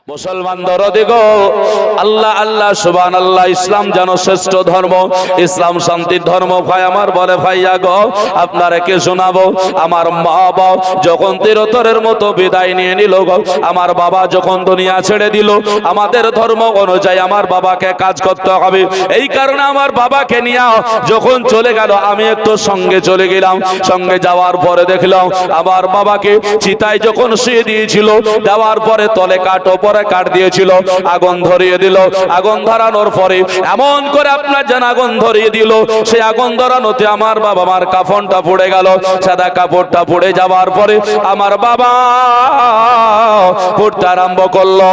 মুসলমান দরদি গো, আল্লাহ আল্লাহ সুবহানাল্লাহ। ইসলাম যেন শ্রেষ্ঠ ধর্ম, ইসলাম শান্তির ধর্ম। ভাই আমার বলে, ভাইয়া গো আপনারা কে শোনাবো। আমার মা বাবা যখন চিরতরের মতো বিদায় নিয়ে নিল গো, আমার বাবা যখন দুনিয়া ছেড়ে দিল, আমাদের ধর্ম অনুযায়ী আমার বাবাকে কাজ করতে হবে। এই কারণে আমার বাবাকে নিয়ে যখন চলে গেল, আমি একটু সঙ্গে চলে গেলাম। সঙ্গে যাওয়ার পরে দেখলাম আমার বাবাকে চিতায় যখন শুয়ে দিয়েছিল, দেওয়ার পরে তলে কাট পরে কাট দিয়েছিল, আগুন ধরিয়ে দিল। আগুন ধরানোর পরে এমন করে আপনার যেন আগুন ধরিয়ে দিল, সেই আগুন ধরানোতে আমার বাবা আমার কাফনটা পুড়ে গেল। সাদা কাপড়টা পুড়ে যাওয়ার পরে আমার বাবা পড়তে আরম্ভ করলো।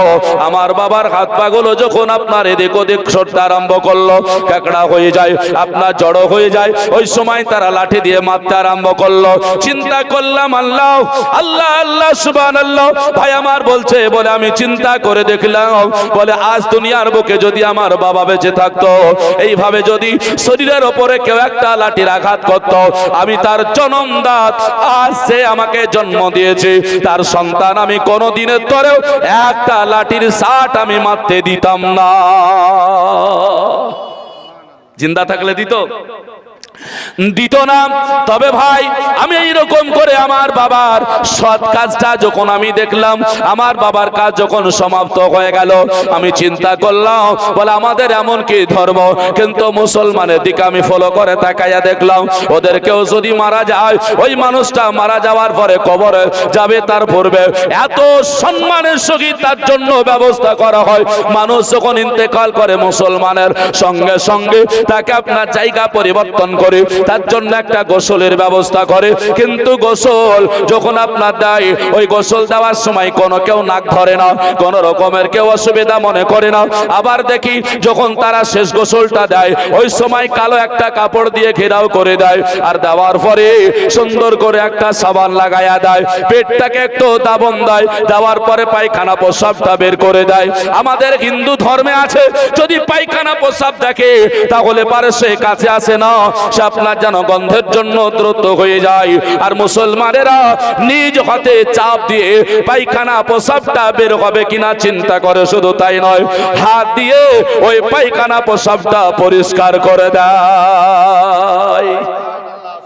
আমার বাবার হাত পাগুলো যখন আপনার এদিক ওদিক সরতে আরম্ভ করলো, কাকড়া হয়ে যায়, আপনার জড়ো হয়ে যায়। ওই সময় তারা লাঠি দিয়ে মারতে আরম্ভ করলো। চিন্তা করলাম আল্লাহ আল্লাহ আল্লাহ সুবহানাল্লাহ। ভাই আমার বলছে, বলে আমি চিন্তা করে দেখলাম, বলে আজ দুনিয়ার বুকে যদি আমার বাবা বেঁচে থাকতো, এইভাবে যদি শরীরের ওপরে কেউ একটা লাঠির আঘাত করত, আমি তার জনমদাত, আজ সে আমাকে জন্ম দিয়েছে, তার সন্তান, আমি কোনোদিনের তরেও একটা লাঠির ষাট আমি মারতে দিতাম না। জিন্দা থাকলে দিত না। তবে ভাই আমি এইরকম করে আমার বাবার সৎ কাজটা যখন আমি দেখলাম, আমার বাবার কাজ যখন সমাপ্ত হয়ে গেল, আমি চিন্তা করলাম, বলে আমাদের এমন কি ধর্ম, কিন্তু মুসলমানের দিকে আমি ফলো করে তাকাইয়া দেখলাম, ওদেরকেও যদি মারা যায়, ওই মানুষটা মারা যাওয়ার পরে কবরে যাবে, তার পূর্বে এত সম্মানের সহিত তার জন্য ব্যবস্থা করা হয়। মানুষ যখন ইন্তেকাল করে, মুসলমানের সঙ্গে সঙ্গে তাকে আপনার জায়গা পরিবর্তন করে তার জন্য একটা গোসলের ব্যবস্থা করে। কিন্তু গোসল যখন আপনার দেয়, ওই গোসল দেওয়ার সময় কোনো কেউ নাক ধরে না, কোন রকমের কেউ অসুবিধা মনে করে না। আবার দেখি যখন তারা শেষ গোসলটা দেয়, ওই সময় কালো একটা কাপড় দিয়ে ঘেরাও করে দেয়, আর দেওয়ার পরে সুন্দর করে একটা সাবান লাগাইয়া দেয়, পেটটাকে একটু দাবন দেয়, দেওয়ার পরে পায়খানা প্রস্রাবটা বের করে দেয়। আমাদের হিন্দু ধর্মে আছে, যদি পায়খানা প্রস্রাব দেখে তাহলে পারে সে কাছে আসে না, সে আপনার যেন গন্ধের জন্য দ্রুত হয়ে যায়। আর মুসলমানেরা নিজ হাতে চাপ দিয়ে পায়খানা প্রস্রাবটা বের হবে কিনা চিন্তা করে, শুধু তাই নয়, হাত দিয়ে ওই পায়খানা প্রস্রাবটা পরিষ্কার করে দেয়।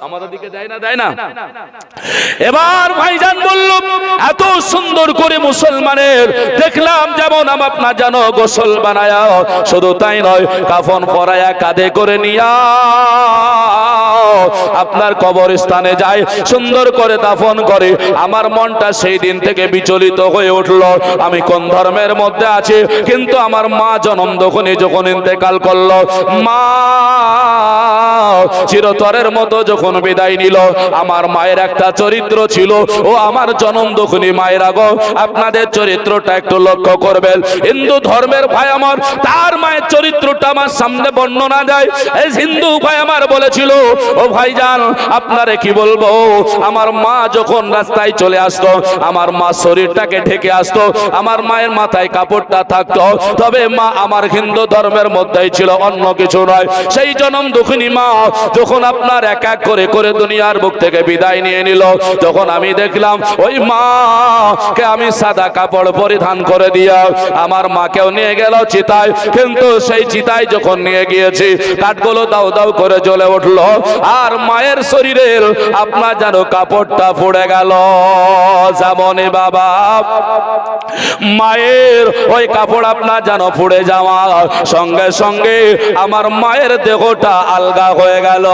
আমাদের দিকে দেয় না, দেয় না। এবার ভাইজান বলল, এত সুন্দর করে মুসলমানের দেখলাম যেমন আপনার যেন গোসল বানায়া, শুধু তাই নয়, কাফন পরায়া কাঁধে করে নিয়া আপনার কবরস্থানে যায়, সুন্দর করে দাফন করে। আমার মনটা সেই দিন থেকে বিচলিত হয়ে উঠলো, আমি কোন ধর্মের মধ্যে আছি। কিন্তু আমার মা জনম যখন ইন্তেকাল করলো, মা চিরতরের মতো যখন বিদায় নিল, আমার মায়ের একটা চরিত্র ছিল, ও আমার জনম দখনি মায়েরা গো, আপনাদের চরিত্রটা একটু লক্ষ্য করবেন। হিন্দু ধর্মের ভাই আমার, তার মায়ের চরিত্রটা আমার সামনে বর্ণনা দেয়। এই হিন্দু ভাই আমার বলেছিল, ও ভাইজান আপনারে কি বলবো, আমার মা যখন রাস্তায় চলে আসতো, আমার মা শরীরটাকে ঢেকে আসতো, আমার মায়ের মাথায় কাপড়টা থাকতো, তবে মা আমার হিন্দু ধর্মের মধ্যেই ছিল, অন্য কিছু নয়। সেই জনম দুঃখিনী মা যখন আপনার এক এক করে করে দুনিয়ার বুক থেকে বিদায় নিয়ে নিল, তখন আমি দেখলাম ওই মাকে আমি সাদা কাপড় পরিধান করে দিয়া আমার মাকেও নিয়ে গেল চিতায়। কিন্তু সেই চিতায় যখন নিয়ে গিয়েছি, কাঠগুলো দাউ দাউ করে জ্বলে উঠলো, আর মায়ের শরীরের আপনার যেন কাপড়টা পুড়ে গেল। যেমন বাবা মায়ের ওই কাপড় আপনার যেন পুড়ে যাওয়া সঙ্গে সঙ্গে আমার মায়ের দেহটা আলগা হয়ে গেল।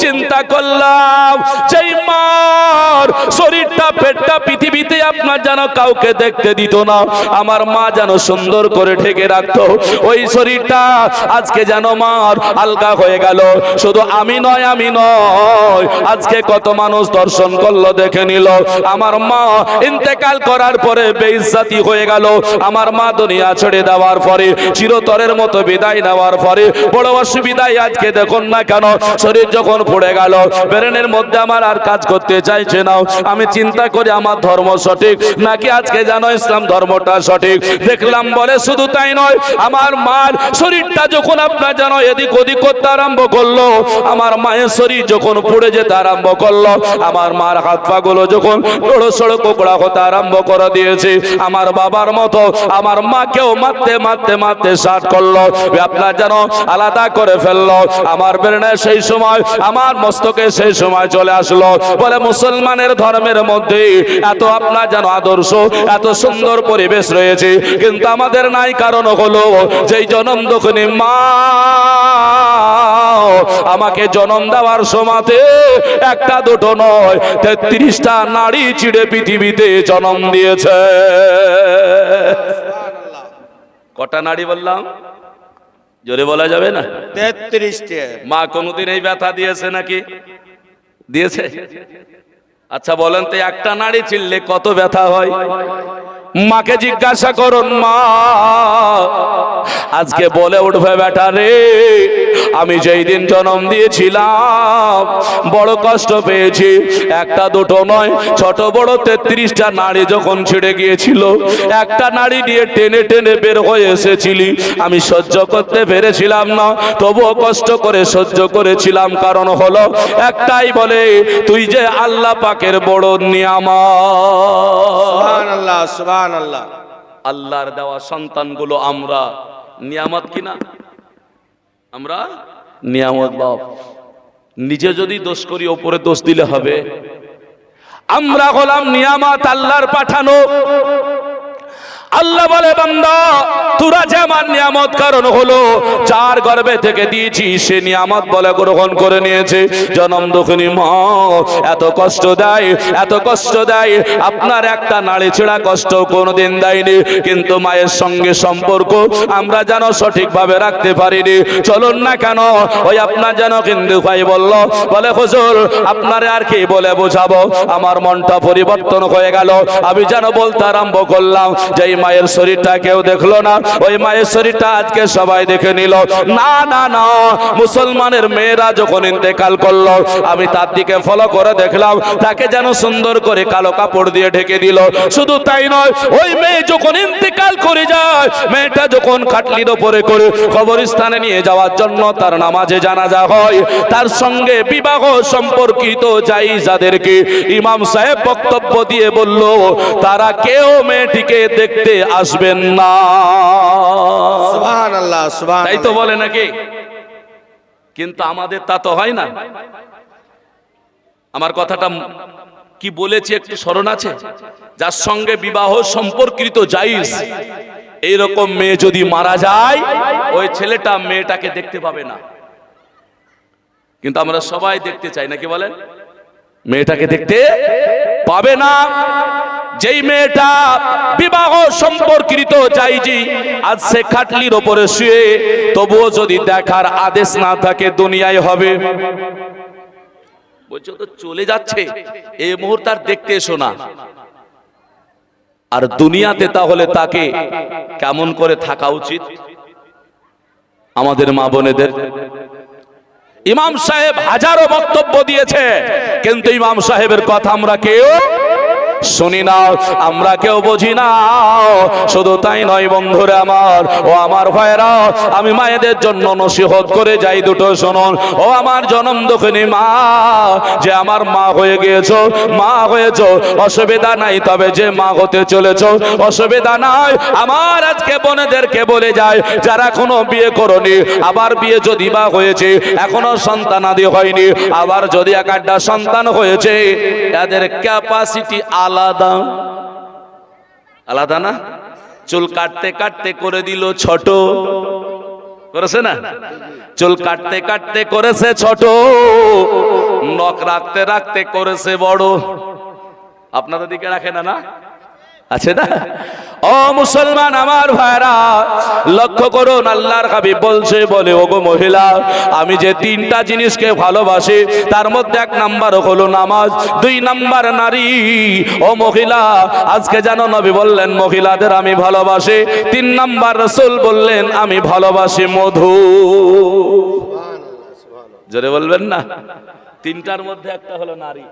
চিন্তা করলাম, সেই মার শরীরটা পেটটা পৃথিবীতে আপনার যেন কাউকে দেখতে দিত না, আমার মা যেন সুন্দর করে ঢেকে রাখতো ওই শরীরটা, আজকে যেন মার আলগা হয়ে গেল। শুধু আমি নয়, আমি নয়, আজকে কত মানুষ দর্শন করলো, দেখে নিল। আমার মা ইন্তেকাল করার পরে বেইজ্জতি হয়ে গেল। আমার মা দুনিয়া ছেড়ে দেওয়ার পরে, চিরতরের মতো বিদায় নেওয়ার পরে বড় অসুবিধায় আজকে দেখুন না কেন, শরীর যখন পড়ে গেল, ব্রেনের মধ্যে আমার আর কাজ করতে চাইছে না। আমি চিন্তা করি আমার ধর্ম সঠিক নাকি আজকে জানো ইসলাম ধর্মটা সঠিক। দেখলাম বলে শুধু তাই নয়, আমার মার শরীরটা যখন আপনার জানো এদিক ওদিক করতে আরম্ভ করলো, আমার মায়ের শরীর যখন পুড়ে যেতে আরম্ভ করলো, আমার মার হাত পা গুলো যখন বড় সড়ো কোকড়া হতে আরম্ভ করে দিয়েছে, আমার বাবার মতো আমার মাকেও মারতে মারতে মারতে শাট করলো, আপনার যেন আলাদা করে ফেললো। আমার ব্রেনে সেই সময় আমার মস্তকে সেই সময় চলে আসলো, বলে মুসলমানের ধর্মের মধ্যে এত আপনার যেন আদর্শ, এত সুন্দর পরিবেশ রয়েছে, কিন্তু আমাদের নাই। কারণ হলো যেই জন্ম দক্ষিণী মা আমাকে জন্ম দেওয়ার সময়তে একটা দুটো নয় 33টা নারী চিড়ে পৃথিবীতে জন্ম দিয়েছে। কটা নারী বললাম? জোরে বলা যাবে না? 33টা। মা কোনদিন এই ব্যথা দিয়েছে নাকি? দিয়েছে? আচ্ছা বলেন তো, একটা নারী ছিললে কত ব্যথা হয়? মাকে জিজ্ঞাসা করুন, মা আজকে বলে উঠবে বেটা রে, আমি যেই দিন জন্ম দিয়েছিলাম বড় কষ্ট পেয়েছি, একটা দুটো নয় ছোট বড় 33টা নারী যখন ছিঁড়ে গিয়েছিল, একটা নারী নিয়ে টেনে টেনে বের হয়ে এসেছিলি, আমি সহ্য করতে পেরেছিলাম না, তবুও কষ্ট করে সহ্য করেছিলাম। কারণ হলো একটাই, বলে তুই যে আল্লাহ পাকের বড় নিয়ামত। সুবহানাল্লাহ, সুবহানাল্লাহ। আল্লাহর দেওয়া সন্তানগুলো আমরা নিয়ামত কিনা? আমরা নিয়ামত। বাপ নিজে যদি দোষ করি ওপরে দোষ দিলে হবে? আমরা হলাম নিয়ামত, আল্লাহর পাঠানো। আল্লাহ বলে বান্দা তোরা যে আমার নিয়ামত, কারণ হলো যার গর্ভে থেকে দিয়েছি সে নিয়ামত বলে গ্রহণ করে নিয়েছে। জনম দুঃখিনী মা এত কষ্ট দেয়, এত কষ্ট দেয়, আপনার একটা নাড়ি ছেঁড়া কষ্ট কোনোদিন দেয়নি, কিন্তু মায়ের সঙ্গে সম্পর্ক আমরা যেন সঠিকভাবে রাখতে পারিনি। চলুন না কেন ওই আপনার যেন কিন্তু ভাই বলল, বলে হুজুর আপনারে আর কি বলে বোঝাবো, আমার মনটা পরিবর্তন হয়ে গেল। আমি যেন বলতে আরম্ভ করলাম যে মায়ের শরীরটা কেউ দেখলো না, ওই মায়ের শরীরটা আজকে সবাই দেখে নিল। না না না, মুসলমানের মেয়েরা যখন ইন্তেকাল করলো, আমি তার দিকে ফলো করে দেখলাম, তাকে যেন সুন্দর করে কালো কাপড় দিয়ে ঢেকে দিল। শুধু তাই নয়, ওই মেয়ে যখন ইন্তেকাল করে যায়, মেয়েটা যখন খাটলির ওপরে করে কবরস্থানে নিয়ে যাওয়ার জন্য তার নামাজে জানাজা হয়, তার সঙ্গে বিবাহ সম্পর্কিত যাই যাদেরকে ইমাম সাহেব বক্তব্য দিয়ে বলল, তারা কেউ মেয়েটিকে দেখতে আসবেন না। সুবহানাল্লাহ, সুবহানাল্লাহ। তাই তো বলে নাকি? কিন্তু আমাদের তা তো হয় না। আমার কথাটা কি বলেছি একটু স্মরণ আছে? যার সঙ্গে বিবাহ সম্পর্কিত জায়েজ এইরকম মেয়ে যদি মারা যায়, ওই ছেলেটা মেয়েটাকে দেখতে পাবে না। কিন্তু আমরা সবাই দেখতে চাই নাকি বলেন? মেয়েটাকে দেখতে পাবে না। যেই মেয়েটা বিবাহ সম্পর্কিত জায়েজি, আজ সে খাটলির ওপরে শুয়ে, তবুও যদি দেখার আদেশ না থাকে দুনিয়ায় হবে। বলছো তো চলে যাচ্ছে, এই মুহূর্তে আর দেখতে এসো না। আর দুনিয়াতে তাহলে তাকে কেমন করে থাকা উচিত আমাদের মা বোনেদের? ইমাম সাহেব হাজারো বক্তব্য দিয়েছে, কিন্তু ইমাম সাহেবের কথা আমরা কেউ শুনি না, আমরা কেউ বুঝি না। শুধু তাই নয় বন্ধুরা আমার, ও আমার ভাইরা, আমি মায়েদের জন্য নসিহত করে যাই, দুটো শুনুন। ও আমার জনম দুঃখিনী মা, যে আমার মা হয়ে গিয়েছো, মা হয়েছো, অসুবিধা নাই, তবে যে মা হতে চলেছো অসুবিধা নাই। আমার আজকে বোনেদেরকে বলে যায়, যারা কোনো বিয়ে করনি, আবার বিয়ে যদি বা হয়েছে, এখনো সন্তানাদি হয়নি, আবার যদি একটা সন্তান হয়েছে, এদের ক্যাপাসিটি আলাদা। আলাদা না? চুল কাটতে কাটতে করে দিল ছোট, করেছে না? চুল কাটতে কাটতে করেছে ছোট, নখ রাখতে রাখতে করেছে বড়। আপনাদের দিকে রাখে না? না আছে না? ও মুসলমান আমার ভাইরা, লক্ষ্য করুন, আল্লাহর হাবিব বলছে, বলে ওগো মহিলা, আমি যে তিনটা জিনিসকে ভালোবাসি, তার মধ্যে এক নাম্বার হলো নামাজ, 2 নাম্বার নারী। ও মহিলা, আজকে জানো নবী বললেন মহিলাদের আমি ভালোবাসি, 3 নাম্বার রাসূল বললেন আমি ভালোবাসি মধু। জোরে বলবেন না? তিনটার মধ্যে একটা হলো নারী।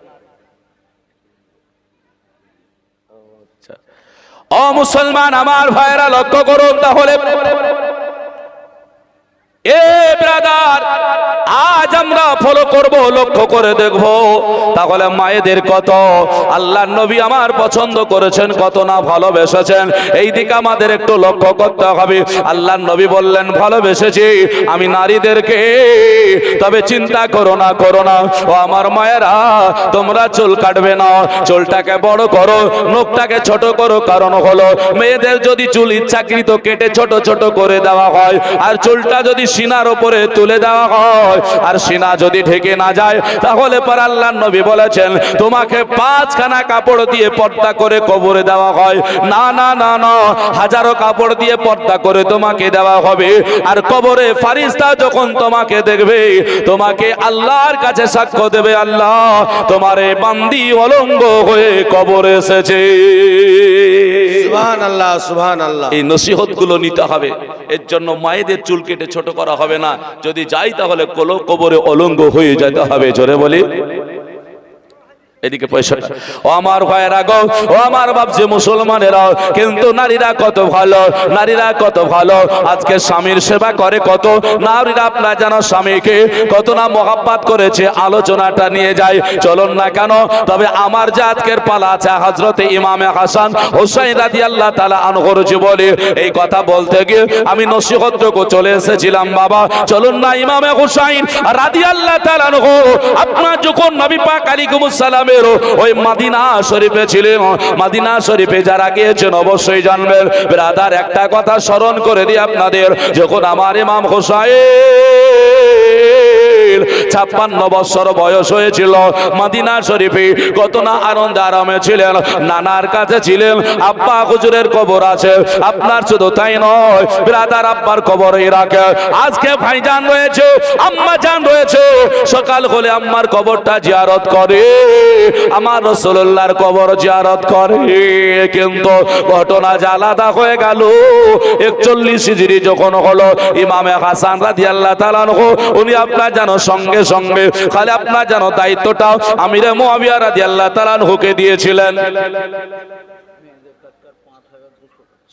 ও মুসলমান আমার ভাইরা লক্ষ্য করুন তাহলে, এ ব্রাদার, আজ আমরা ফলো করব, লক্ষ্য করে দেখব তাহলে মায়েদের কত আল্লাহর নবী আমার পছন্দ করেছেন, কত না ভালোবেসেছেন, এই দিকে আমাদের একটু লক্ষ্য করতে হবে। আল্লাহর নবী বললেন ভালোবেসেছি আমি নারীদেরকে, তবে চিন্তা করো না ও আমার মায়েরা, তোমরা চুল কাটবে না, চুলটাকে বড় করো, নখটাকে ছোট করো। কারণ হলো মেয়েদের যদি চুল ইচ্ছাকৃত কেটে ছোট ছোট করে দেওয়া হয়, আর চুলটা যদি সিনার উপরে তুলে দেওয়া হয়, আর সিনা যদি ঢেকে না যায়, তাহলে পর আল্লাহর নবী বলেছেন তোমাকে 5খানা কাপড় দিয়ে পর্দা করে কবরে দেওয়া হয়। না না না না, হাজারো কাপড় দিয়ে পর্দা করে তোমাকে দেওয়া হবে। আর কবরে ফারিস্তা যখন তোমাকে দেখবে, তোমাকে আল্লাহর কাছে সাক্ষ্য দেবে, আল্লাহ তোমার এই বান্দি অলঙ্গ হয়ে কবরে এসেছে। সুবহানাল্লাহ সুবহানাল্লাহ। এই নসিহত গুলো নিতে হবে। এর জন্য মায়েদের চুল কেটে ছোট করা হবে না, যদি যাই তাহলে কবরে অলঙ্গ হয়ে যেতে হবে। জোরে বলি, এদিকে পয়সা। ও আমার ভাইয়েরা গো, ও আমার বাপজি মুসলমানেরা, কিন্তু নারীরা কত ভালো, নারীরা কত ভালো। আজকে স্বামীর সেবা করে কত নারীরা, আপনারা জানো স্বামীকে কত না মহাব্বত করেছে। আলোচনাটা নিয়ে যাই, চলুন না কেন। তবে আমার যে আজকের পালা আছে হযরতে ইমামে হাসান হুসাইন রাদিয়াল্লাহু তাআলা আনহুর জীবনে, এই কথা বলতে গিয়ে আমি নসিহতটুকু চলে এসেছিলাম। বাবা চলুন না, ইমামে হুসাইন রাদিয়াল্লাহু তাআলা আনহু আপনার যখন নবী পাক আলাইহিস সালাম ওই মদিনা শরীফে ছিলেন, মদিনা শরীফে যারা গিয়েছেন অবশ্যই জানবেন। ব্রাদার একটা কথা স্মরণ করে দিই আপনাদের, যখন আমার ইমাম হুসাইন 56 বছর বয়স হয়েছিল, মদিনা শরীফে কত না আনন্দ আরামে ছিলেন, নানার কাছে ছিলেন, আব্বা হুজুরের কবর আছে। আপনার শুধু তাই নয় ব্রাদার, আব্বার কবরই রাখে। আজকে ভাইজান রয়েছে, আম্মা জান রয়েছে, সকাল হলে আম্মার কবরটা জিয়ারত করে, আমার রাসূলুল্লাহর কবর জিয়ারত করে। কিন্তু ঘটনা আলাদা হয়ে গেল। 41 হিজরি যখন হলো, ইমামে হাসান রাদিয়াল্লাহু তাআলা আনহু উনি আপনার জানো সঙ্গে সঙ্গে খালি আপনার জানো দায়িত্বটা আমিরে মুআবিয়া রাদিয়াল্লাহু তাআলা আনহুকে দিয়েছিলেন।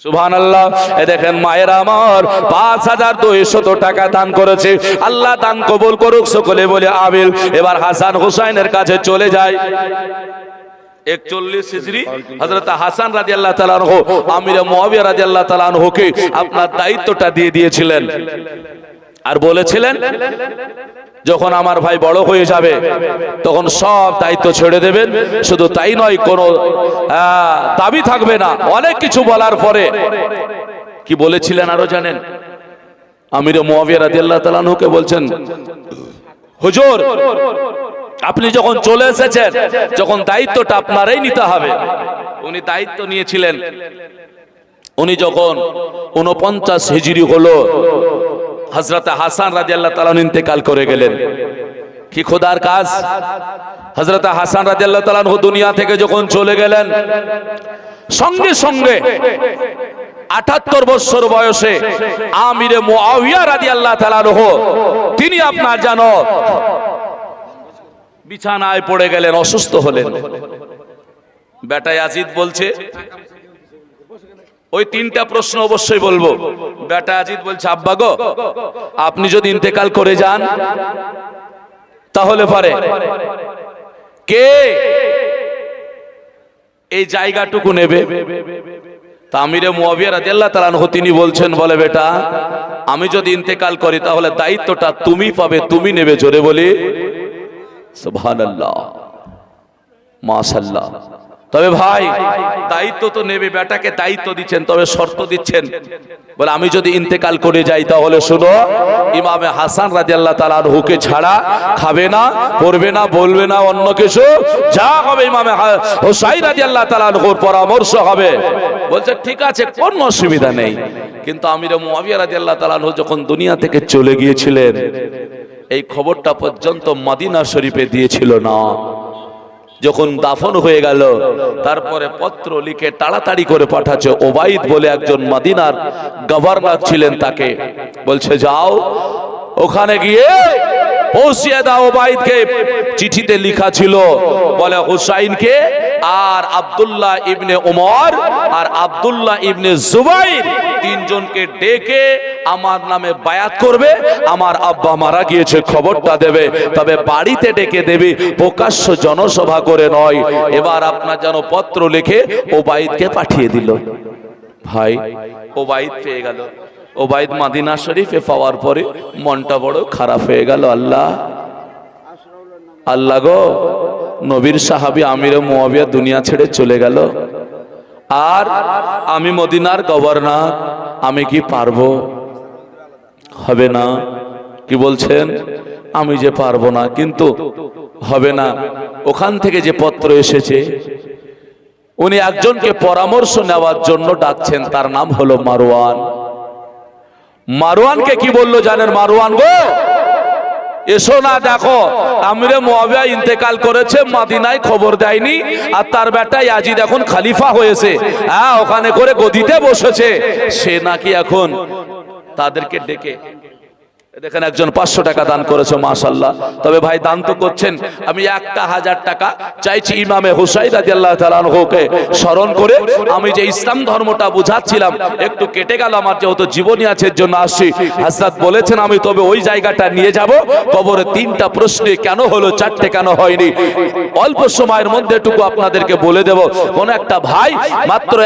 সুবহানাল্লাহ। এ দেখেন মায়ের আমার 5200 টাকা দান করেছে। আল্লাহ দান কবুল করুক, সকলে বলে আমিন। এবার হাসান হুসাইনের কাছে চলে যায়। 41 হিজরি হযরত হাসান রাদিয়াল্লাহু তাআলা আনহু আমিরে মুআবিয়া রাদিয়াল্লাহু তাআলা আনহুকে আপনার দায়িত্বটা দিয়ে দিয়েছিলেন, আর বলেছিলেন যখন আমার ভাই বড় হয়ে যাবে তখন সব দায়িত্ব ছেড়ে দেবেন। শুধু তাই নয়, কোনো দাবি থাকবে না। অনেক কিছু বলার পরে কি বলেছিলেন আরো জানেন? আমিরে মুআবিয়া রাদিয়াল্লাহু তাআলা আনহুকে বলছেন, হুজুর আপনি যখন চলে এসেছেন, যখন দায়িত্বটা আপনারই নিতে হবে। উনি দায়িত্ব নিয়েছিলেন। উনি যখন 49 হিজরি হলো, হযরত হাসান রাদিয়াল্লাহু তাআলা ইন্তেকাল করে গেলেন। কি খোদার কাজ! হযরত হাসান রাদিয়াল্লাহু তাআলা দুনিয়া থেকে যখন চলে গেলেন, সঙ্গে সঙ্গে 78 বছর বয়সে আমিরে মুআবিয়া রাদিয়াল্লাহু তাআলা তিনি আপনার জানো বিছানায় পড়ে গেলেন, অসুস্থ হলেন। বেটা ইয়াজিদ বলছে, ওই 3টা প্রশ্ন অবশ্যই বলবো। বেটা ইয়াজিদ বলছে, আব্বা গো আপনি যদি ইন্তেকাল করে যান তাহলে পারে কে এই জায়গাটুকু নেবে? আমিরে মুআবিয়া রাদিয়াল্লাহু তাআলা আনহু তিনি বলছেন, বলে বেটা আমি যদি ইন্তেকাল করি তাহলে দায়িত্বটা তুমি পাবে, তুমি নেবে। জোরে বলি সুবহানাল্লাহ, মাশাআল্লাহ। তবে ভাই দায়িত্ব তো নেবে, বেটাকে দায়িত্ব দিচ্ছেন, তবে শর্ত দিচ্ছেন, বলে আমি যদি ইন্তেকাল করে যাই তাহলে শুনো, ইমামে হাসান রাদিয়াল্লাহু তাআলা আনহুকে ছাড়া খাবে না, পড়বে না, বলবে না অন্য কিছু, যা হবে ইমামে হুসাইন রাদিয়াল্লাহু তাআলা আনহুর পরামর্শ হবে। বলছে ঠিক আছে, কোনো অসুবিধা নেই। কিন্তু আমিরে মুআবিয়া রাদিয়াল্লাহু তাআলা আনহু যখন দুনিয়া থেকে চলে গিয়েছিলেন, এই খবরটা পর্যন্ত মদিনা শরীফে দিয়েছিল না। যখন দাফন হয়ে গেল, তারপরে পত্র লিখে তাড়াতাড়ি করে পাঠাচ্ছে। ওবাইদ বলে একজন মদিনার গভর্নর ছিলেন, তাকে বলছে যাও ওখানে গিয়ে পৌঁছিয়ে দাও ওবাইদকে। চিঠিতে লেখা ছিল বলে হুসাইনকে আর আব্দুল্লাহ ইবনে উমর আর আব্দুল্লাহ ইবনে জুবাইর তিনজনকে ডেকে আমার নামে বায়াত করবে, আমার আব্বা মারা গিয়েছে খবরটা দেবে, তবে বাড়িতে ডেকে দেবে, প্রকাশ্য জনসভা করে নয়। এবার আপনার যেন পত্র লিখে ওবাইদকে পাঠিয়ে দিল। ভাই ওবাইদ পেয়ে গেল। ওবাইদ মদিনা শরীফে পাওয়ার পরে মনটা বড় খারাপ হয়ে গেল। আল্লাহ আল্লাহ গো, নবীর সাহাবী আমির মুয়াবিয়া দুনিয়া ছেড়ে চলে গেল, আর আমি মদিনার গভর্নর, আমি কি পারবো? হবে না। কি বলছেন? আমি যে পারবো না, কিন্তু হবে না। ওখান থেকে যে পত্র এসেছে, উনি একজনকে পরামর্শ নেওয়ার জন্য ডাকছেন, তার নাম হলো মারওয়ান। মারওয়ানকে কি বললো জানেন? মারওয়ান গো, এসো না, দেখো আমিরে মুয়াবিয়া ইন্তেকাল করেছে, মদিনায় খবর দেয়নি, আর তার বেটা ইয়াজিদ এখন খলিফা হয়েছে, হ্যাঁ ওখানে করে গদিতে বসেছে, সে নাকি এখন তাদেরকে ডেকে। দেখেন একজন 500 টাকা দান করেছে, মাশাআল্লাহ। তবে ভাই দান তো করছেন, আমি 1000 টাকা চাইছি ইমামে হুসাইন রাদিয়াল্লাহু তাআলা আনহুকে স্মরণ করে। আমি যে ইসলাম ধর্মটা বুঝাচ্ছিলাম একটু কেটে গেল, আমার যেহেতু জীবনী আছে এর জন্য আসছি। হযরত বলেছেন আমি তবে ওই জায়গাটা নিয়ে যাব, কবরে 3টা প্রশ্নে কেন হলো, 4টে কেন হয়নি, অল্প সময়ের মধ্যে এটুকু আপনাদেরকে বলে দেব। কোন একটা ভাই মাত্র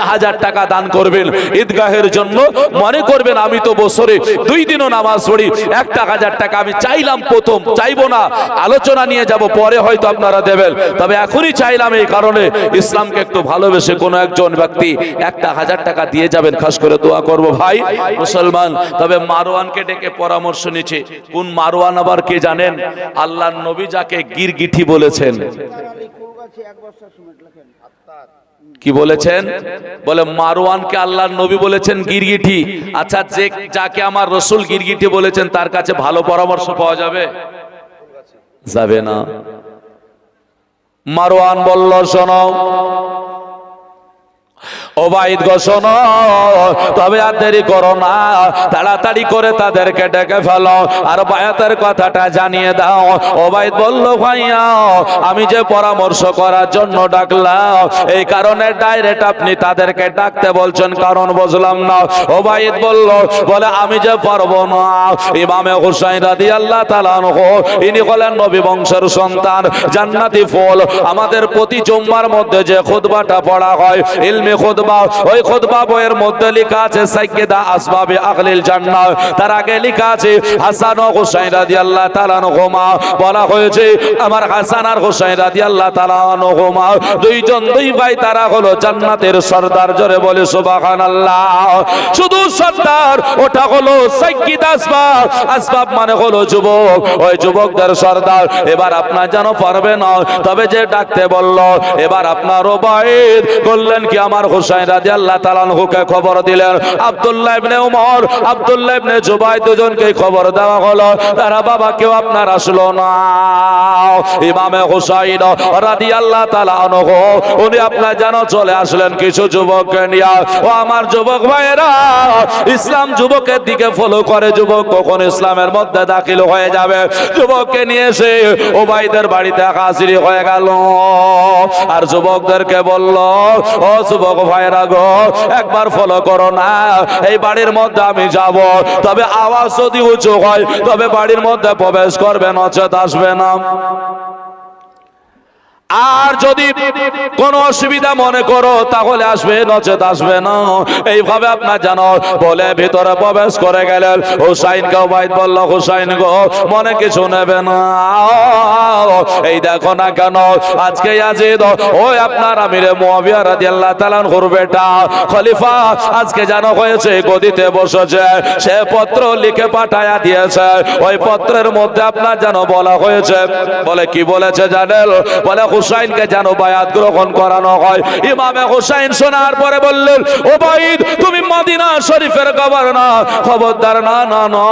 1000 টাকা দান করবেন ঈদগাহের জন্য, মনে করবেন আমি তো বছরে 2 দিনও নামাজ পড়ি, 1000 টাকা আমি চাইলাম, প্রথম চাইবো না, আলোচনা নিয়ে যাব, পরে হয়তো আপনারা দেবেন, তবে এখনই চাইলাম এই কারণে ইসলামকে একটু ভালোবেসে কোনো একজন ব্যক্তি 1000 টাকা দিয়ে যাবেন, খাস করে দোয়া করব ভাই মুসলমান। তবে মারওয়ানকে ডেকে পরামর্শ নিচ্ছে। কোন মারওয়ান আবার কে জানেন? আল্লাহর নবী যাকে গিরগিটি বলেছেন। কি বলেছেন? বলে মারওয়ানকে আল্লাহর নবী বলেছেন গিরগিটি। আচ্ছা, যে যাকে আমার রাসূল গিরগিটি বলেছেন তার কাছে ভালো পরামর্শ পাওয়া যাবে? যাবে না। মারওয়ান বলল শোনো ওবাইদ গো, শোনো, তবে আর দেরি করো না, তাড়াতাড়ি করে তাদেরকে ডেকে ফেলো আর বায়াতের কথাটা জানিয়ে দাও। ওবাইদ বলল ভাইয়া, আমি যে পরামর্শ করার জন্য ডাকলাম, এই কারণে ডাইরেক্ট আপনি তাদেরকে ডাকতে বলছেন, কারণ বুঝলাম না। ওবাইদ বলল বলে আমি যে পারবো না। ইমামে হুসাইন রাদিয়াল্লাহু তাআলা আনহু ইনি হলেন নবী বংশের সন্তান, জান্নাতি ফুল। আমাদের প্রতি জুম্মার মধ্যে যে খুতবাটা পড়া হয় ইলমে খুতবা, ওই খুতবা বইয়ের মধ্যে লেখা আছে সাইয়্যিদা আসবাবে আহলিল জান্নাহ। তার আগে লেখা আছে হাসান ও হুসাইন রাদিয়াল্লাহু তাআলা আনহুমা, বলা হয়েছে আমার হাসান আর হুসাইন রাদিয়াল্লাহু তাআলা আনহুমা দুইজন দুই ভাই, তারা হলো জান্নাতের সরদার। জোরে বলে সুবহানাল্লাহ। শুধু সরদার, ওটা হলো সাইয়্যিদা আসবাব। আসবাব মানে হলো যুবক, ওই যুবকদের সরদার। এবার আপনার যেন পারবে না, তবে যে ডাকতে বলল, এবার আপনার ওবাইদ বললেন কি আমার হুসাইন রাদিয়াল্লাহু তাআলা আনহুকে খবর দিলেন। আব্দুল্লাহ ইবনে উমর, আব্দুল্লাহ ইবনে জুবাইর দুজনকে খবর দেওয়া হলো, তারা বাবা কেউ আপনার আসলো না। ইমামে হুসাইন রাদিয়াল্লাহু তাআলা আনহু উনি আপনার যেন চলে আসলেন কিছু যুবককে নিয়ে। ও আমার যুবক ভাইয়েরা, ইসলাম যুবকের দিকে ফলো করে, যুবক কখন ইসলামের মধ্যে দাখিল হয়ে যাবে। যুবককে নিয়ে এসে ওবাইদের বাড়িতে হাজির হয়ে গেল, আর যুবকদেরকে বলল ও যুবক ভাইরা গো, একবার ফলো করো না, এই বাড়ির মধ্যে আমি যাব, তবে আওয়াজ যদি উঁচু হয় তবে বাড়ির মধ্যে প্রবেশ করবে, নচেত আসবে না। আর যদি কোনো অসুবিধা মনে করো তাহলে আসবে, নচেত আসবে না। এইভাবে আপনার জানো বলে ভিতরে প্রবেশ করে গেলেন। হুসাইনকে ওবাইদ বলল হুসাইন গো, মনে কিছু নেবে না, এই দেখো না কেন আজকে ইয়াজিদ ওই আপনার আমিরে মুয়াবিয়া রাদিয়াল্লাহু তাআলা আনহুর বেটা খলিফা আজকে জানো হয়েছে, গদিতে বসেছে, সে পত্র লিখে পাঠায়া দিয়েছে। ওই পত্রের মধ্যে আপনার জানো বলা হয়েছে, বলে কি বলেছে জানেন? বলে হুসাইনকে যেন বায়াত গ্রহণ করানো হয়। ইমামে হুসাইন শোনার পরে বললেন, ওবাইদ তুমি মদিনা শরীফের গভর্নর, খবরদার না না না,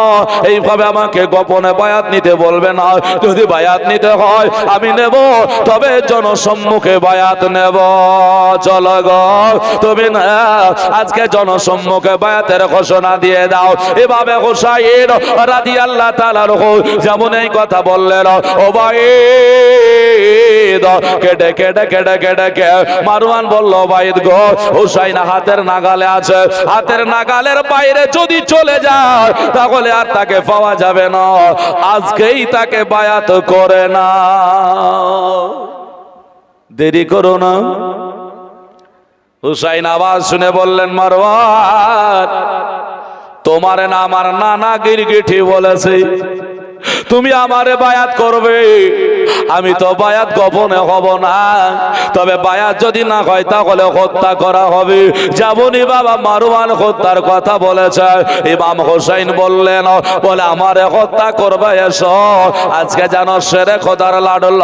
এইভাবে আমাকে গোপনে বায়াত নিতে বলবে না। যদি বায়াত নিতে হয় আমি নেব, তবে জনসম্মুখে বায়াত নেব। চলো গো তুমি না আজকে জনসম্মুখে বায়াতের ঘোষণা দিয়ে দাও। এভাবে হুসাইন রাদিয়াল্লাহু তাআলা যেমন এই কথা বললেন, ওবাইদ কেটে কেটে কেটে কেটে কে মারওয়ান বলল, ওবাইদ গো হুসাইন হাতের নাগালে আছে, হাতের নাগালের বাইরে যদি চলে যায় তাহলে আর তাকে পাওয়া যাবে না, আজকেই তাকে বায়াত করে না, দেরি করো না। হুসাইন আওয়াজ শুনে বললেন, মারওয়ান তোমার না আমার নানা গিরগিটি বলেছে তুমি আমারে বায়াত করবে। আমি তো বায়াত গোপনে হব না, তবে বায়াত যদি না হয় তাহলে হত্যা করা হবে। যেমনই বাবা মারওয়ান হত্যার কথা বলেছে, ইমাম হুসাইন বললেন, বলে আমারে হত্যা করবে এসো। আজকে যেন শেরে খোদার লাডল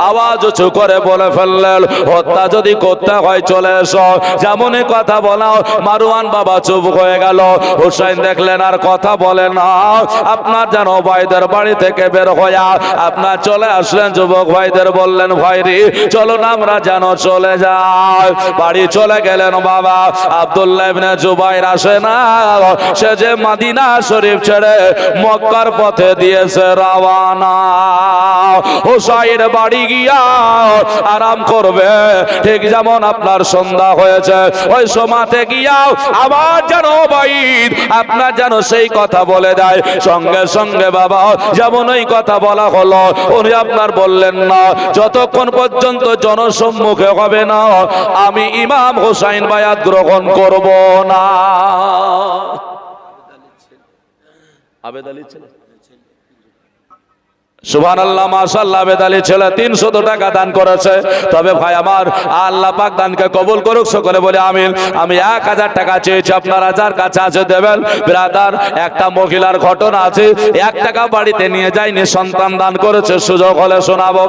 আওয়াজ উঁচু করে বলে ফেললেন, হত্যা যদি করতে হয় চলে এসো। যেমনই কথা বলা মারওয়ান বাবা চুপ হয়ে গেল। হুসাইন দেখলেন আর কথা বলে না। আপনার যেন ভাইদের বাড়ি থেকে বের হইয়া আপনার চলে আসলেন। যুবক ভাইদের বললেন, ভাইরি চলো না আমরা যেন চলে যাই। বাড়ি চলে গেলেন বাবা। আব্দুল্লাহ ইবনে জুবাইর আসে না, সে যে মদিনা শরীফ ছেড়ে মক্কার পথে দিয়েছে রওনা। হুসাইন বাড়ি গিয়া আরাম করবে, ঠিক যেমন আপনার সন্ধ্যা হয়েছে ওই সময়তে গিয়া আবার যেন ওবাইদ আপনার যেন সেই কথা বলে দেয়। সঙ্গে সঙ্গে বাবা যেমন ওই কথা বলা হলো, উনি আপনার বললেন না যতক্ষণ পর্যন্ত জনসম্মুখে হবে না আমি ইমাম হুসাইন বায়াত গ্রহণ করব না। আবেদ আলী ছেলে, সুবহানাল্লাহ মাশাআল্লাহ, আবেদ আলী ছেলে 300 টাকা দান করেছে। তবে ভাই আমার আল্লাহ পাক দানকে কবুল করুক, সকলে বলে আমিন। আমি 1000 টাকা চেয়েছি, আপনারা যার কাছে আছে দেবেন। ব্রাদার একটা মহিলার ঘটনা আছে, 1 টাকা বাড়িতে নিয়ে যায়নি, সন্তান দান করেছে, সুযোগ হলে শোনাবো।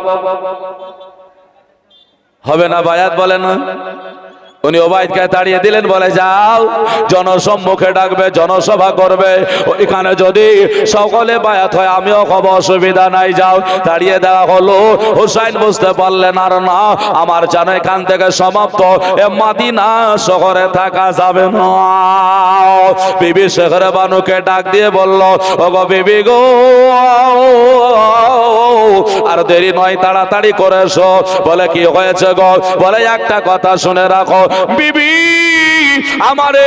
হবে না বায়াত বলে না। উনি ওবাইদকে তাড়িয়ে দিলেন, বলে যাও জনসম্মুখে ডাকবে, জনসভা করবে, ওইখানে যদি সকলে বায়াত হয় আমিও হব, অসুবিধা নাই, যাও। তাড়িয়ে দেওয়া হলো। হুসাইন বুঝতে পারলেন আর না আমার যেন এখান থেকে সমাপ্ত, এ মদিনা শহরে থাকা যাবে না। বিবি শেখরে বানুকে ডাক দিয়ে বলল, ওগো বিবি গো আর দেরি নয়, তাড়াতাড়ি করে এসো। বলে কি হয়েছে গো? বলে একটা কথা শুনে রাখো বিবি, আমারে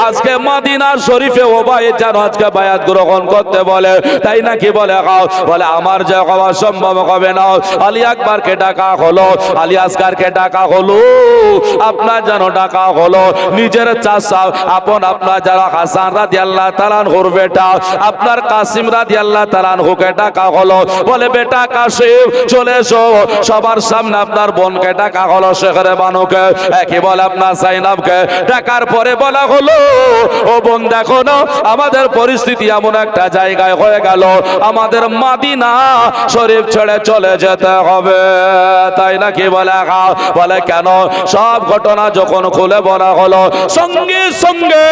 আজকে মদিনা শরীফে ওবাইদ যেন আজকে বায়াত গ্রহণ করতে বলে, তাই নাকি? বলে বলে আমার যে হওয়া সম্ভব হবে না। আলী আকবরকে ডাকা হলো, আলী আসগারকে ডাকা হলো, আপনার যেন ডাকা হলো নিজের চাচা আপন আপনার যারা হাসান রাদিয়াল্লাহু তাআলা আনহুর বেটা আপনার কাসিম রাদিয়াল্লাহু তাআলা আনহুকে ডাকা হলো। বলে বেটা কাসিম চলে এসো। সবার সামনে আপনার বোনকে ডাকা হলো, শেখরে বানুকে, একই বলে আপনার সাইনাবকে। ডাকার পরে বলা হলো, ও বোন দেখো না আমাদের পরিস্থিতি এমন একটা জায়গায় হয়ে গেল, আমাদের মদিনা শরীফ ছেড়ে চলে যেতে হবে, তাই নাকি? বলে কেন? সব ঘটনা যখন খুলে বলা হলো, সঙ্গে সঙ্গে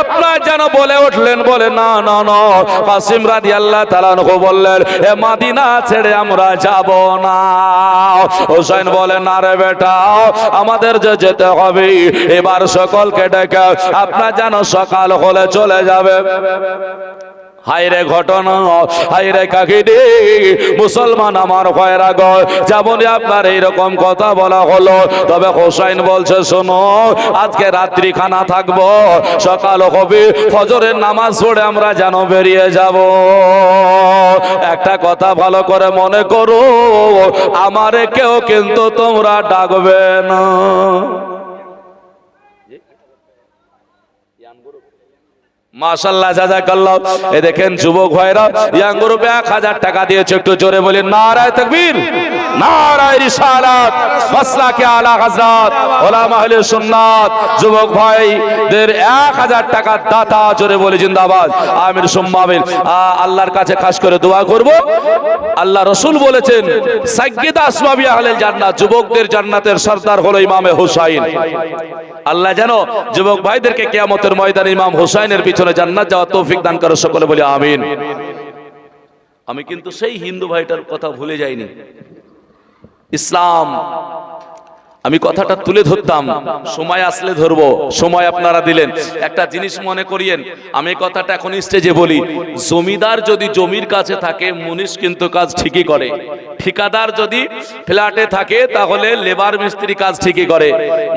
আপনার যেন বলে উঠলেন, বলে না না না, কাসিম রাদিয়াল্লাহু তাআলা আনহু বললেন, এ মদিনা ছেড়ে আমরা যাব না। হুসাইন বলে, না রে বেটা, আমাদের যে যেতে হবে। এবার সকলকে ডেকে আপনার যেন সকাল হলে চলে যাবে। হায়রে ঘটনা, হায়রে কাহিনী, মুসলমান আমার ভয়েরা গো, যেমনই আপনার এইরকম কথা বলা হলো। তবে হুসাইন বলছে, শোনো আজকে রাত্রি খানা থাকবো, সকাল হবে, ফজরের নামাজ পড়ে আমরা যেন বেরিয়ে যাব। একটা কথা ভালো করে মনে করো, আমারে কেউ কিন্তু তোমরা ডাকবে না। মাশাআল্লাহ জাযাকাল্লাহ। এ দেখেন যুবক ভাইরা ইয়াং গ্রুপে 1000 টাকা দিয়েছে, একটু জোরে বলেন নারায়ে তাকবীর, নারায়ে রিসালাত, মাসলাকে আলা হযরত উলামা আহলে সুন্নাত। যুবক ভাইদের 1000 টাকা দাতা, জোরে বলে জিন্দাবাদ, আমির সুম্মা আমির। আল্লাহর কাছে খাস করে দোয়া করব। আল্লাহ রাসূল বলেছেন সাইয়্যিদ আসওয়াবি আহলেল জান্নাত, যুবকদের জান্নাতের সরদার হলো ইমামে হুসাইন। আল্লাহ যেন যুবক ভাইদেরকে কিয়ামতের ময়দানে ইমাম হুসাইনের পিছনে জান্নাত যাওয়ার তৌফিক দান করে, সকলে বলি আমিন। আমি কিন্তু সেই হিন্দু ভাইটার কথা ভুলে যাইনি। ইসলাম, আমি কথাটা তুলে ধরতাম, সময় আসলে ধরবো, সময় আপনারা দিলেন। একটা জিনিস মনে করিয়েন, আমি কথাটা এখন স্টেজে বলি, জমিদার যদি জমির কাছে থাকে মুনিশ কিন্তু কাজ ঠিকই করে, ঠিকাদার যদি ফ্ল্যাটে থাকে তাহলে লেবার মিস্ত্রি কাজ ঠিকই করে,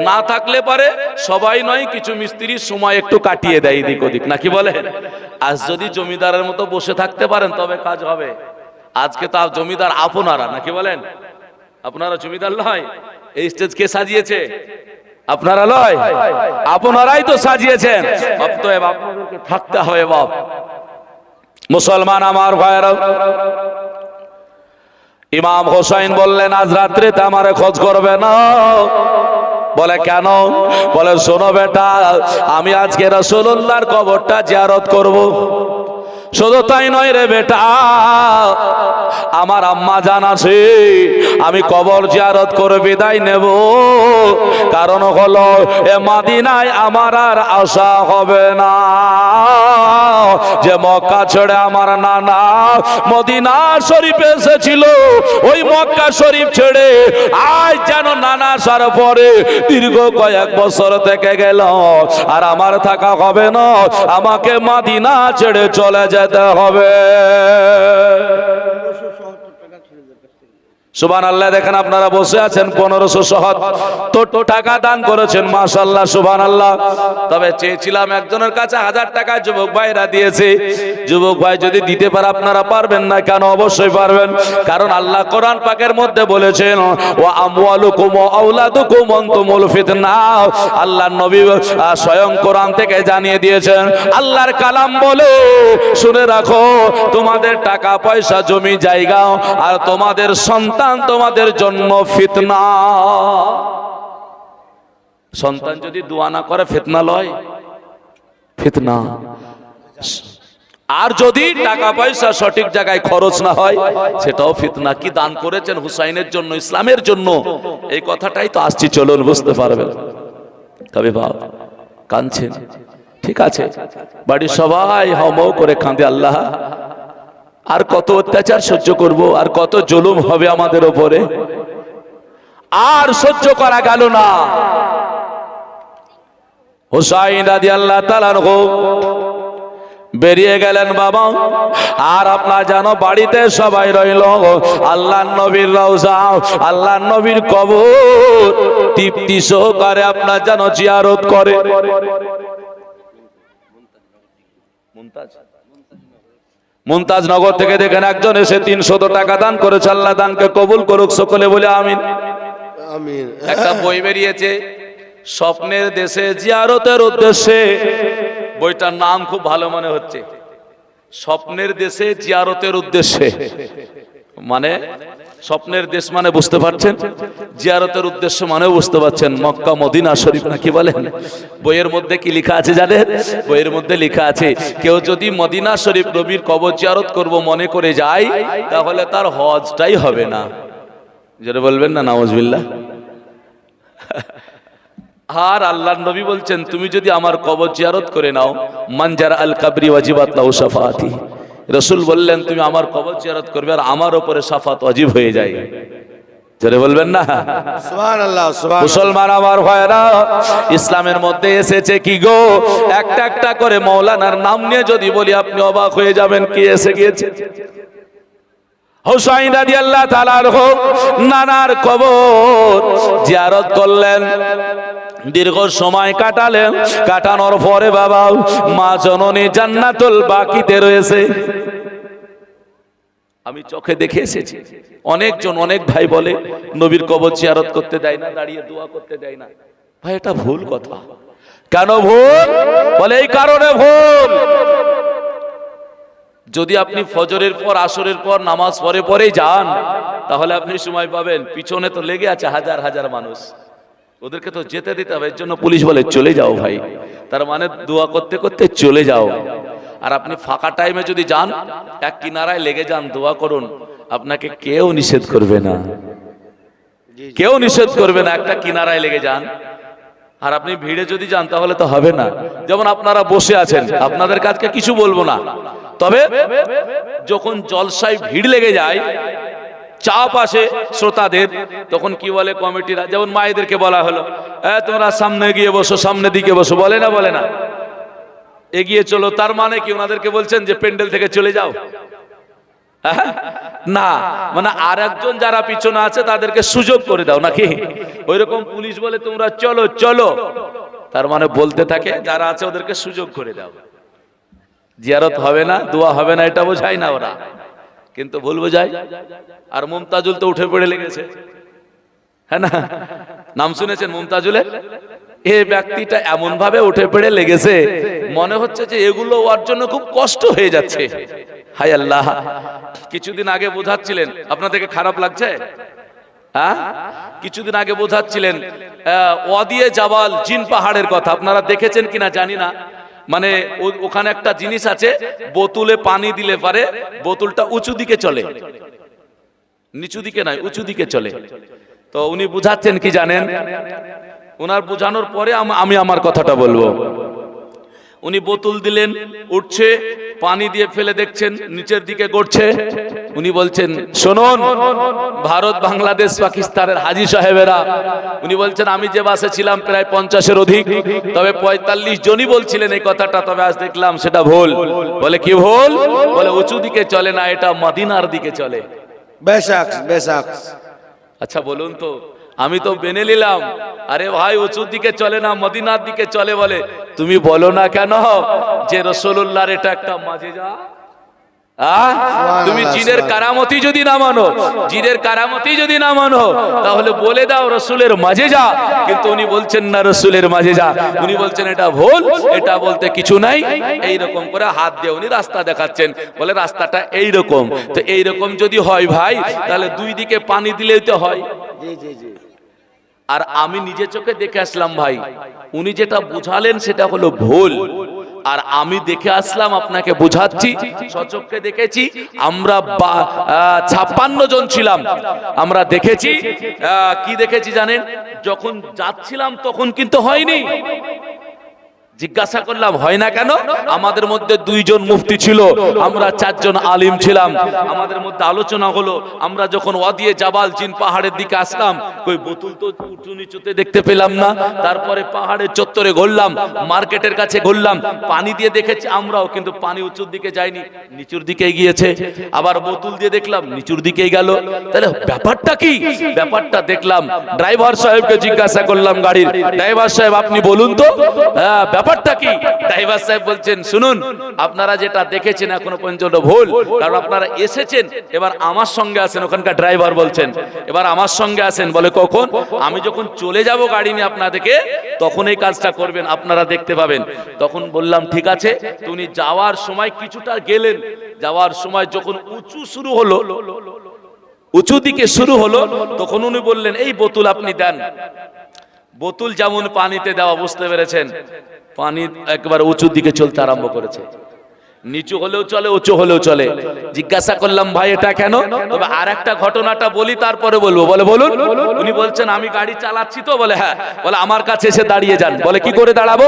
না থাকলে পারে সবাই নয়, কিছু মিস্ত্রি সময় একটু কাটিয়ে দেয় এদিক ওদিক, নাকি বলে? আজ যদি জমিদারের মতো বসে থাকতে পারেন তবে কাজ হবে। আজকে তো জমিদার আপনারা, নাকি বলেন? আপনারা জমিদার নয়, এই স্টেজ কে সাজিয়েছে? আপনারা নয়, আপনারাই তো সাজিয়েছেন। অতএব আপনাদেরকে থাকতে হবে বাপ। মুসলমান আমার ভাইরা, ইমাম হোসেন বললেন আজ রাত্রিতে আমারে খোঁজ করবে না। বলে কেন? বলে শোনো বেটা, আমি আজকে রাসূলুল্লাহর কবরটা জিয়ারত করব। শুধু তাই নয় রে বেটা, আমার আম্মা জান আছে, আমি কবর জিয়ারত করে বিদায় নেব। কারণ হলো এ মদিনায় আমার আর আশা হবে না। যে মক্কা ছেড়ে আমার নানা মদিনা শরীফে এসেছিল, ওই মক্কা শরীফ ছেড়ে আজ যেন নানা আসার পরে দীর্ঘ কয়েক বছর থেকে গেল, আর আমার থাকা হবে না, আমাকে মদিনা ছেড়ে চলে যেতে হবে। সুবহানাল্লাহ। দেখেন আপনারা বসে আছেন, 1570 টাকা দান করেছেন, মাশাআল্লাহ সুবহানাল্লাহ। তবে চেয়েছিলাম একজনের কাছে 1000 টাকা যুবক ভাইরা দিয়েছে। যুবক ভাই যদি দিতে পারে, আপনারা পারবেন না কেন? অবশ্যই পারবেন, কারণ আল্লাহ কোরআন পাকের মধ্যে বলেছেন ওয়া আমওয়ালুকুম ওয়া আওলাদুকুম আনতুমুল ফিতনা। আল্লাহর নবী স্বয়ং কোরআন থেকে জানিয়ে দিয়েছেন, আল্লাহর কালাম বলে শুনে রাখো, তোমাদের টাকা পয়সা জমি জায়গা আর তোমাদের সন্তান তোমাদের জন্য ফিতনা। সন্তান যদি দোয়া না করে ফিতনা লয়, ফিতনা। আর যদি টাকা পয়সা সঠিক জায়গায় খরচ না হয় সেটাও ফিতনা। কি দান করেছেন হুসাইনের জন্য, ইসলামের জন্য, এই কথাটাই তো আসছি, চলুন বুঝতে পারবেন। তবে বাপ কাঁদছেন, ঠিক আছে, বাড়ির সবাই হাও করে কাঁদে, আল্লাহ আর কত অত্যাচার সহ্য করব, আর কত জুলুম হবে আমাদের উপরে, আর সহ্য করা গেল না। হুসাইন রাদিয়াল্লাহু তাআলা আনহু বেরিয়ে গেলেন বাবা। আর আপনার জানো বাড়িতে সবাই রইল, আল্লাহর নবীর রওজা, আল্লাহর নবীর কবর তৃপ্তি সহকারে আপনার জানো জিয়ারত করে। মুমতাজ নগর থেকে দেখেন একজন এসে 300 টাকা দান করেছে, আল্লাহ দানকে কবুল করুক, সকলে বলে আমিন। আমিন। একটা বই বেরিয়েছে স্বপ্নের দেশে জিয়ারতের উদ্দেশ্যে, বইটার নাম খুব ভালো মনে হচ্ছে, স্বপ্নের দেশে জিয়ারতের উদ্দেশ্যে। মানে স্বপ্নের দেশ মানে বুঝতে পারছেন, জিয়ারতের উদ্দেশ্য মানে বুঝতে পারছেন, মক্কা মদিনা শরীফ, নাকি বলেন? বইয়ের মধ্যে কি লেখা আছে জানেন? বইয়ের মধ্যে লেখা আছে, কেউ যদি মদিনা শরীফ নবীর কবর জিয়ারত করব মনে করে যায়, তাহলে তার হজটাই হবে না। যেটা বলবেন না নাউজুবিল্লাহ। আর আল্লাহর নবী বলছেন, তুমি যদি আমার কবর জিয়ারত করে নাও, মানজার আল কাবরি ওয়াজিবাত লাহু শাফাআতি। রাসূল বললেন তুমি আমার কবর জিয়ারত করবে আর আমার উপরে শাফাত ওয়াজিব হয়ে যায়। যারা বলবেন না সুবহানাল্লাহ, সুবহানাল্লাহ। মুসলমান আমার ভাইরা, ইসলামের মধ্যে এসেছে কি গো, একটা একটা করে মাওলানার নাম নিয়ে যদি বলি আপনি অবাক হয়ে যাবেন কি এসে গিয়েছে। হুসাইন রাদিয়াল্লাহু তাআলা আনহু নানার কবর জিয়ারত করলেন, দীর্ঘ সময় কাটালেন। কাটানোর পরে বাবা মা জননী জান্নাতুল বাকিতে রয়েছে। আমি চোখে দেখে এসেছি, অনেকজন অনেক ভাই বলে নবীর কবর জিয়ারত করতে দেয় না, দাঁড়িয়ে দোয়া করতে দেয় না। ভাই এটা ভুল কথা। কেন ভুল? বলে এই কারণে ভুল, যদি আপনি ফজরের পর আসরের পর নামাজ পড়ে পরেই যান তাহলে আপনি সময় পাবেন। পিছনে তো লেগে আছে হাজার হাজার মানুষ, ওদেরকে তো যেতে দিতে হবে। এর জন্য পুলিশ বলে চলে যাও ভাই, তার মানে দোয়া করতে করতে চলে যাও। আর আপনি ফাঁকা টাইমে যদি যান, এক কিনারায় লেগে যান, দোয়া করুন, আপনাকে কেউ নিষেধ করবে না, কেউ নিষেধ করবে না। একটা কিনারায় লেগে যান। আর আপনি ভিড়ে যদি যান তাহলে তো হবে না। যেমন আপনারা বসে আছেন, আপনাদের কাজকে কিছু বলবো না, তবে যখন জলসায় ভিড় লেগে যায়, চাপ আসে শ্রোতাদের, তখন কি বলে কমিটিরা, যেমন মায়েদেরকে বলা হলো তোমরা সামনে গিয়ে বসো, সামনে দিকে বসো, বলে না বলে না, এগিয়ে চলো। তার মানে কি ওনাদেরকে বলছেন যে প্যান্ডেল থেকে চলে যাও? না, মানে আর একজন যারা পিছনে আছে তাদেরকে সুযোগ করে দাও নাকি? ওইরকম পুলিশ বলে তোমরা চলো চলো, তার মানে বলতে থাকে যারা আছে ওদেরকে সুযোগ করে দাও। জিয়ারত হবে না, দোয়া হবে না, এটা বোঝায় না ওরা, কিন্তু ভুল বোঝায়। আর মুমতাজুল তো উঠে পড়ে লেগেছে, হ্যাঁ না? নাম শুনেছেন মুমতাজুলের? এই ব্যক্তিটা এমন ভাবে উঠে পড়ে লেগেছে, মনে হচ্ছে যে এগুলো ওর জন্য খুব কষ্ট হয়ে যাচ্ছে। হায় আল্লাহ, কিছুদিন আগে বোঝাচ্ছিলেন, আপনাদেরকে খারাপ লাগছে? হ্যাঁ, কিছুদিন আগে বোঝাচ্ছিলেন ওয়াদিয়ে জাবাল জিন পাহাড়ের কথা, আপনারা দেখেছেন কিনা জানি না। মানে ওখানে একটা জিনিস আছে, বোতলে পানি দিলে পারে বোতলটা উঁচু দিকে চলে, নিচু দিকে নয়, উঁচু দিকে চলে। তো উনি বুঝাচ্ছেন কি জানেন? ওনার বোঝানোর পরে আমি আমার কথাটা বলবো। উনি বোতল দিলেন, উঠছে, পানি দিয়ে ফেলে দেখছেন নিচের দিকে গড়ছে। উনি বলছেন শুনুন ভারত, বাংলাদেশ, পাকিস্তানের হাজী সাহেবেরা, উনি বলছেন আমি যে বাসে ছিলাম প্রায় 50-এর অধিক, তবে 45 জনই বলছিলেন এই কথাটা, তবে আজ দেখলাম সেটা ভুল। বলে কি ভুল? বলে উঁচু দিকে চলে না, এটা মদিনার দিকে চলে। বেশক বেশক। আচ্ছা বলুন তো, আমি তো মেনে নিলাম, আরে ভাই উঁচুর দিকে চলে না, মদিনার দিকে চলে। বলে তুমি বলো না কেন যে রাসূলুল্লাহর এটা একটা মাজেজা? তুমি জিনের কারামতি যদি না মানো, জিনের কারামতি যদি না মানো, তাহলে বলে দাও রাসূলের মাজেজা। কিন্তু উনি বলছেন না রাসূলের মাজেজা, উনি বলছেন এটা ভুল, এটা বলতে কিছু নাই। এইরকম করে হাত দিয়ে উনি রাস্তা দেখাচ্ছেন, বলে রাস্তাটা এইরকম। তো এইরকম যদি হয় ভাই, তাহলে দুই দিকে পানি দিলেই তো হয়। জি জি জি। আর আমি নিজে চোখে দেখে আসলাম ভাই, উনি যেটা বুঝালেন সেটা হলো ভুল, আর আমি দেখে আসলাম, আপনাকে বুঝাচ্ছি, সচক্ষে দেখেছি। আমরা 56 জন ছিলাম, আমরা দেখেছি। কি দেখেছি জানেন? যখন যাচ্ছিলাম তখন কিন্তু হয়নি। জিজ্ঞাসা করলাম হয় না কেন? আমাদের মধ্যে 2 জন মুফতি ছিল, আমরা 4 জন আলিম ছিলাম। আমাদের মধ্যে আলোচনা হলো, আমরা যখন ওয়াদিয়ে জাবাল জিন পাহাড়ের দিকে আসলাম, কই বোতল তো উঁচু নিচুতে দেখতে পেলাম না। তারপরে পাহাড়ের চত্বরে ঘুরলাম, মার্কেটের কাছে ঘুরলাম, পানি দিয়ে দেখেছি আমরাও, কিন্তু পানি উঁচুর দিকে যায়নি, নিচুর দিকে গিয়েছে। আবার বোতল দিয়ে দেখলাম নিচুর দিকে গেল। তাহলে ব্যাপারটা কি? ব্যাপারটা দেখলাম, ড্রাইভার সাহেবকে জিজ্ঞাসা করলাম গাড়ির, ড্রাইভার সাহেব আপনি বলুন তো ব্যাপারটা কি? ড্রাইভার সাহেব বলছেন শুনুন, আপনারা যেটা দেখেছেন এখনো পর্যন্ত ভুল, কারণ আপনারা এসেছেন, এবার আমার সঙ্গে আসেন। ওখানকার ড্রাইভার বলছেন এবার আমার সঙ্গে আসেন। বলে কখন? আমি যখন চলে যাব গাড়ি নিয়ে আপনাদেরকে, তখন এই কাজটা করবেন, আপনারা দেখতে পাবেন। তখন বললাম ঠিক আছে। তো উনি যাওয়ার সময় কিছুটা গেলেন, যাওয়ার সময় যখন উঁচু শুরু হলো, উঁচু দিকে শুরু হলো, তখন উনি বললেন এই বোতল আপনি দেন। বোতল যেমন পানিতে দেওয়া, বুঝতে পেরেছেন? পানি একবার উঁচুর দিকে চলতে আরম্ভ করেছে, নিচু হলেও চলে, উঁচু হলেও চলে। জিজ্ঞাসা করলাম ভাই এটা কেন? তবে আর একটা ঘটনাটা বলি, তারপরে বলবো। বলে বলুন। উনি বলছেন আমি গাড়ি চালাচ্ছি তো। বলে হ্যাঁ। বলে আমার কাছে এসে দাঁড়িয়ে যান। বলে কি করে দাঁড়াবো?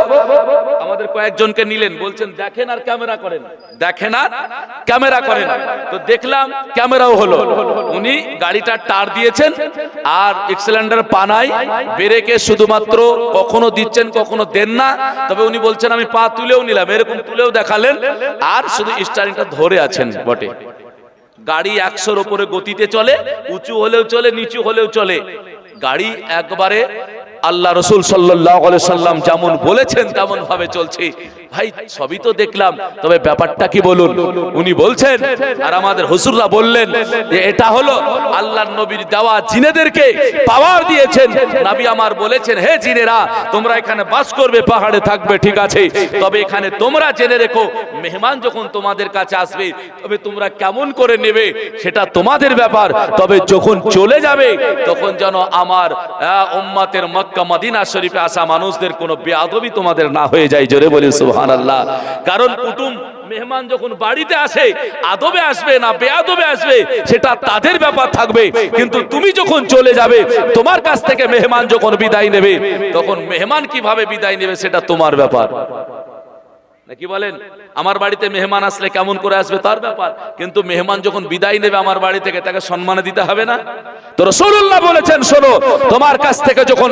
আমাদের কয়েকজনকে নিলেন, বলছেন দেখেন আর ক্যামেরা করেন, দেখেন আর ক্যামেরা করেন। তো দেখলাম ক্যামেরাও হলো। উনি গাড়িটা টার দিয়েছেন, আর এক্সেলেন্ডার পানাই, ব্রেকে শুধুমাত্র কখনো দিচ্ছেন কখনো দেন না। তবে উনি বলছেন আমি পা তুলেও নিলাম, এরকম তুলেও দেখালেন, আর শুধু স্টারিংটা ধরে আছেন বটে। গাড়ি 100-র উপরে গতিতে চলে, উঁচু হলেও চলে, নিচু হলেও চলে। গাড়ি একবারে আল্লাহ রাসূল সাল্লাল্লাহু আলাইহি সাল্লাম যেমন বলেছেন তেমন ভাবে চলছে। ভাই সবই তো দেখলাম, তবে ব্যাপারটা কি বলুন। উনি বলছেন, আর আমাদের হুজুররা বললেন যে এটা হলো আল্লাহর নবীর দেওয়া জিনেদেরকে পাওয়ার দিয়েছেন। নবী আমার বলেছেন, হে জিনেরা তোমরা এখানে বাস করবে, পাহাড়ে থাকবে, ঠিক আছে, তবে এখানে তোমরা জেনে রেখো মেহমান যখন তোমাদের কাছে আসবে তবে তোমরা কেমন করে নেবে সেটা তোমাদের ব্যাপার, তবে যখন চলে যাবে তখন যেন আমার উম্মতের মক্কা মদিনা শরীফে আসা মানুষদের কোনো বেয়াদবি তোমাদের না হয়ে যায়। জোরে বলি সুবহানাল্লাহ। কারণ কুটুম মেহমান যখন বাড়িতে আসে আদবে আসবে না বেয়াদবে আসবে সেটা তাদের ব্যাপার থাকবে, কিন্তু তুমি যখন চলে যাবে তোমার কাছ থেকে মেহমান যখন বিদায় নেবে তখন মেহমান কিভাবে বিদায় নেবে সেটা তোমার ব্যাপার। নাকি বলেন? আমার বাড়িতে মেহমান আসলে কেমন করে আসবে তার ব্যাপার, কিন্তু মেহমান যখন বিদায় নেবে আমার বাড়ি থেকে তাকে সম্মান দিতে হবে না? তো রাসূলুল্লাহ বলেছেন, শোনো, তোমার কাছ থেকে যখন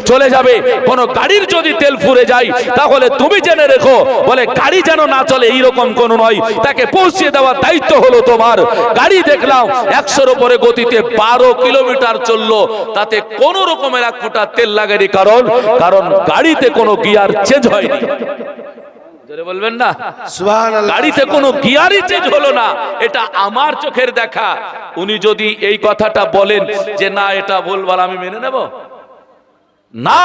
চলে যাবে কোন গাড়ির যদি তেল ফুরে যায় তাহলে তুমি জেনে রেখো, বলে গাড়ি যেন না চলে এইরকম কোন নয়, তাকে পৌঁছে দেওয়ার দায়িত্ব হলো তোমার। গাড়ি দেখলাম 100-র উপরে গতিতে 12 কিলোমিটার চললো, তাতে কোন রকমের এক ফোঁটা তেল লাগেনি, কারণ গাড়িতে কোনো গিয়ার চেঞ্জ হয়নি। বলবেন না সুবহানাল্লাহ। গাড়িতে কোনো গিয়ারই চেঞ্জ হলো না, এটা আমার চোখের দেখা। উনি যদি এই কথাটা বলেন যে না এটা ভুলভাল, আমি মেনে নেব না,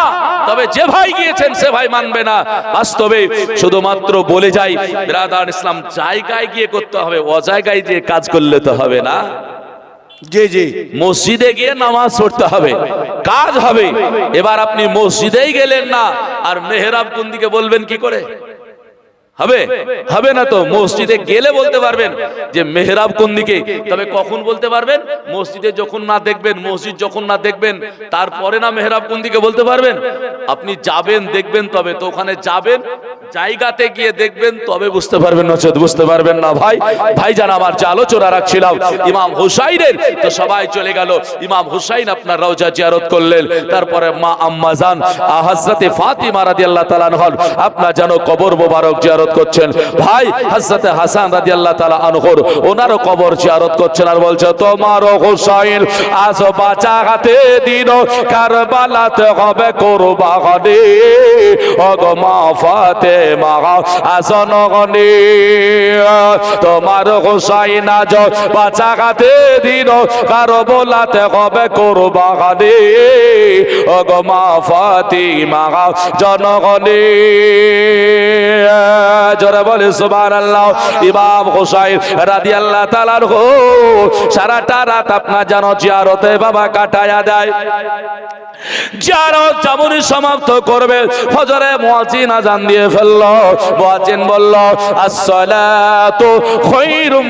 তবে যে ভাই গিয়েছেন সে ভাই মানবে না। বাস্তবে শুধুমাত্র বলে যাই ব্রাদার ইসলাম, জায়গায় গিয়ে করতে হবে, অজায়গায় গিয়ে কাজ করলে তো হবে না। জি জি, মসজিদে গিয়ে নামাজ পড়তে হবে, কাজ হবে। এবার আপনি মসজিদেই গেলেন না আর মেহরাব কোন দিকে বলবেন কি করে? হবে না তো। মসজিদে গেলে বলতে পারবেন যে মেহরাব কোন দিকে, তবে কখন বলতে পারবেন? মসজিদে যখন না দেখবেন, মসজিদ যখন না দেখবেন তারপরে না মেহরাব কোন দিকে বলতে পারবেন। আপনি যাবেন দেখবেন, তবে তো ওখানে যাবেন জায়গাতে গিয়ে দেখবেন তবে বুঝতে পারবেন, নচেত বুঝতে পারবেন না। ভাই জান আমার যে আলোচনা রাখছিলাম ইমাম হুসাইনের, তো সবাই চলে গেল। ইমাম হুসাইন আপনার রওজা জিয়ারত করলেন, তারপরে মা আম্মা জান হযরতে ফাতিমা রাদিয়াল্লাহু তাআলা আনহা আপনার যেন কবর মোবারক জিয়ারত করছেন। ভাই হযরতে হাসান রাদিয়াল্লাহু তাআলা আনহুর ওনারও কবর জিয়ারত করছেন, আর বলছে তোমার হুসাইন আজ বাঁচাতে দিন কারবালাতে হবে কুরবানি, ওগো মা ফাতেমা আসনগনি, তোমার হুসাইন আজ বাঁচাতে দিন কারবালাতে হবে কুরবানি, ওগো মা ফাতিমা জনগনি। জোরে বলে সুবহানাল্লাহ। ইমাম হুসাইন রাদিয়াল্লাহু তাআলা আনহু সারাটা রাত আপনার জানো জিয়ারতে বাবা কাটায়া দেয়। জিয়ারত যেমনই সমাপ্ত করবে ফজরে মুয়াজ্জিন আযান দিয়ে ফেলল। মুয়াজ্জিন বলল আসসালাতু খায়রুম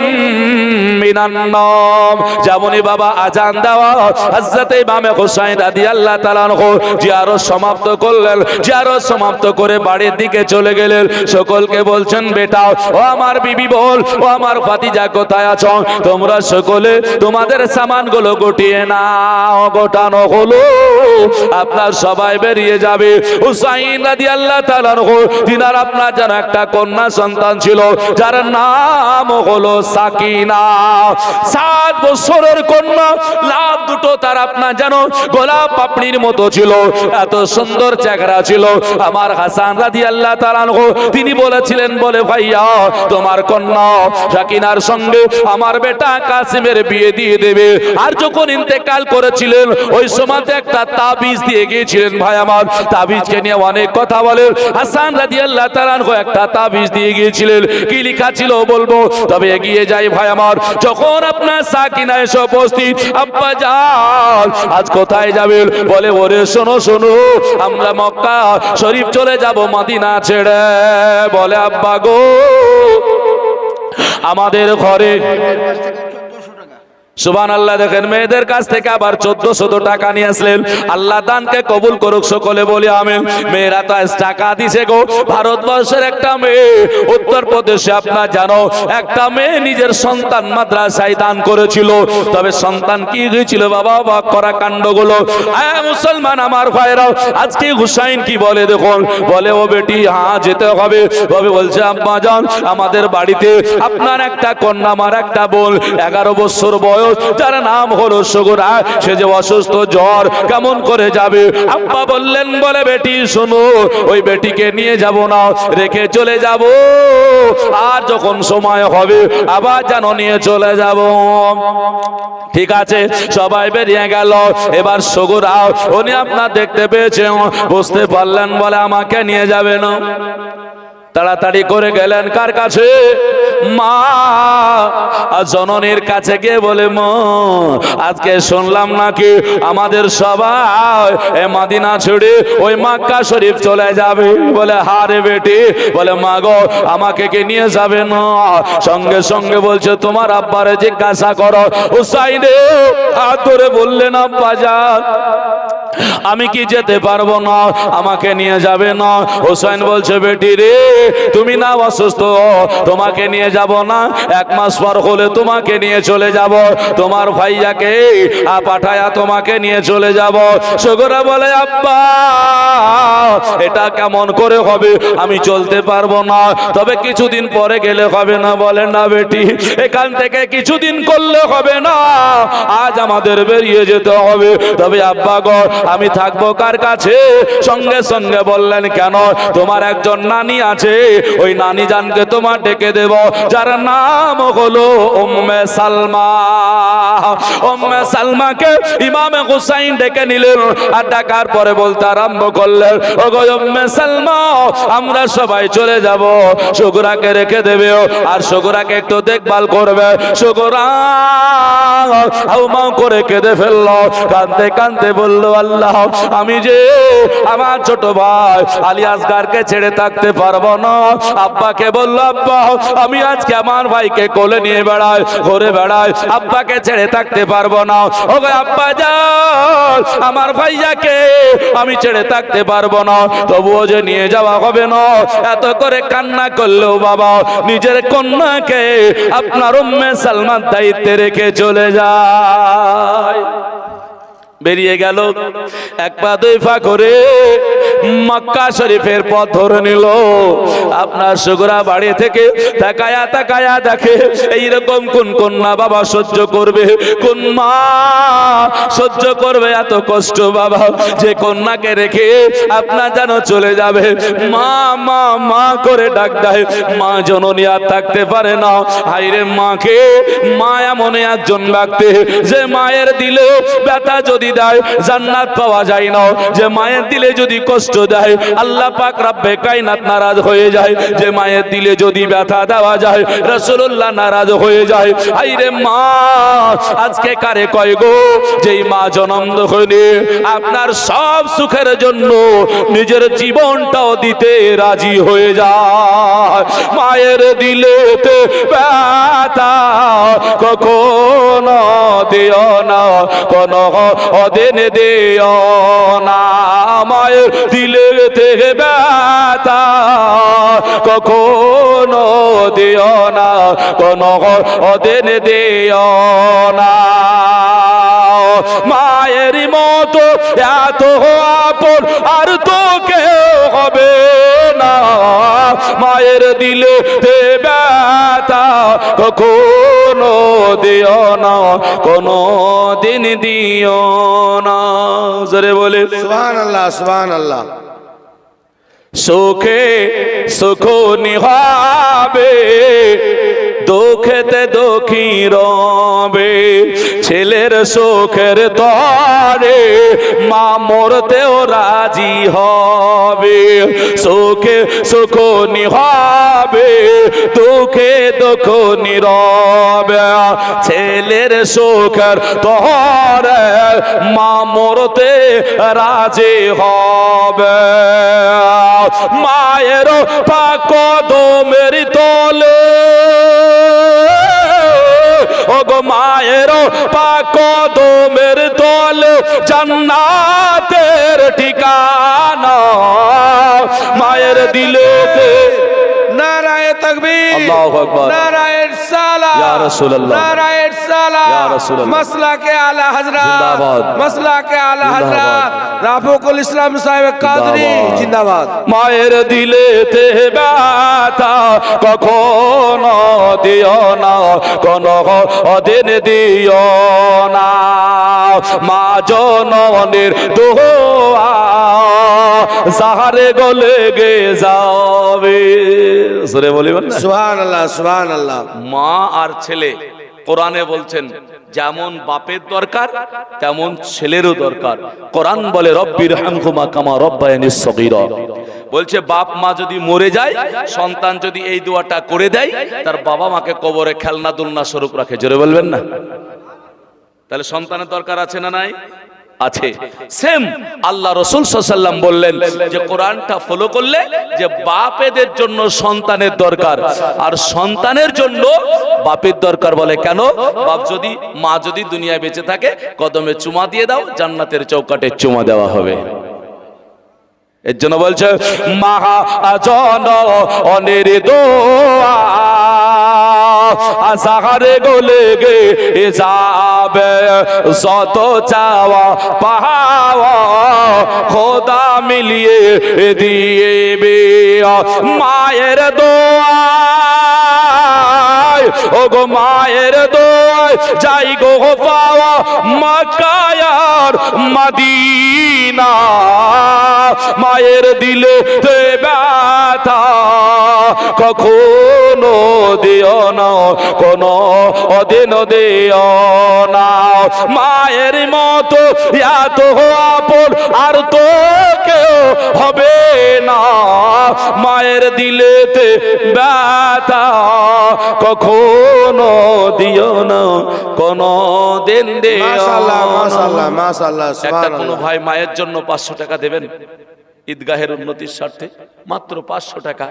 মিনান নাওম। যেমনই বাবা আযান দেওয়া হযরত ইমাম হুসাইন রাদিয়াল্লাহু তাআলা আনহু জিয়ারত সমাপ্ত করলেন। জিয়ারত সমাপ্ত করে বাড়ির দিকে চলে গেলেন। সকলকে বলছেন বেটা ও আমার বিবি বল ও আমার ভাতিজা কোথায় আছো? তোমরা সকলে তোমাদের সামানগুলো গুটিয়ে নাও। গোটানো হলো, আপনার সবাই বেরিয়ে যাবে। হুসাইন রাদিয়াল্লাহু তাআলা আনহু তিনার আপনার যেন একটা কন্যা সন্তান ছিল যার নাম হলো সাকিনা। 7 বছরের কন্যা, লাভ দুটো তার আপনার যেন গোলাপ পাপড়ির মতো ছিল, এত সুন্দর চেহারা ছিল। আমার হাসান রাদিয়াল্লাহু তাআলা আনহু তিনি বলেছিলেন, বলে ভাইয়া তোমার কন্যা সাকিনার সঙ্গে আমার বেটা কাসিমের বিয়ে দিয়ে দেবে। আর যখন ইন্তেকাল করেছিলেন ওই সময়তে একটা তাবিজ দিয়ে গিয়েছিলেন। ভাই আমার তাবিজকে নিয়ে অনেক কথা বলেন। হাসান রাদিয়াল্লাহু তাআলা আনহু একটা তাবিজ দিয়ে গিয়েছিলেন, কি লেখা ছিল বলবো, তবে এগিয়ে যাই। ভাই আমার যখন আপনার সাকিনা এসে উপস্থিত, আব্বা জান আজ কোথায় যাবেন? বলে ওরে শোনো শোনো, আমরা মক্কা শরীফ চলে যাব মদিনা ছেড়ে। বলে আব্বা গো আমাদের ঘরে সুবহানাল্লাহ। দেখেন মেয়েদের কাছ থেকে আবার 1400 টাকা নিয়ে আসলেন। আল্লাহ দানকে কবুল করুক, সকলে বলি আমিন। মেয়েরা তো আজ টাকা দিছে গো। ভারতবর্ষের একটা মেয়ে উত্তরপ্রদেশে আপনার জানো একটা মেয়ে নিজের সন্তান মাদ্রাসায় দান করেছিল। তবে সন্তান কি হয়েছিল বাবা, অবাক করা কাণ্ডগুলো। মুসলমান আমার ভাইরা, আজকে হুসাইন কি বলে দেখুন, বলে ও বেটি হ্যাঁ যেতে হবে। বলছে আব্বা জান আমাদের বাড়িতে আপনার একটা কন্যা, আমার একটা বোন 11 বছর বয়স, বয়স, যার নাম হলো সগুরা, সে যে অসুস্থ, জ্বর, কেমন করে যাবে? আব্বা বললেন, বলে বেটি শোনো, ওই বেটিকে নিয়ে যাব না, রেখে চলে যাব, আর যখন সময় হবে আবার যেন নিয়ে চলে যাব। ঠিক আছে, সবাই বেরিয়ে গেল। এবার সগুরা, উনি আপনার দেখতে পেয়েছেন, বুঝতে পারলেন, বলে আমাকে নিয়ে যাবে না। তাড়াতাড়ি করে গেলেন কার কাছে? মা জননীর কাছে গিয়ে বলে, মা আজকে শুনলাম নাকি আমাদের সবাই মদিনা ছেড়ে ওই মক্কা শরীফ চলে যাবে। বলে হারে বেটি, বলে মা গো আমাকে কি নিয়ে যাবে না? সঙ্গে সঙ্গে বলছে, তোমার আব্বারে জিজ্ঞাসা করো। হুসাইনে হাত ধরে বললেন, আব্বা যান, আমি কি যেতে পারবো না, আমাকে নিয়ে যাবে না? হুসাইন বলছে, বেটি রে, তুমি না অসুস্থ, তোমাকে নিয়ে যাব না, 1 মাস পর হলে তোমাকে নিয়ে চলে যাব, তোমার ভাইয়াকে পাঠায়া তোমাকে নিয়ে চলে যাব। সগুরা বলে, আব্বা এটা কেমন করে হবে, আমি চলতে পারবো না, তবে কিছুদিন পরে গেলে হবে না? বলে না বেটি, এখান থেকে কিছুদিন করলে হবে না, আজ আমাদের বেরিয়ে যেতে হবে। তবে আব্বা গো আমি থাকবো কার কাছে? সঙ্গে সঙ্গে বললেন, কেন? তোমার একজন নানি আছে, ওই নানি জানকে তোমার ডেকে দেব, যার নাম হলো উম্মে সালমা। উম্মে সালমাকে ইমামে হুসাইন ডেকে নিলেন, আর ডাকার পরে বলতে আরম্ভ করলেন, ওগো উম্মে সালমা, আমরা সবাই চলে যাব, সগুরাকে রেখে দেবে, আর সগুরাকে একটু দেখভাল করবে। সগুরা হাউমাউ করে কেঁদে ফেললো, কাঁদতে কাঁদতে বলল, আল্লাহ, আমি যে আমার ছোট ভাই আলী আসগারকে ছেড়ে থাকতে পারবো না। আব্বাকে বলল, আব্বা আমি আজকে আমার ভাইকে কোলে নিয়ে বেড়াই, ঘুরে বেড়াই, আব্বাকে ছেড়ে থাকতে পারবো না। ওগো আব্বা যান, আমার ভাইয়াকে আমি ছেড়ে থাকতে পারবো না, তবুও যে নিয়ে যাওয়া হবে না। এত করে কান্না করলেও বাবা নিজের কন্যাকে আপনার উম্মে সালমার দায়িত্বে রেখে চলে যায়। বেরিয়ে গেল, 1 পা 2 পা করে মক্কা শরীফের পথ ধরে নিল। আপনার সগুরা বাড়ি থেকে তাকায়া তাকায়া দেখে, এইরকম কোন কন্যা বাবা সহ্য করবে, কোন মা সহ্য করবে এত কষ্ট বাবা, যে কন্যাকে রেখে আপনার যেন চলে যাবে। মা মা মা করে ডাক দেয়, মা জননী আর থাকতে পারে না। হায়রে মাকে, মা এমন একজন ব্যক্তি যে মায়ের দিলে ব্যথা যদি দেয় জান্নাত পাওয়া যায় না, যে মায়ের দিলে যদি কষ্ট দেয় আল্লাহ পাক রব্বে কায়নাত নারাজ হয়ে যায়, যে মায়ের দিলে যদি ব্যথা দেওয়া যায় রাসূলুল্লাহ নারাজ হয়ে যায়। আইরে মা আজকে কারে কয় গো, যেই মা জন্ম হইলে আপনার সব সুখের জন্য নিজের জীবনটাও দিতে রাজি হয়ে যায়। মায়ের দিলেতে ব্যথা কখনো দিও না, কোনো অদিন দিও না, মায়ের দিলেতে ব্যথা কখনো দিও না, কোনো অদিন দিও না। মায়ের মতো এত আপন আর তো কেউ হবে না, মায়ের দিলেতে ব্যথা কখনো দিও না, কোনো দিন দিও না। জোরে বলে সুবহানাল্লাহ, সুবহানাল্লাহ। সুখে সুখ নিহাবে, দুঃখেতে দুঃখী রবে, ছেলের সুখের তরে মা মরতেও রাজি হবে। সুখে সুখ নিহাবে, দুঃখে দুঃখ নীরবে, ছেলের সুখের তরে মা মরতে রাজি হবে। মায়ের পাক কদমের তলে, ওগো মায়ের পাক কদমের তলে জান্নাতের ঠিকানা। মায়ের দিলেতে নারায়ে नाराए तकबीर, अल्लाहु अकबर, नाराए रिसाला, या रसूल अल्लाह, नाराए रिसाला, या रसूल अल्लाह, मसला के आला हजरत, जिंदाबाद, मसला के आला जिंदाबाद, हजरत राफुकुल इस्लाम साहिब कादरी जिंदाबाद। মায়ের দিলেতে ব্যথা কখনো দিও না, কোনো দিন দিও না, মা জননীর দোয়া সাহারে গলে গে যাবে। সরে বলিবেন না? सुभान अल्लाह, सुभान अल्लाह। মা আর ছেলে কোরআনে বলছেন যেমন বাপের দরকার তেমন ছেলেরও দরকার। কোরআন বলে রব্বির হামহুমা কামা রব্বায়ানি সগীরা, বলছে বাপ মা যদি মরে যায়, সন্তান যদি এই দোয়াটা করে দেয়, তার বাবা মাকে কবরে খেলনা দুলনা স্বরূপ রাখে। জোরে বলবেন না? তাহলে সন্তানের দরকার আছে না নাই? আছে। সেম আল্লাহ রাসূল সাল্লাল্লাহু আলাইহি ওয়াসাল্লাম বললেন যে কোরআনটা ফলো করলে যে বাপেদের জন্য সন্তানের দরকার আর সন্তানের জন্য বাপের দরকার। বলে কেন? বাপ যদি মা যদি দুনিয়ায় বেঁচে থাকে, কদমে চুমা দিয়ে দাও, জান্নাতের চৌকাটে চুমা দেওয়া হবে। এর জন্য বলছে মাহা জন অনের দোয়া আসাহারে গলে গে যাবে, যত চাওয়া পাওয়া খোদা মিলিয়ে দিয়েবে। মায়ের দোয়া, ও গো মায়ের দোয়া যাই গো পাওয়া মক্কা আর মদিনা, মায়ের দিলে তে ব্যথা কখনো দিও না, কোনো অদিন দিও না, মায়ের মতো এত আপন আর তো কেউ হবে না, মায়ের দিলেতে ব্যথা কখনো দিও না, কোনো দিন দিও না। माशाअल्लाह, माशाअल्लाह, माशाअल्लाह, একটা सुभान কোনো अल्लाह। ভাই মায়ের জন্য 500 টাকা দেবেন ঈদগাহের উন্নতির স্বার্থে, মাত্র 500 টাকা।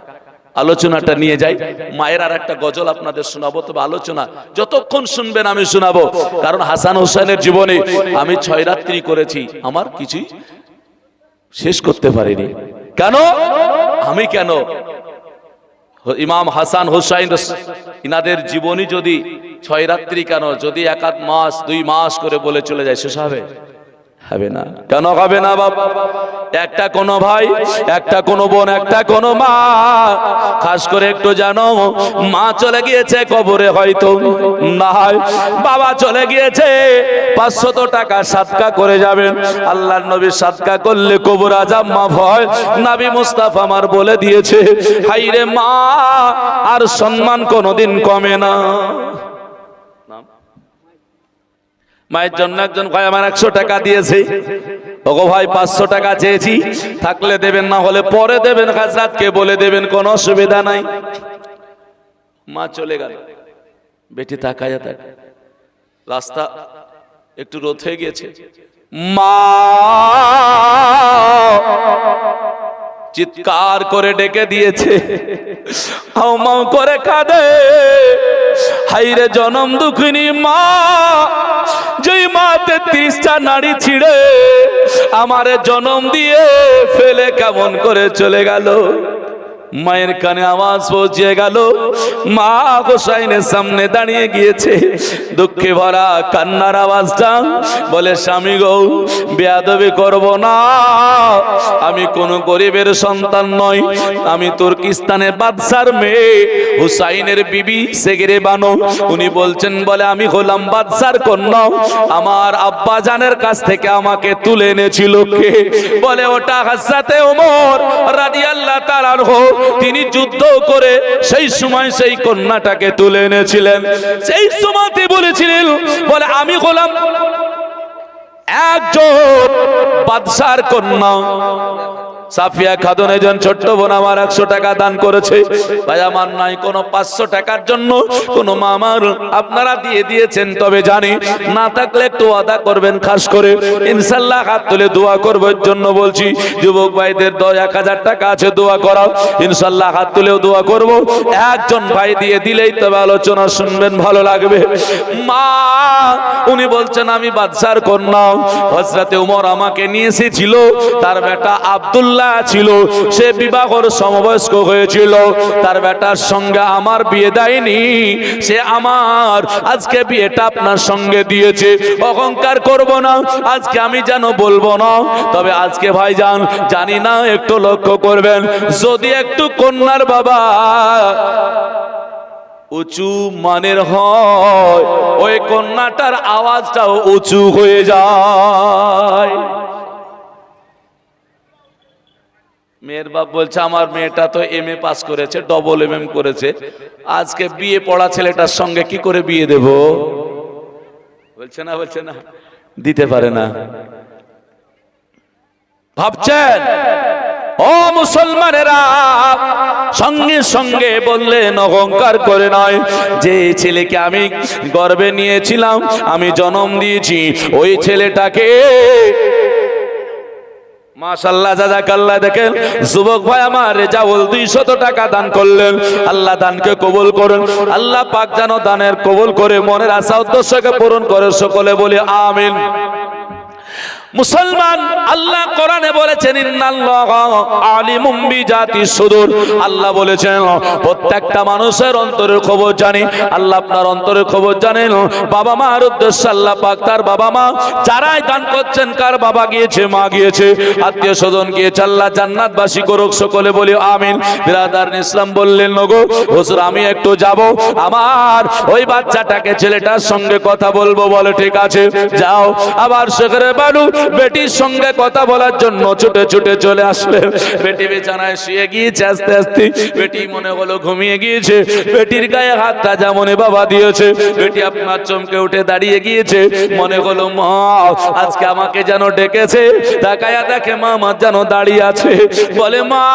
আলোচনাটা নিয়ে যাই। মায়ের আর একটা গজল আপনাদের শোনাবো, তবে আলোচনা যতক্ষণ শুনবেন আমি শোনাবো, কারণ হাসান হোসেনের জীবনে আমি 6 রাত্রি করেছি, আমার কিছুই শেষ করতে পারিনি। কেন? আমি কেন? ইমাম হাসান হোসাইন ইনাদের জীবনী যদি 6 রাত্রি কেন, যদি 1 মাস 2 মাস করে বলে চলে যায়, শেষ হবে? হবে না। কেন হবে না বাবা? একটা কোন ভাই, একটা কোন বোন, একটা কোন মা, খাস করে একটু জানো, মা চলে গিয়েছে কবরে, হয়তো না হয় বাবা চলে গিয়েছে, 500 টাকা সাদকা করে যাবেন। আল্লাহর নবী সাদকা করলে কবর আযাব মাফ হয়। নবী মুস্তাফা আমার বলে দিয়েছে, হাইরে মা আর সম্মান কোনোদিন কমে না। মায়ের জন্য একজন ভাই আমার 100 টাকা দিয়েছে। ওগো ভাই 500 টাকা চেয়েছি, থাকলে দেবেন, না হলে পরে দেবেন, হাজরাতকে বলে দেবেন, কোনো অসুবিধা নাই। মা চলে গেল, বেটি তাকায় থাকে, রাস্তা একটু রোদ হয়ে গিয়েছে, মা চিৎকার করে ডেকে দিয়েছে, হাউ মাউ করে কাঁদে, হাইরে জনম দুঃখিনী মা, যেই মা 33টা নারী ছিঁড়ে আমারে জনম দিয়ে ফেলে কেমন করে চলে গেল। মায়ের কানে আওয়াজ পৌঁছে গেল, মা হোসাইনের সামনে দাঁড়িয়ে গিয়েছে, দুঃখে ভরা কান্নার আওয়াজটা, বলে স্বামী গো, বেয়াদবি করব না, আমি কোন গরিবের সন্তান নই, আমি তুর্কিস্তানের বাদশার মেয়ে, হুসাইনের বিবি সেগরে বানো। উনি বলছেন, বলে আমি হলাম বাদশার কন্যা, আমার আব্বা জানের কাছ থেকে আমাকে তুলে এনেছিল কে? বলে ওটা হযরতে ওমর রাদিয়াল্লাহু তাআলা আনহু, তিনি যুদ্ধ করে সেই সময় সেই কন্যাটাকে তুলে এনেছিলেন। সেই সময়তে বলেছিলেন, বলে আমি হলাম একজন বাদশার কন্যা। সাফিয়া খাতুন একজন ছোট্ট বোন আমার 100 টাকা দান করেছে। ভাই আমার নাই কোনো 500 টাকার জন্য কোনো মামার আপনারা দিয়ে দিয়েছেন, তবে জানি না থাকলে একটু আদা করবেন, খাস করে ইনশাআল্লাহ হাত তুলে দোয়া করবো। এর জন্য বলছি যুবক ভাইদের 1000 টাকা আছে, দোয়া করাও, ইনশাআল্লাহ হাত তুলেও দোয়া করব। একজন ভাই দিয়ে দিলেই তবে আলোচনা শুনবেন, ভালো লাগবে। মা উনি বলছেন আমি বাদশার কন্যা, হযরতে ওমর আমাকে নিয়ে এসেছিল, তার বেটা আব্দুল্লাহ আব্দুল্লাহ ছিল, সে বিবাহর সমবয়স্ক হয়েছিল, তার বেটার সঙ্গে আমার বিয়ে দেয়নি, সে আমার আজকে বিয়েটা আপনার সঙ্গে দিয়েছে। অহংকার করব না, আজকে আমি যেন বলবো না, তবে আজকে ভাইজান জানি না, একটু লক্ষ্য করবেন, যদি একটু কন্যার বাবা উঁচু মানের হয়, ওই কন্যাটার আওয়াজটাও উঁচু হয়ে যায়। মেয়ের বাপ বলছে আমার মেয়েটা তো MA পাস করেছে, ডবল MM করেছে, আজকে বিয়ে পড়া ছেলেটার সঙ্গে কি করে বিয়ে দেব? বলছে না দিতে পারে না। ভাবছেন ও মুসলমানেরা, সঙ্গে সঙ্গে বললেন অহংকার করে নয়, যে ছেলেকে আমি গর্ভে নিয়েছিলাম, আমি জন্ম দিয়েছি, ওই ছেলেটাকে মাশাআল্লাহ জাযাকাল্লাহ। দেখেন যুবক ভাই আমার রেজাউল 200 টাকা দান করলেন, আল্লাহ দানকে কবুল করুন, আল্লাহ পাক যেন দানের কবুল করে মনের আশা উদ্দেশ্যকে পূরণ করে, সকলে বলি আমিন। মুসলমান, আল্লাহ কোরআনে বলেছেন ইন্নাল্লাহা আলিমুম বিজাতিস সুদূর, আল্লাহ বলেছেন প্রত্যেকটা মানুষের অন্তরের খবর জানি। আল্লাহ আপনার অন্তরের খবর জানেন। বাবা মার উদ্দেশ্যে আল্লাহ পাক তার বাবা মা যারাই দান করছেন, কার বাবা গিয়েছে, মা গিয়েছে, আত্মীয় স্বজন গিয়েছে, আল্লাহ জান্নাতবাসী করুক, সকলে বলি আমিন। বিরাদার ইসলাম বললেন নগো হুজুর আমি একটু যাব, আমার ওই বাচ্চাটাকে ছেলেটার সঙ্গে কথা বলবো। বলে ঠিক আছে যাও। আবার সেখানে বানু বেটির সঙ্গে কথা বলার জন্য ছুটে ছুটে চলে আসলেন। বেটি বিছানায় শুয়ে গিয়েছে, আস্তে আস্তে বেটি মনে হলো ঘুমিয়ে গিয়েছে, বেটির গায়ে হাতটা যেমন বাবা দিয়েছে, বেটি আপনার চমকে উঠে দাঁড়িয়ে গিয়েছে, মনে হলো মা আজকে আমাকে যেন ডেকেছে, তাকায়া দেখে মা আমার যেন দাঁড়িয়ে আছে, বলে মা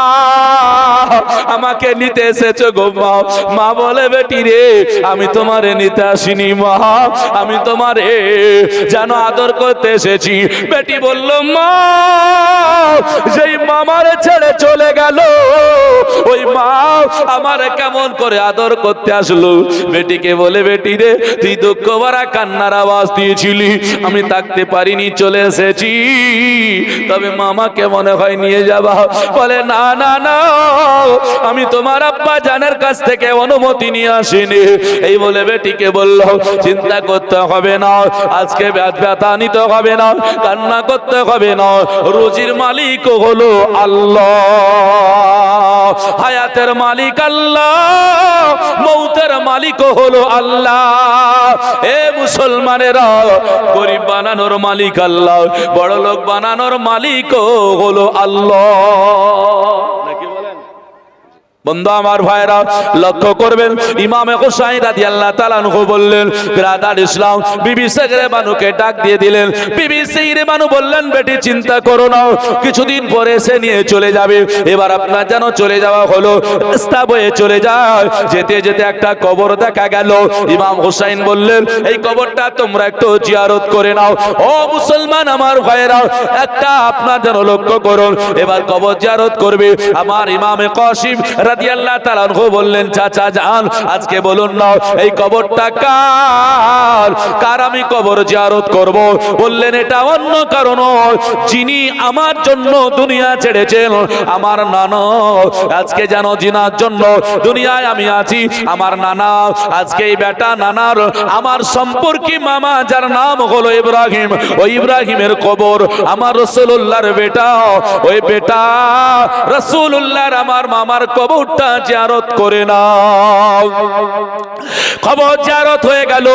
আমাকে নিতে এসেছো গো মা। মা বলে বেটি রে আমি তোমারে নিতে আসিনি মা, আমি তোমারে যেন আদর করতে এসেছি। বেটি বলল মা যেই মামারে ছেড়ে চলে গেল, ওই মা আমারে কেমন করে আদর করতে আসলো। বেটিকে বলে বেটি রে তুই দুঃখ ভরা কান্নার আওয়াজ দিয়েছিলি, আমি থাকতে পারিনি, চলে এসেছি, তবে মামাকে মনে হয় নিয়ে যাবা। বলে না না না, আমি তোমার আব্বা জানের কাছ থেকে অনুমতি নিয়ে আসিনি। এই বলে বেটিকে বলল চিন্তা করতে হবে না, আজকে ব্যথা নিতে হবে না, কান্না করতে হবে না, রুজির মালিক হলো আল্লাহ, হায়াতের মালিক আল্লাহ, মৌতের মালিক হলো আল্লাহ। এ মুসলমানেরা, গরিব বানানোর মালিক আল্লাহ, বড় লোক বানানোর মালিক হলো আল্লাহ। নাকি বলেন বন্ধু আমার ভাইরা, লক্ষ্য করবেন ইমামে হুসাইন রাদিয়াল্লাহু তাআলা আনহু বললেন বিরাদার ইসলাম, বিবি সাগরে বানুকে ডাক দিয়ে দিলেন। বিবি সাগরে বানু বললেন বেটি চিন্তা করো না, কিছুদিন পরে সে নিয়ে চলে যাবে। এবার আপনার যেন চলে যাওয়া হলো, রাস্তা বয়ে চলে যায়, যেতে যেতে একটা কবর দেখা গেল। ইমাম হুসাইন বললেন এই কবরটা তোমরা একটু জিয়ারত করে নাও। ও মুসলমান আমার ভাইরা, একটা আপনার যেন লক্ষ্য করুন, এবার কবর জিয়ারত করবে। আমার ইমামে কাসিম রাদিয়াল্লাহু তাআলা আনহু বললেন চাচা যান আজকে বলুন না এই কবরটা কার, কার আমি কবর জিয়ারত করব। বললেন এটা অন্য কারণ, যিনি আমার জন্য দুনিয়া ছেড়েছেন, আমার নানা আজকে যেন জিনার জন্য দুনিয়ায় আমি আছি। আমার নানা আজকে এই বেটা নানার আমার সম্পর্কী মামা যার নাম হলো ইব্রাহিম, ওই ইব্রাহিমের কবর আমার রাসূলুল্লাহর বেটা, ওই বেটা রাসূলুল্লাহর আমার মামার কবরটা জিয়ারত করে নাও। কবর জিয়ারত হয়ে গেল,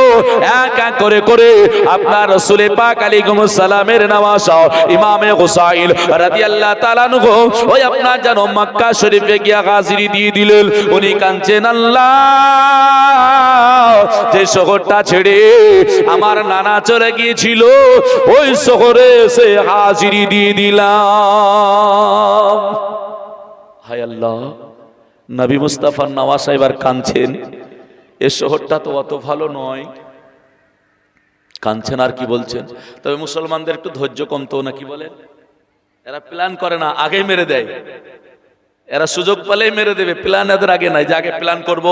এক এক করে করে আপনার রাসূল পাক আলাইহিস সালামের নওয়াজা ইমামে হুসাইন রাদিয়াল্লাহু তাআলা আনহু ওই আপনার যেন মক্কা শরীফে গিয়া হাজিরি দিয়ে দিলেন। উনি কাঁদছেন আল্লাহ যে শহরটা ছেড়ে আমার নানা চলে গিয়েছিল, ওই শহরে এসে হাজিরি দিয়ে দিলাম। হায় আল্লাহ, নবী মুস্তাফার নওয়াজা এবার কাঁদছেন, এ শহরটা তো অত ভালো নয়। কাঁদছেন আর কি বলছেন। তবে মুসলমানদের একটু ধৈর্য কমতো নাকি বলেন, এরা প্ল্যান করে না, আগে মেরে দেয়। এরা সুযোগ পেলেই মেরে দেবে, প্ল্যান এদের আগে নাই যে আগে প্ল্যান করব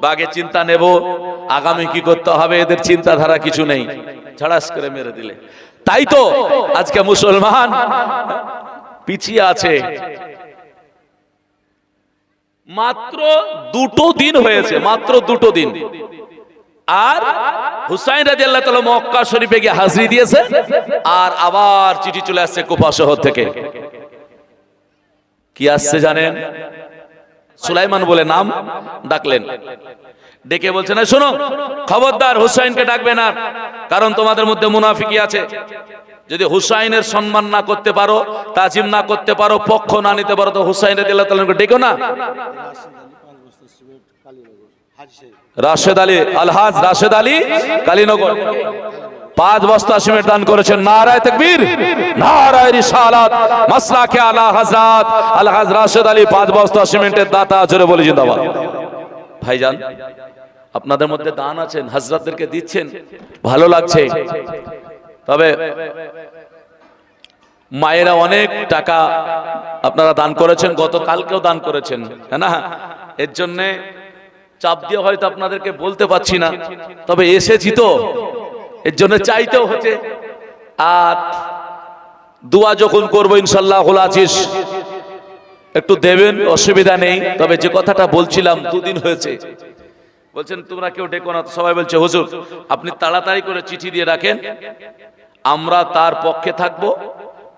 বা আগে চিন্তা নেব, আগামী কি করতে হবে এদের চিন্তাধারা কিছু নেই, ঝাড়াস করে মেরে দিলে। তাই তো আজকে মুসলমান পিছিয়ে আছে। মাত্র 2 দিন হয়েছে, মাত্র 2 দিন। আর হুসাইন রাদিয়াল্লাহু তাআলা মক্কা শরীফে গিয়ে হাজিরি দিয়েছে, আর আবার চিঠি চলে আসছে কুফা শহর থেকে। কি আসছে জানেন? সুলাইমান বলে নাম ডাকলেন, ডেকে বলছে না শোনো, খবরদার হুসাইনকে ডাকবে না, কারণ তোমাদের মধ্যে মুনাফিকি আছে। যদি হুসাইনের সম্মান না করতে পারো, তাজিম না করতে পারো, পক্ষ না নিতে পারো, তো হুসাইন রাদিয়াল্লাহু তাআলাকে ডেকো না। রাশেদ আলী আলহাজ রাশেদ আলী কালীনগর 5 বস্তা সিমেন্ট দান করেছেন। নারায়ে তাকবীর, নারায়ে রিসালাত, মাসলাকে আলা হযরত আলহাজ রাশেদ আলী 5 বস্তা সিমেন্টের দাতা, জোরে বলি জিন্দাবাদ। ভাইজান, আপনাদের মধ্যে দান আছেন, হযরতদেরকে দিচ্ছেন, ভালো লাগছে। তবে মায়েরা অনেক টাকা আপনারা দান করেছেন, গতকালকেও দান করেছেন, হ্যাঁ না? এর জন্য চাপ দিয়ে হয়তো আপনাদেরকে বলতে পারছি না, তবে এসেছি তো এর জন্য চাইতেও হচ্ছে। আর দোয়া যখন করবো ইনশাআল্লাহুল আজিজ একটু দেবেন, অসুবিধা নেই। তবে যে কথাটা বলছিলাম, 2 দিন হয়েছে, বলছেন তোমরা কেউ ডেকো না। সবাই বলছে হুজুর আপনি তাড়াতাড়ি করে চিঠি দিয়ে রাখেন, আমরা তার পক্ষে থাকবো,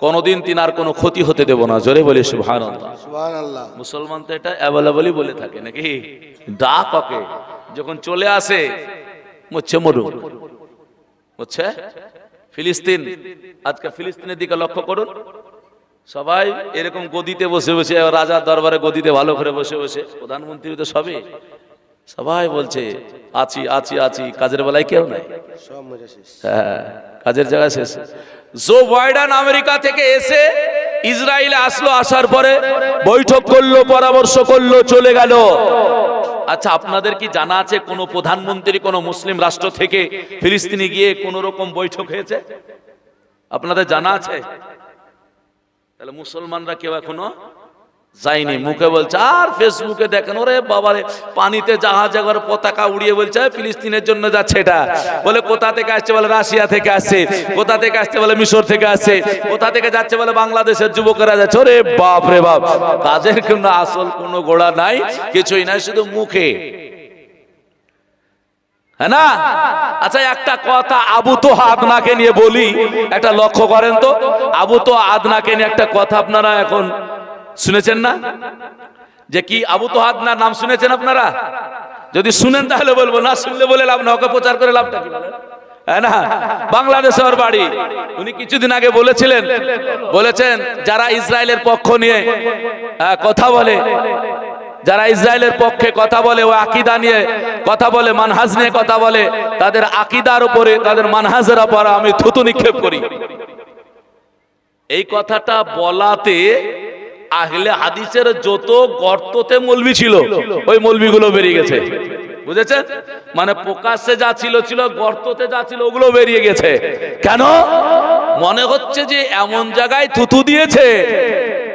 কোনদিন তিনার কোনো ক্ষতি হতে দেব না। জোরে বলি সুবহানাল্লাহ। সুবহানাল্লাহ। মুসলমান তো এটা অ্যাভেলেবলই বলে থাকে নাকি? ডাক ওকে যখন চলে আসে মুচ্ছে মরু বুঝছে। ফিলিস্তিন, আজকে ফিলিস্তিনের দিকে লক্ষ্য করুন, সবাই এরকম গদিতে বসে বসে, রাজার দরবারে গদিতে ভালো করে বসে বসে, প্রধানমন্ত্রী তো সবাই বলছে আছি আছি আছি, কাজের বেলায় কেউ নাই, সব মজা শেষ। হ্যাঁ, কাজের জায়গা শেষ। জো বাইডেন আমেরিকা থেকে এসে ইসরায়েলে আসলো, আসার পরে বৈঠক করলো, পরামর্শ করলো, চলে গেল। আচ্ছা, আপনাদের কি জানা আছে কোন প্রধানমন্ত্রী কোন মুসলিম রাষ্ট্র থেকে ফিলিস্তিনে গিয়ে কোন রকম বৈঠক হয়েছে? আপনাদের জানা আছে? তাহলে মুসলমানরা কেউ এখনো যায়নি। মুখে বলছে, আর ফেসবুকে দেখেন ওরে বাবারে, পানিতে জাহাজ একবার পতাকা উড়িয়ে বলছে ফিলিস্তিনের জন্য যাচ্ছে। এটা বলে কোথা থেকে আসছে? বলে রাশিয়া থেকে আসছে। কোথা থেকে আসছে? বলে মিশর থেকে আসছে। কোথা থেকে যাচ্ছে? বলে বাংলাদেশের যুবকেরা যাচ্ছে। ওরে বাপ রে বাপ, কাজের কোনো আসল কোনো গোড়া নাই, কিছুই নাই, শুধু মুখে, হ্যাঁ না? আচ্ছা, একটা কথা আবু তোহা আদনাকে নিয়ে বলি, একটা লক্ষ্য করেন তো। আবু তোহা আদনাকে নিয়ে একটা কথা আপনারা এখন শুনেছেন না? যে কি আবু তোহা আদনার নাম শুনেছেন আপনারা? যদি শুনেন তাহলে বলবো, না শুনলে বলে লাভ না, ওকে প্রচার করে লাভটা কি? হ্যাঁ না? বাংলাদেশে ওর বাড়ি। উনি কিছুদিন আগে বলেছেন যারা ইসরায়েলের পক্ষ নিয়ে কথা বলে, যারা ইসরায়েলের পক্ষে কথা বলে, ও আকীদা নিয়ে কথা বলে, মানহাজ নিয়ে কথা বলে, তাদের আকীদার উপরে, তাদের মানহাজের উপরে আমি থুতু নিক্ষেপ করি। এই কথাটা বলাতে আহলে হাদিসের যত গর্ততে মৌলবি ছিল, ওই মৌলবিগুলো বেরিয়ে গেছে, বুঝেছেন? মানে প্রকাশ্যে যা ছিল, গর্ততে যা ছিল ওগুলো বেরিয়ে গেছে। কেন? মনে হচ্ছে যে এমন জায়গায় থুতু দিয়েছে,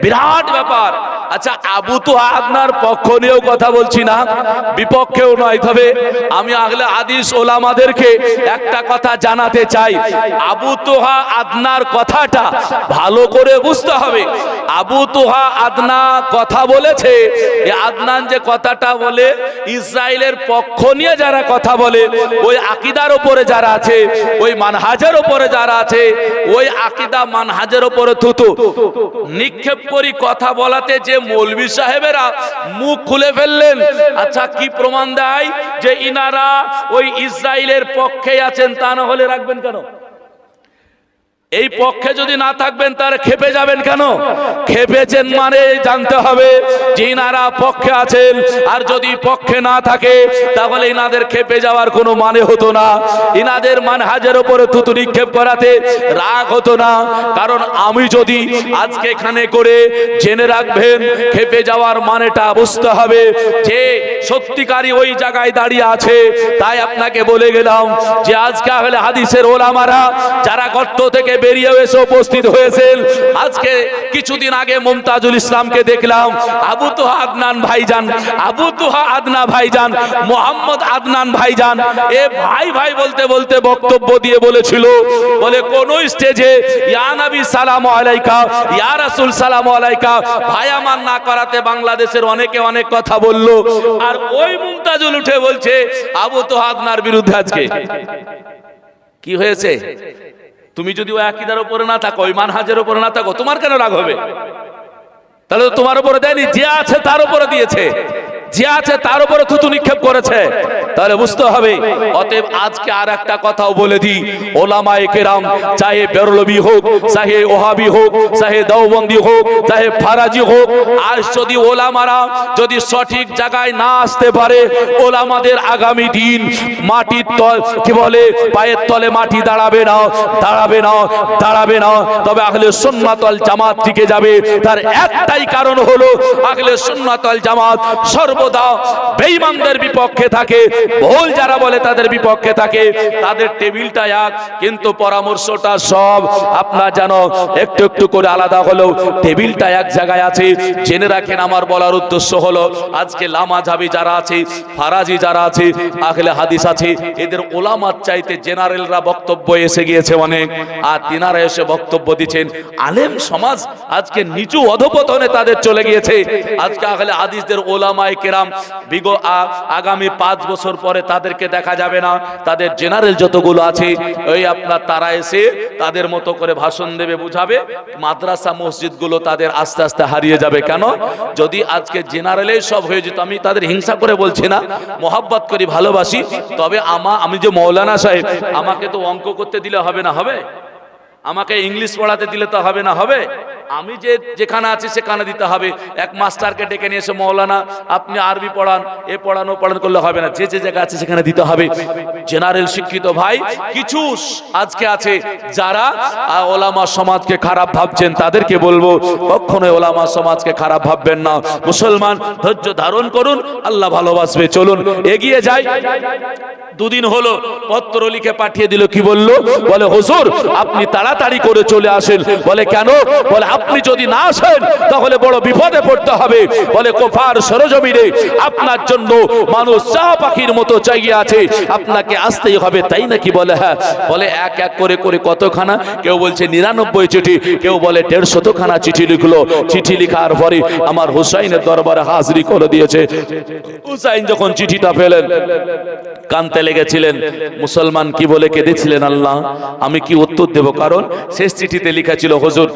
বিরাট ব্যাপার। আচ্ছা, আবু তোহা আদনার পক্ষ নিয়েও কথা বলছি না, বিপক্ষেও নয়, তবে আমি আহলে হাদিস ওলামাদেরকে একটা কথা জানাতে চাই। আবু তোহা আদনার কথাটা ভালো করে বুঝতে হবে। আবু তোহা আদনা কথা বলেছে, এই আদনান যে কথাটা বলে, ইসরায়েলের পক্ষ নিয়ে যারা কথা বলে, ওই আকীদার উপরে যারা আছে, ওই মানহাজের উপরে যারা আছে, ওই আকীদা মানহাজের উপরে থুতু নিক্ষেপ করি কথা বলাতে যে মৌলভী সাহেবেরা মুখ খুলে ফেললেন। আচ্ছা, কি প্রমাণ দেয় যে ইনারা ওই ইসরায়েলের পক্ষে আছেন? তা না হলে রাখবেন কেন? এই পক্ষে যদি না থাকবেন তার খেপে যাবেন কেন? খেপেছেন মানে জানতে হবে যে ইনারা পক্ষে আছেন, আর যদি পক্ষে না থাকে তাহলে ইনাদের খেপে যাওয়ার কোনো মানে হতো না। ইনাদের মানহাজের উপরে থুতু নিক্ষেপ করাতে রাগ হতো না। কারণ আমি যদি আজকে এখানে করে জেনে রাখবেন, খেপে যাওয়ার মানেটা বুঝতে হবে যে সত্যিকারই ওই জায়গায় দাঁড়িয়ে আছে। তাই আপনাকে বলে গেলাম যে আজকে আহলে হাদিসের ওলামারা যারা গর্ত থেকে বেরিয়ে এসে উপস্থিত হয়েছেন। আজকে কিছুদিন আগে মুমতাজুল ইসলামকে দেখলাম, আবু তোহা আদনান ভাইজান, আবু তোহা আদনা ভাইজান, মোহাম্মদ আদনান ভাইজান, এ ভাই ভাই বলতে বলতে বক্তব্য দিয়ে বলেছিল, বলে কোন স্টেজে ইয়া নবী সালামু আলাইকা, ইয়া রাসূল সালামু আলাইকা ভাই আমার না করাতে বাংলাদেশের অনেকে অনেক কথা বলল। আর ওই মুমতাজুল উঠে বলছে আবু তোহা আদনার বিরুদ্ধে। আজকে কি হয়েছে? তুমি যদি ওই আকীদার উপরে না থাকো, ওই মানহাজের উপরে না থাকো, তোমার কেন রাগ হবে? তাহলে তো তোমার উপরে দেয়নি, যে আছে তার উপরে দিয়েছে, যে আছে তার উপরে থুতু নিক্ষেপ করেছে, তাহলে বুঝতে হবে। অতএব আজকে আর একটা কথাও বলে দিই, ওলামায়ে কেরাম চাহে বেরলভী হোক, চাহে ওহাবি হোক, চাহে দেওবন্দি হোক, চাহে ফারাজি হোক, আজ যদি ওলামারা যদি সঠিক জায়গায় না আসতে পারে, ওলামাদের আগামী দিন মাটির তল কি বলে পায়ের তলে মাটি দাঁড়াবে না, দাঁড়াবে না, দাঁড়াবে না। তবে আহলে সুন্নাত ওয়াল জামাত টিকে যাবে। তার একটাই কারণ হলো আহলে সুন্নাত ওয়াল জামাত সর্বদা বেঈমানদের বিপক্ষে থাকে, ভুল যারা বলে তাদের বিপক্ষে থাকে। তাদের টেবিলটা এক, কিন্তু পরামর্শটা সব আপনার জানো একটু একটু করে আলাদা হলেও টেবিলটা এক জায়গায় আছে। জেনে রাখেন, আমার বলার উদ্দেশ্য হলো আজকে লামাঝাবি যারা আছে, ফারাজি যারা আছে, আহলে হাদিস আছে, এদের ওলামার চাইতে জেনারেলরা বক্তব্য এসে গিয়েছে অনেক, আর তিনারা এসে বক্তব্য দিচ্ছেন। আলেম সমাজ আজকে নিচু অধপতনে তাদের চলে গিয়েছে। আজকে আহলে হাদিসদের ওলামায়ে কেরাম আগামী 5 বছর পরে তাদেরকে দেখা যাবে না। তাদের জেনারেল যতগুলো আছে ওই আপনার তারা এসে তাদের মতো করে ভাষণ দেবে, বুঝাবে। মাদ্রাসা মসজিদগুলো তাদের আস্তে আস্তে হারিয়ে যাবে। কেন? যদি আজকে জেনারেলেই সব হয়ে যেত, আমি তাদের হিংসা করে বলছি না, মোহাব্বত করি, ভালোবাসি, তবে আমি যে মৌলানা সাহেব, আমাকে তো অঙ্ক করতে দিলে হবে না, হবে? আমাকে ইংলিশ পড়াতে দিলে তো হবে না, হবে? আমি যেখানে আছি সেখানে দিতে হবে। এক মাস্টারকে ডেকে নিয়ে এসে মৌলানা আপনি আরবি পড়ান, এ পড়ান, ও পড়ান করলে হবে না। যে যে জায়গা আছে সেখানে দিতে হবে। জেনারেল শিক্ষিত ভাই কিছু আজকে আছে যারা ওলামা সমাজকে খারাপ ভাবছেন, তাদেরকে বলবো কখনোই ওলামা সমাজকে খারাপ ভাববেন না। মুসলমান ধৈর্য ধারণ করুন, আল্লাহ ভালোবাসবে। চলুন এগিয়ে যাই। দুদিন হলো পত্র লিখে পাঠিয়ে দিল, কি বললো? বলে হুজুর আপনি তাড়াতাড়ি করে চলে আসেন। বলে কেন? বলে আপনি যদি না আসেন তাহলে বড় বিপদে পড়তে হবে। বলে কুফার সরজমিনে আপনার জন্য মানুষ চা পাখির মতো চাইয়ে আছে, আপনাকে আসতেই হবে, তাই নাকি? বলে হ্যাঁ। বলে এক এক করে করে কতখানা? কেউ বলছে 99 চিঠি, কেউ বলে 150খানা চিঠি লিখলো। চিঠি লিখার পরে আমার হুসাইনের দরবারে হাজিরি করে দিয়েছে। হুসাইন যখন চিঠিটা পেলেন কানতে লেগেছিলেন। মুসলমান কি বলে কেঁদেছিলেন, আল্লাহ আমি কি উত্তর দেব? কারণ শেষ চিঠিতে লেখা ছিল, হুজুর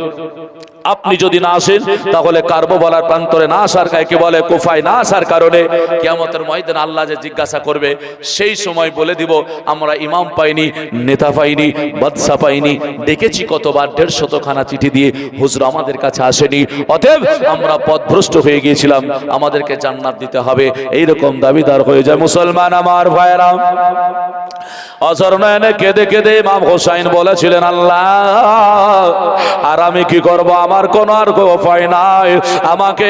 আপনি যদি না আসেন তাহলে কারবালার প্রান্তরে না আসার কাকে বলে কুফায় না আসার কারণে কিয়ামতের ময়দানে আল্লাহ যে জিজ্ঞাসা করবে, সেই সময় বলে দিব আমরা ইমাম পাইনি, নেতা পাইনি, বাদশা পাইনি, ডেকেছি কতবার 150খানা চিঠি দিয়ে, হুজুর আমাদের কাছে আসেনি, অতএব আমরা পথভ্রষ্ট হয়ে গিয়েছিলাম, আমাদেরকে জান্নাত দিতে হবে, এইরকম দাবিদার হয়ে যায়। মুসলমান আমার ভাইরা, অঝর নয়নে কেঁদে কেঁদে ইমাম হোসাইন বলেছিলেন, আল্লাহ আর আমি কি করব? আমার কোন আর উপায় নাই, আমাকে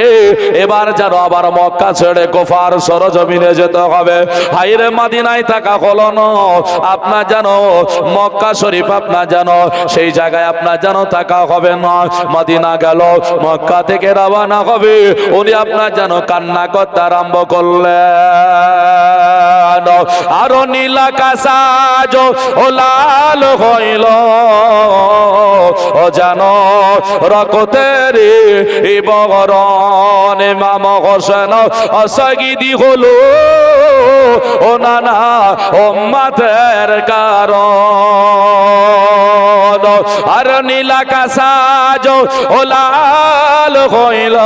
এবার যেন আবার মক্কা ছেড়ে কুফার সরজমিনে যেতে হবে। হাইরে মদিনায় থাকা হলো না, আপনার যেন মক্কা শরীফ আপনার যেন সেই জায়গায় আপনার যেন থাকা হবে না। মদিনা গেল, মক্কা থেকে রওনা হবে, উনি আপনার যেন কান্না করতে আরম্ভ করলেন। আরো নীলাকাশ ও লাল হইল, ও জানো রকতের বরণ। ইমাম হোসেন অসগিদি হলো ও নানা উম্মতের কারণ। আর নীলাকাশ ও লাল হইল,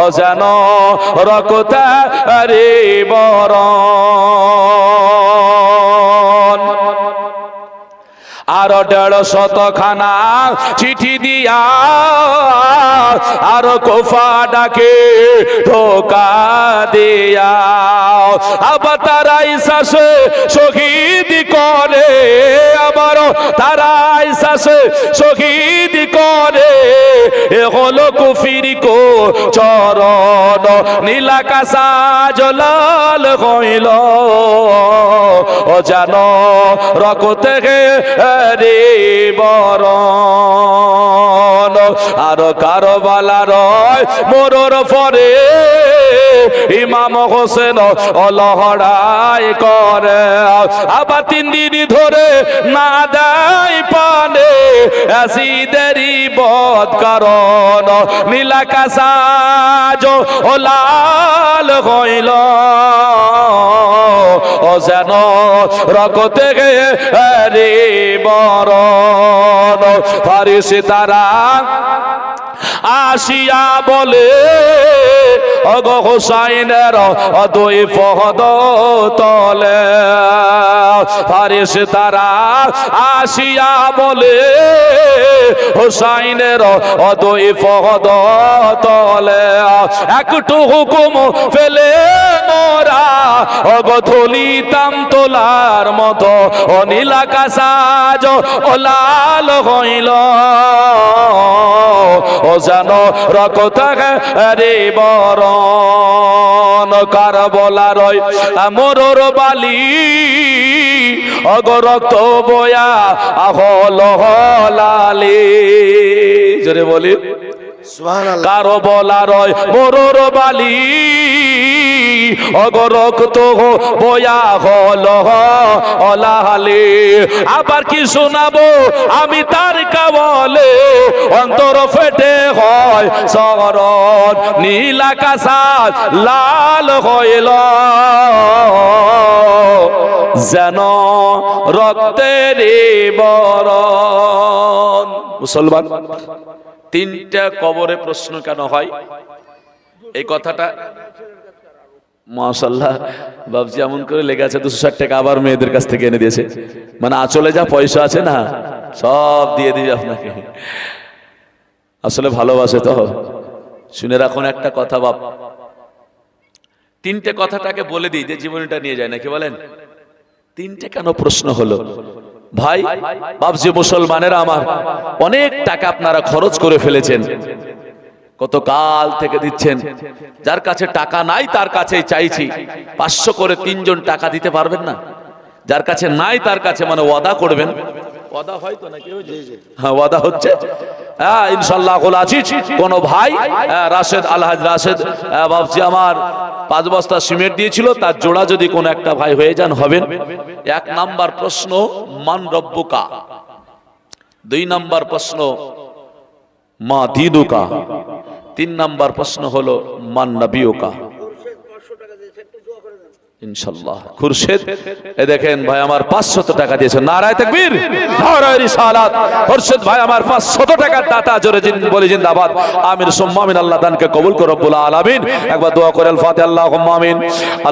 ও যেন রকতের বরণ। আর 150খানা চিঠি দিয়া আর কুফা ডাকে ধোকা দিয়া, আবার তারাই শাসে শহীদ করে, আবার তারাই আসে শহীদ করে এ হলো কুফির কো চরণ নীলাকাশা জলাল হইল ও জানো রক্তে রে বরণ আর কারবালার মোরর পরে ইমাম হোসেন অলহড়াই করে আবার 3 দিন ধরে না দেয় পানে আসিদেরই বদ কারণ নীলাকাশা ও লাল হইল ও যেন রক্তে রে বরণ ফারিসি তারা আসিয়া বলে অগ হোসাইনের দুই পদ তলে ফারিস তারা আসিয়া বলে হোসাইনের দুই পদ তলে একটু হুকুম ফেলে মোরা অগ ধলিতাম তোলার মতো ও নীলাকাশা ও লাল হইল ও জানো রক্ত রে বরণ কারবালার মোরর বালি অগ রক্ত বয়া হল লালি জোরে বলি সুবহানাল্লাহ। কারবালার মোরর বালি অগ রক্ত বয়া হল লালি আবার কি শোনাবো আমি তার কাবলে অন্তর ফেটে হয় শরণ নীলাকাশা লাল হইল যেন রক্তের বরণ। মুসলমান 3টা কবরে প্রশ্ন কেন হয় এই কথাটা মাশাআল্লাহ বাবজি এমন করে লেগে আছে 260 টাকা আবার মেয়েদের কাছ থেকে এনে দিয়েছে মানে আঁচলে যা পয়সা আছে না সব দিয়ে দিবে আপনাকে আসলে ভালোবাসে তো শুনে রাখুন একটা কথা বাপ 3টে কথাটাকে বলে দিই যে জীবনটা নিয়ে যায় নাকি বলেন 3টে কেন প্রশ্ন হলো ভাই বাবজি মুসলমানেরা আমার অনেক টাকা আপনারা খরচ করে ফেলেছেন কত কাল থেকে দিচ্ছেন যার কাছে টাকা নাই তার কাছেই চাইছি 500 করে 3 জন টাকা দিতে পারবেন না যার কাছে নাই তার কাছে মানে ওয়াদা করবেন ওয়াদা হয় তো নাকি হ্যাঁ ওয়াদা হচ্ছে হ্যাঁ ইনশাআল্লাহ আজিজ কোন ভাই রাশেদ আলহাজ রাশেদ বাবজি আমার 5 বস্তা সিমেন্ট দিয়েছিল তার জোড়া যদি কোন একটা ভাই হয়ে যান হবেন 1 নাম্বার প্রশ্ন মান রব্বুকা 2 নাম্বার প্রশ্ন মা দিনুকা 3 নাম্বার প্রশ্ন হলো মান নবিয়ুকা ইনশাআল্লাহ খুরশেদ এ দেখেন ভাই আমার 500 টাকা দিয়েছে নারায়ে তাকবীর নারায়ে রিসালাত খুরশেদ ভাই আমার 500 টাকার দাতা জোরে বলি জিন্দাবাদ আমিন সুম্মা আমিন আল্লাহ দানকে কবুল করো রব্বুল আলামিন একবার দোয়া করে আল ফাতিহা আল্লাহুম্মা আমিন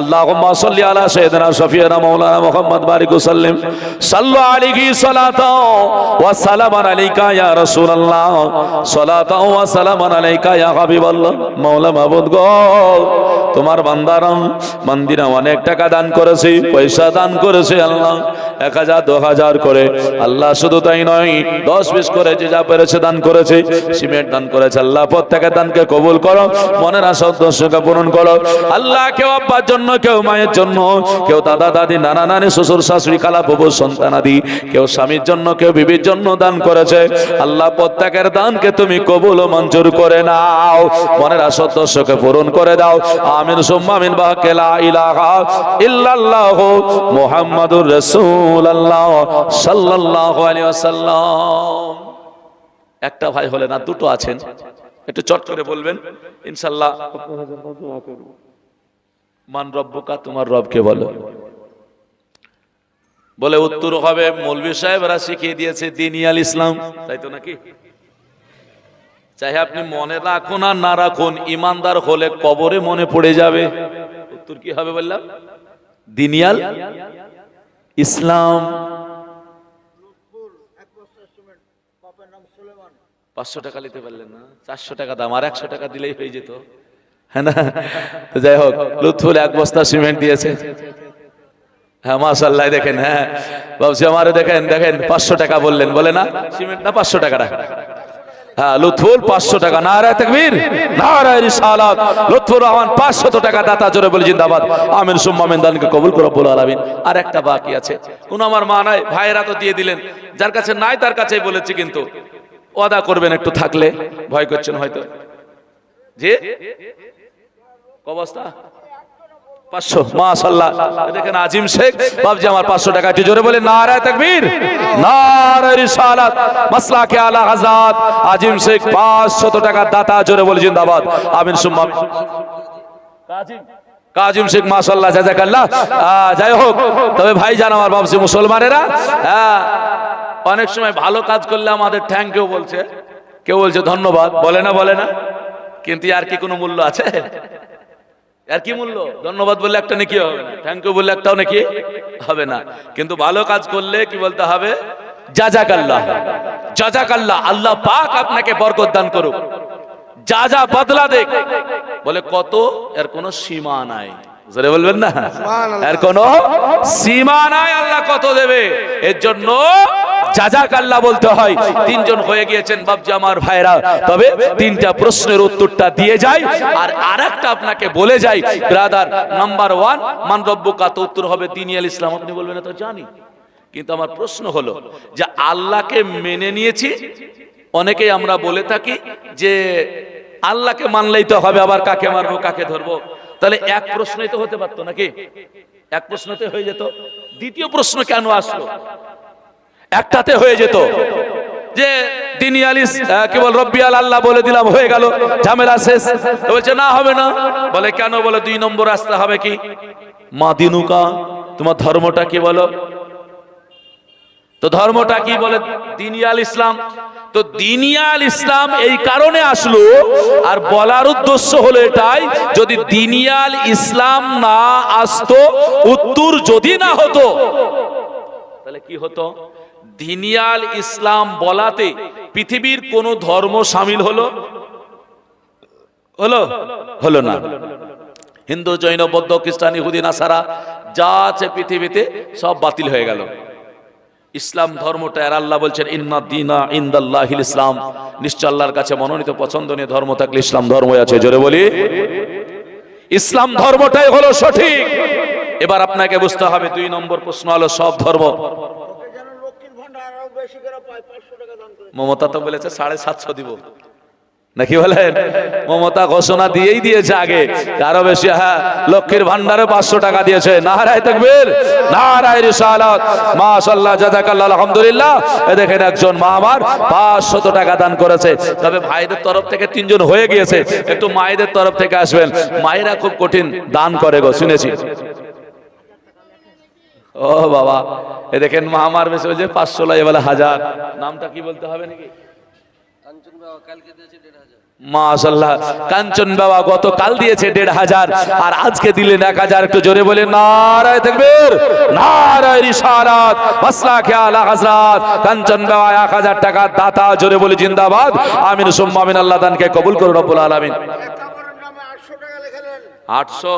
আল্লাহুম্মা সাল্লি আলা সাইয়্যিদিনা শাফিঈনা মাওলানা মুহাম্মদ বারিক ওয়া সাল্লিম সাল্লু আলাইহি সালাতাও ওয়া সালামান আলাইকা ইয়া রাসূলুল্লাহ সালাতাও ওয়া সালামান আলাইকা ইয়া হাবিবাল্লাহ মাওলা মাবুদ গো তোমার বান্দারা মন্দিরে অনেক টাকা দান করেছে পয়সা দান করেছে আল্লাহ 1000 2000 করে আল্লাহ শুধু তাই নয় 10-20 করে যে যা পেরেছে দান করেছে সিমেন্ট দান করেছে আল্লাহ প্রত্যেকের দানকে কবুল করো মনের আশা উদ্দেশ্যকে পূরণ করো আল্লাহ কেউ আব্বার জন্য কেউ মায়ের জন্য কেউ দাদা দাদি নানা নানি শ্বশুর শাশুড়ি খালা বুবু সন্তানাদি কেউ স্বামীর জন্য কেউ বিবির জন্য দান করেছে আল্লাহ প্রত্যেকের দানকে তুমি কবুল ও মঞ্জুর করে নাও মনের আশা উদ্দেশ্যকে পূরণ করে দাও আমিন সুম্মা আমিন বাকে লা ইলাহা ইল্লাল্লাহ মুহাম্মাদুর রাসূলুল্লাহ সাল্লাল্লাহু আলাইহি ওয়াসাল্লাম একটা ভাই হলেন আর দুটো আছেন একটু চট করে বলবেন ইনশাআল্লাহ মান রব্বুকা তোমার রবকে বলো বলে উত্তর হবে মৌলভী সাহেবরা শিখিয়ে দিয়েছে দিনিয়াল ইসলাম তাই তো নাকি চাহে আপনি মনে রাখুন আর না রাখুন ইমানদার হলে কবরে মনে পড়ে যাবে উত্তর কি হবে বললাম দিনিয়াল ইসলাম 500 টাকা নিতে পারলেন না 400 টাকা দাম আর 100 টাকা দিলেই হয়ে যেত হ্যাঁ না যাই হোক লুৎফুল 1 বস্তা সিমেন্ট দিয়েছে হ্যাঁ মাশাআল্লাহ দেখেন, হ্যাঁ বাবজি আমারে দেখেন দেখেন 500 টাকা বললেন, বলে না সিমেন্ট না 500 টাকাটা, হ্যাঁ লুৎফুল 500 টাকা, নারায়ে তাকবীর নারায়ে রিসালাত, লুৎফুর রহমান 500 টাকা দাতা, জোরে বলে জিন্দাবাদ, আমিন সুম্মা আমিন, দানকে কবুল করো রব্বুল আলামিন। আর একটা বাকি আছে, কোন আমার মা নাই, ভাইয়েরা তো দিয়ে দিলেন, যার কাছে নাই তার কাছেই বলেছি, কিন্তু ওয়াদা করবেন একটু থাকলে, ভয় করছেন হয়তো, জি অবস্থা 500 মাশাআল্লাহ, দেখেন আজিম শেখ বাবজি আমার 500 টাকা, একটু জোরে বলে নারায়ে তাকবীর নারায়ে রিসালাত, মাসলাকে আলা হযরত আজিম শেখ 500 টাকা দাতা, জোরে বলে জিন্দাবাদ, আমিন সুম্মা কাজিম শেখ মাশাআল্লাহ জাযাকাল্লাহ। যাই হোক, তবে ভাই জান আমার বাবজি মুসলমানেরা, অনেক সময় ভালো কাজ করলে আমাদের থ্যাংক ইউ বলছে, কেউ বলছে ধন্যবাদ, বলে না, কিন্তু আর কি কোনো মূল্য আছে? আর কি মূল্য? ধন্যবাদ বললে একটা নেকি হবে না, থ্যাংক ইউ বললে একটাও নাকি হবে না, কিন্তু ভালো কাজ করলে কি বলতে হবে? জাযাকাল্লাহ, জাযাকাল্লাহ, আল্লাহ পাক আপনাকে বরকত দান করুক, যা যা বদলা দেখ। বলে কত? এর কোনো সীমা নাই, জোরে বলবেন না, এর কোনো সীমা নাই, আল্লাহ কত দেবে, এর জন্য জাযাকাল্লাহ বলতে হয়। তিনজন হয়ে গিয়েছেন বাবজি আমার ভাইরা, তবে তিনটা প্রশ্নের উত্তরটা দিয়ে যাই, আর আরেকটা আপনাকে বলে যাই ব্রাদার। নাম্বার 1 মান রব্বুকা, তো উত্তর হবে দ্বীনুল ইসলাম। আপনি বলবেন তো জানি, কিন্তু আমার প্রশ্ন হলো যে আল্লাহকে মেনে নিয়েছি, অনেকেই আমরা বলে থাকি যে আল্লাহকে মানলেই তো হবে, আবার কাকে মারবো কাকে ধরবো, তাহলে এক প্রশ্নই তো হতে পারতো নাকি? এক প্রশ্নতে হয়ে যেত, দ্বিতীয় প্রশ্ন কেন আসলো? একটাতে হয়ে যেত যে দ্বীনুল কি বল রব্বিয়াল আল্লাহ বলে দিলাম, হয়ে গেল, ঝামেলা শেষ। বলছে না হবে না, বলে কেন? বলে 2 নম্বর আসতে হবে কি, মা দিনুকা, তোমার ধর্মটা কি বলো, তো ধর্মটা কি বলে দ্বীনুল ইসলাম। তো দ্বীনুল ইসলাম এই কারণে আসলো, আর বলার উদ্দেশ্য হলো এটাই, যদি দ্বীনুল ইসলাম না আসতো, উত্তর যদি না হতো, তাহলে কি হতো? দ্বীনুল ইসলাম বলাতে পৃথিবীর কোন ধর্ম শামিল হলো না। হিন্দু, জৈন, বৌদ্ধ, খ্রিস্টান, ইহুদি, নাসারা যা আছে পৃথিবীতে সব বাতিল হয়ে গেল। ইসলাম ধর্মটা, আর আল্লাহ বলছেন ইন্না দীনা ইনদাল্লাহিল ইসলাম, নিশ্চয় আল্লাহর কাছে মনোনীত পছন্দনীয় ধর্ম থাকলে ইসলাম ধর্মই আছে, জোরে বলি ইসলাম ধর্মটাই হলো সঠিক। এবার আপনাকে বুঝতে হবে, 2 নম্বর প্রশ্ন হলো সব ধর্ম। মমতা তো বলেছে 750 দিব, নাকি বলেন? মমতা ঘোষণা দিয়েই দিয়েছে আগে, আরো বেশি, হ্যাঁ লক্ষ্মীর ভান্ডারে 500 টাকা দিয়েছে, নারায়ে তাকবীর নারায়ে রিসালাত, মাশাআল্লাহ জাযাকাল্লাহ, আলহামদুলিল্লাহ। দেখেন একজন মা আমার 500 টাকা দান করেছে। তবে ভাইদের তরফ থেকে 3 জন হয়ে গিয়েছে, একটু মায়েদের তরফ থেকে আসবেন, মায়েরা খুব কঠিন দান করে গো, শুনেছি। ও বাবা, এ দেখেন মা আমার বেশি বলছে 500 লাই, বলে 1000, নামটা কি বলতে হবে নাকি? মাশাআল্লাহ, কাঞ্চন বাবা গতকাল দিয়েছে 1500, আর আজকে দিলেন 1000, একটু জোরে বলে নারায়ে তাকবীর নারায়ে রিসালাত, মাসলাকে আলা হযরত কাঞ্চন বাবা 1000 টাকা দাতা, জোরে বলে জিন্দাবাদ, আমিন সুম্মা আমিন, আল্লাহ দানকে কবুল করুন রব্বুল আলামিন। 800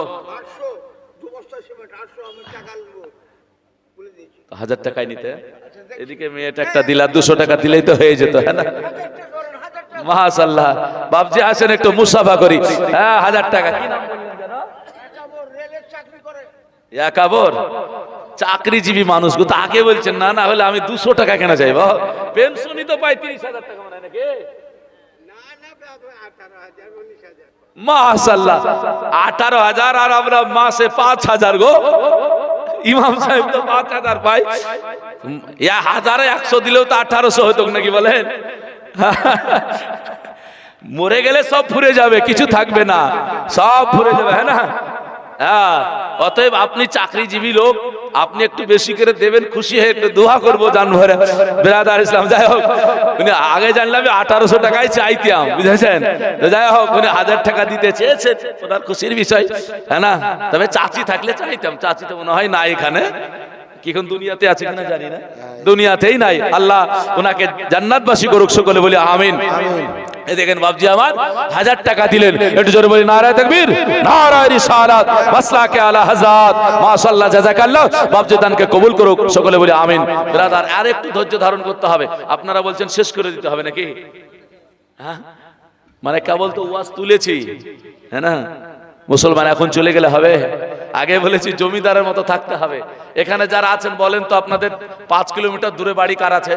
1000 টাকায় নিতে, এদিকে মেয়েটা একটা দিলা 200 টাকা দিলেই তো হয়ে যেত, হ্যাঁ না? মাশাআল্লাহ, বাবজি আসেন একটু মুসাফা করি। হ্যাঁ 1000 টাকা, কি নাম বললেন যেন? ইয়াকাবর, চাকরিজীবী মানুষ গো, তাকে বলছেন না, না হলে আমি 200 টাকা কেন চাইবো? পেনশনই তো পাই 30,000 টাকা মনে হয় নাকি? মাশাআল্লাহ, 18,000, আর আমরা মাসে 5,000 গো। ইমাম সাহেব তো 5,000 পাই, 1,100 দিলেও তো 1800 হতো নাকি বলেন? মরে গেলে সব ফুরে যাবে, কিছু থাকবে না, সব ফুরে যাবে, হ্যাঁ না? হ্যাঁ, অতএব আপনি চাকরিজীবী লোক, আপনি একটু বেশি করে দেবেন, খুশি হয়ে একটু দোয়া করবো জান ভরে বিরাদার ইসলাম। যাই হোক, উনি আগে জানলাম 1800 টাকায় চাইতাম, বুঝেছেন? যাই হোক, উনি 1000 টাকা দিতে চেয়েছেন, ওনার খুশির বিষয়, হ্যাঁ না? তবে চাচি থাকলে চাইতাম, চাচি তো মনে হয় না এখানে, কি এখন দুনিয়াতে আছে কিনা জানি না, দুনিয়াতেই নাই। আল্লাহ ওনাকে জান্নাতবাসী করুক, সকলে বলি আমিন। এই দেখেন বাপজি আমার 1000 টাকা দিলেন, একটু জোরে বলি নারায়ে তাকবীর, নারায়ে রিসালাত, মাসলাকে আলা হাযাত, মাশাআল্লাহ জাযাকাল্লাহ। বাপজি দানকে কবুল করুক, সকলে বলি আমিন। ব্রাদার আর একটু ধৈর্য ধারণ করতে হবে। আপনারা বলছেন শেষ করে দিতে হবে নাকি? হ্যাঁ, মানে কেবল তো ওয়াজ তুলেছি, হ্যাঁ না? মুসলমান এখন চলে গেলে হবে? আগে বলেছি জমিদারের মতো থাকতে হবে। এখানে যারা আছেন বলেন তো আপনাদের 5 কিলোমিটার দূরে বাড়ি কার আছে?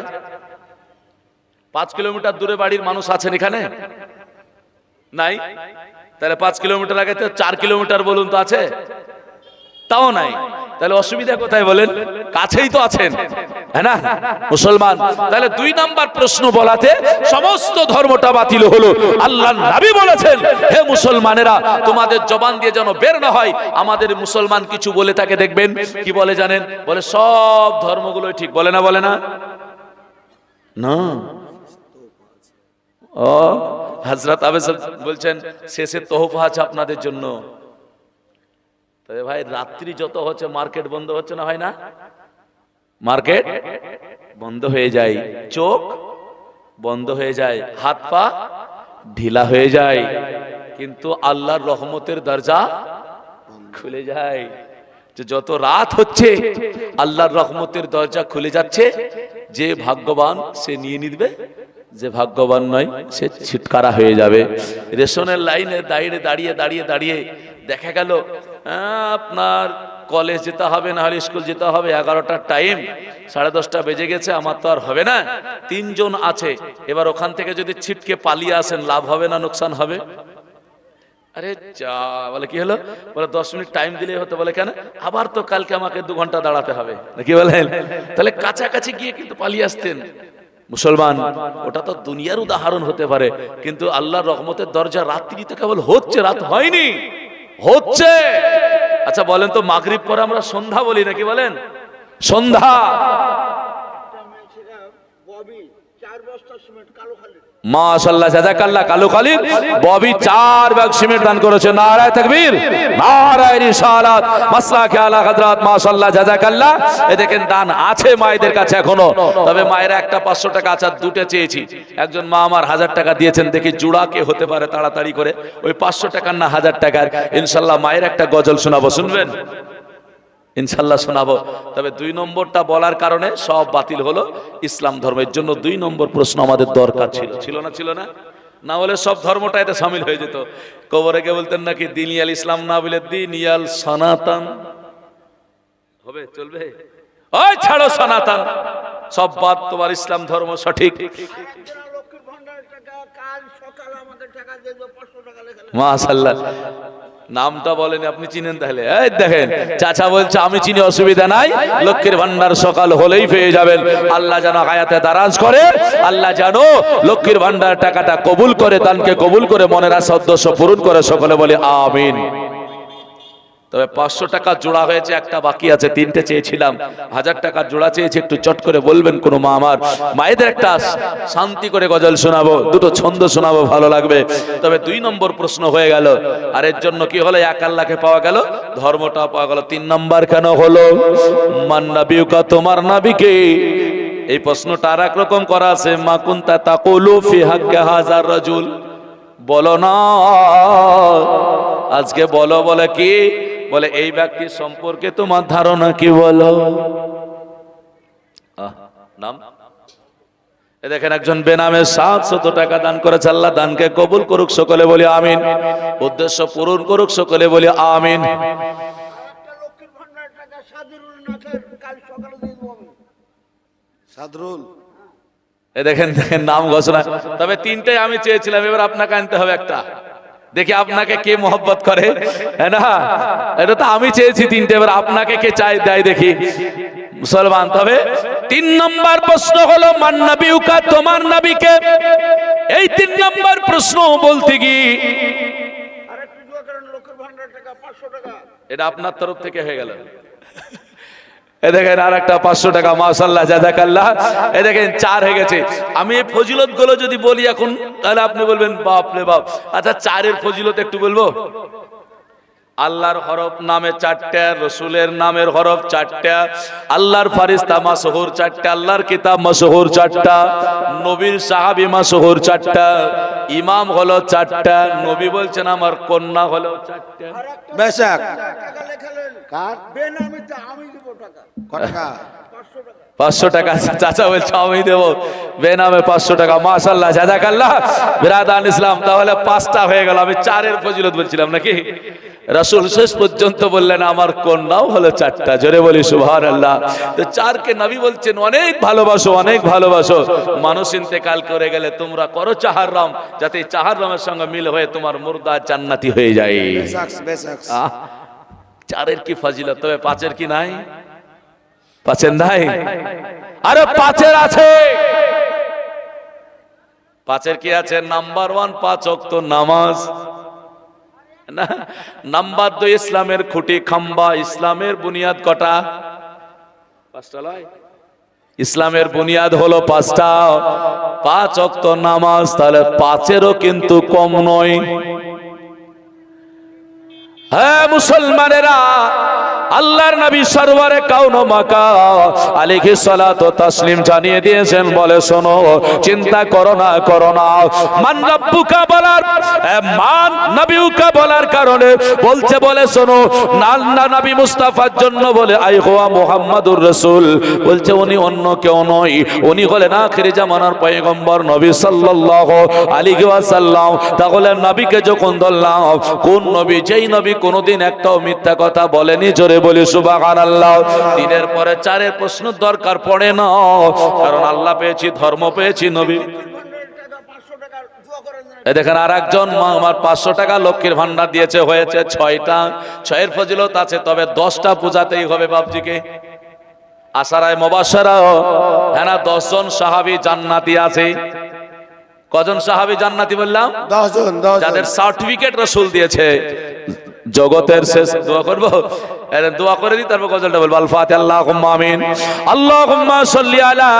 5 কিলোমিটার দূরে বাড়ির মানুষ আছেন এখানে? নাই? তাহলে 5 কিলোমিটার আগে তো 4 কিলোমিটার বলুন তো আছে? তাও নাই। তাহলে অসুবিধা কোথায় বলেন? কাছেই তো আছেন, হ্যাঁ না মুসলমান? তাহলে 2 নাম্বার প্রশ্ন বলাতে সমস্ত ধর্মটা বাতিল হলো। আল্লাহর নবী বলেছেন, হে মুসলমানেরা তোমাদের জবান দিয়ে যেন বের না হয় আমাদের মুসলমান কিছু বলে তাকে দেখবেন কি বলে জানেন? বলে সব ধর্মগুলোই ঠিক, বলে না? বলে না? না। ও হযরত আবেস বলছেন শেষে তোহফা আছে আপনাদের জন্য। তবে ভাই রাত্রি যত হচ্ছে মার্কেট বন্ধ হচ্ছে না, হয় না? মার্কেট বন্ধ হয়ে যায়, চোখ বন্ধ হয়ে যায়, হাত পা ঢিলা হয়ে যায়, কিন্তু আল্লাহর রহমতের দরজা খুলে যায়। যে যত রাত হচ্ছে আল্লাহর রহমতের দরজা খুলে যাচ্ছে। যে ভাগ্যবান সে নিয়ে নিবে, যে ভাগ্যবান নয় সে ছিটকারা হয়ে যাবে। রেশনের লাইনে দাঁড়িয়ে দাঁড়িয়ে দাঁড়িয়ে দাঁড়িয়ে দেখা গেল আপনার কলেজ যেতে হবে, না হলে স্কুল যেতে হবে, 11টার টাইম, 10:30 বেজে গেছে, আমার তো আর হবে না, 3 জন আছে। এবার ওখান থেকে যদি ছিটকে পালিয়ে আসেন লাভ হবে না নোকসান হবে? আরে যা, বলে কি হলো? বলে 10 মিনিট টাইম দিলেই হতো। বলে কেন? আবার তো কালকে আমাকে 2 ঘন্টা দাঁড়াতে হবে, নাকি বলেন? তাহলে কাছাকাছি গিয়ে কিন্তু পালিয়ে আসতেন। মুসলমান, ওটা তো দুনিয়ার উদাহরণ হতে পারে, কিন্তু আল্লাহর রহমতের দরজা রাত্রিতে কেবল হচ্ছে, রাত হয়নি, হচ্ছে। আচ্ছা বলেন তো মাগরিব পরে আমরা সন্ধ্যা বলি নাকি? বলেন সন্ধ্যা। মাশাআল্লাহ জাযাকাল্লাহ, কালুখালীর ববি 4 ব্যাগ সিমেন্ট দান করেছে। নারায়ে তাকবীর, নারায়ে রিসালাত, মাসলাকে আলা হযরত, মাশাআল্লাহ জাযাকাল্লাহ। এই দেখেন দান আছে মায়েদের কাছে এখনো। তবে মায়েরা একটা 500 টাকা আছে, 2টে চেয়েছি। একজন মা আমার 1000 টাকা দিয়েছেন, দেখি জোড়া কে হতে পারে তাড়াতাড়ি করে। ওই 500 টাকার না 1000 টাকার। ইনশাআল্লাহ মায়ের একটা গজল শোনাবো, শুনবেন? ইনশাআল্লাহ শোনাবো। তবে 2 নম্বরটা বলার কারণে সব বাতিল হলো। ইসলাম ধর্মের জন্য 2 নম্বর প্রশ্ন আমাদের দরকার ছিল, ছিল না? ছিল না? না হলে সব ধর্মটা এতে শামিল হয়ে যেত। কবরে কে বলতেন নাকি দিনিয়াল ইসলাম না বলে দিনিয়াল সনাতন হবে, চলবে? ওই ছাড়ো সনাতন, সব বাদ, তোমার ইসলাম ধর্ম সঠিক। মাশাআল্লাহ, নামটা বলেন, আপনি চিনেন তাহলে? এই দেখেন চাচা বলছে আমি চিনি, অসুবিধা নাই, লক্ষ্মীর ভান্ডার সকাল হলেই পেয়ে যাবেন। আল্লাহ যেন হায়াতে দারাজ করে, আল্লাহ যেন লক্ষ্মীর ভান্ডার টাকাটা কবুল করে, দানকে কবুল করে, মনের আশা উদ্দেশ্য পূরণ করে, সকলে বলে আমিন। তবে 500 টাকা জোড়া হয়েছে, একটা বাকি আছে, 3টে চেয়েছিলাম, 1000 টাকা জোড়া চেয়েছি। একটু চট করে বলবেন কোন মা আমার? মায়েদের একটা শান্তি করে গজল শোনাবো, 2টো ছন্দ শোনাবো, ভালো লাগবে। তবে 2 নম্বর প্রশ্ন হয়ে গেল। আর এর জন্য কি হলো? 1 আল্লাহকে পাওয়া গেল, ধর্মটা পাওয়া গেল। 3 নম্বর কেন হলো? মান নাবিয়ুকা, তোমার নবীকে। এই প্রশ্নটা আর এক রকম করা আছে, মা কুনতা তাকুলু ফি হাক্কি হাযার রাজুল, বলো না আজকে, বলো। বলে কি? বলে এই ব্যক্তি সম্পর্কে তোমার ধারণা কি, বলো। নাম এ দেখেন একজন বেনামে 700 টাকা দান করেছে। আল্লাহ দানকে কবুল করুক, সকলে বলি আমিন। উদ্দেশ্য পূরণ করুক, সকলে বলি আমিন। সাদরুল, এ দেখেন দেখেন নাম ঘোষণা। তবে 3টে আমি চেয়েছিলাম, এবার আপনাকে আনতে হবে একটা। দেখি আপনাকে কে মোহব্বত করে, হ্যাঁ না? এটা তো আমি চেয়েছি 3টে, এবার আপনাকে কে চাই দেয় দেখি মুসলমান। তবে 3 নম্বর প্রশ্ন হলো মান নাবিয়ুকা, তোমার নবীকে। এই 3 নম্বর প্রশ্ন বলতে গিয়ে এটা আপনার তরফ থেকে হয়ে গেল। এ দেখেন আর একটা 500 টাকা, মাশাআল্লাহ জাযাকাল্লাহ। এ দেখেন 4 হয়ে গেছে। আমি এই ফজিলত গুলো যদি বলি এখন, তাহলে আপনি বলবেন বাপ রে বাপ। আচ্ছা 4 এর ফজিলত একটু বলবো। আল্লাহর হরফ নামে 4টা, রসুলের নামের হরফ 4টা, আল্লাহর ফারিস্তা মাসহুর 4টা, আল্লাহর কিতাব মাসহুর 4টা, নবীর সাহাবী মাসহুর 4টা, ইমাম হলো 4টা, নবী বলছেন আমার কন্যা হলো 4টা। বেশক কার বেনামিতে আমি দেব টাকা। কত টাকা? 500 টাকা চাচা বলছে আমি দেবো বেনামে 500 টাকা। মাশাআল্লাহ, জাযাকাল্লাহ। বিরাদান ইসলাম, তাহলে 5টা হয়ে গেল। আমি 4-এর ফজিলত বলছিলাম নাকি? রাসূল শেষ পর্যন্ত বললেন আমার কন্যাও হলো 4টা। জোরে বলি সুবহানাল্লাহ। তো 4কে নবী বলছেন অনেক ভালোবাসো, অনেক ভালোবাসো। মানুষ ইন্তেকাল করে গেলে তোমরা করো চাহাররাম, যাতে চাহাররামের সঙ্গে মিল হয়ে তোমার মুর্দা জান্নাতি হয়ে যায়। বেশক বেশক। 4-এর কি ফজিলত, তবে 5-এর কি নাই? 5-এর নাই? আরে 5-এর আছে। 5-এর কি আছে? নাম্বার 1 5 ওয়াক্ত নামাজ না। নাম্বার 2 ইসলামের খুঁটি খাম্বা। ইসলামের বুনিয়াদ কটা? 5টা লয়? ইসলামের বুনিয়াদ হলো 5টা। 5 ওয়াক্ত নামাজ, তাহলে 5-এরও কিন্তু কম নয়। হ্যাঁ মুসলমানেরা, আল্লাহর নবী সরওয়ারে কাউন মাকা আলাইহিস সালাতু তাসলিম জানিয়ে দিয়েছেন, বলে শোনো, চিন্তা করো না, করো না। মান রাব্বুকা বলার, মান নবিউকা বলার কারণে বলছে, বলে শোনো, না নবী মুস্তাফার জন্য বলে আই হুয়া মুহাম্মাদুর রাসূল, বলছে উনি অন্য কেউ নয়, উনি হলেন আখির জামানার পয়গম্বর নবী সাল্লাল্লাহু আলাইহি ওয়াসাল্লাম। তাহলে নবীকে যখন ধরলাম, কোন নবী? যেই নবী কোনদিন একটাও মিথ্যা কথা বলেনি। জোরে বলি সুবহানাল্লাহ। 3-এর পরে 4-এর প্রশ্ন দরকার পড়ে না, কারণ আল্লাহ পেয়েছি, ধর্ম পেয়েছি, নবী। এই দেখেন আর একজন আমার 500 টাকা লক্ষ্মীর ভান্ডার দিয়েছে, হয়েছে 6টা। 6-এর ফজিলত আছে, তবে 10টা পূজাতেই হবে বাপজিকে। আশারায়ে মুবাশশারা, হ্যাঁ না, 10 জন সাহাবী জান্নাতি আছে। কজন সাহাবী জান্নাতি বললাম? 10 জন, 10 জন। যাদের সার্টিফিকেট রাসূল দিয়েছে। জগতের শেষ দোয়া করব, দোয়া করে দিই, তারপর গজলটা বলবো। আল ফাতিহা। আল্লাহুম্মা আমিন। আল্লাহুম্মা সাল্লি আলা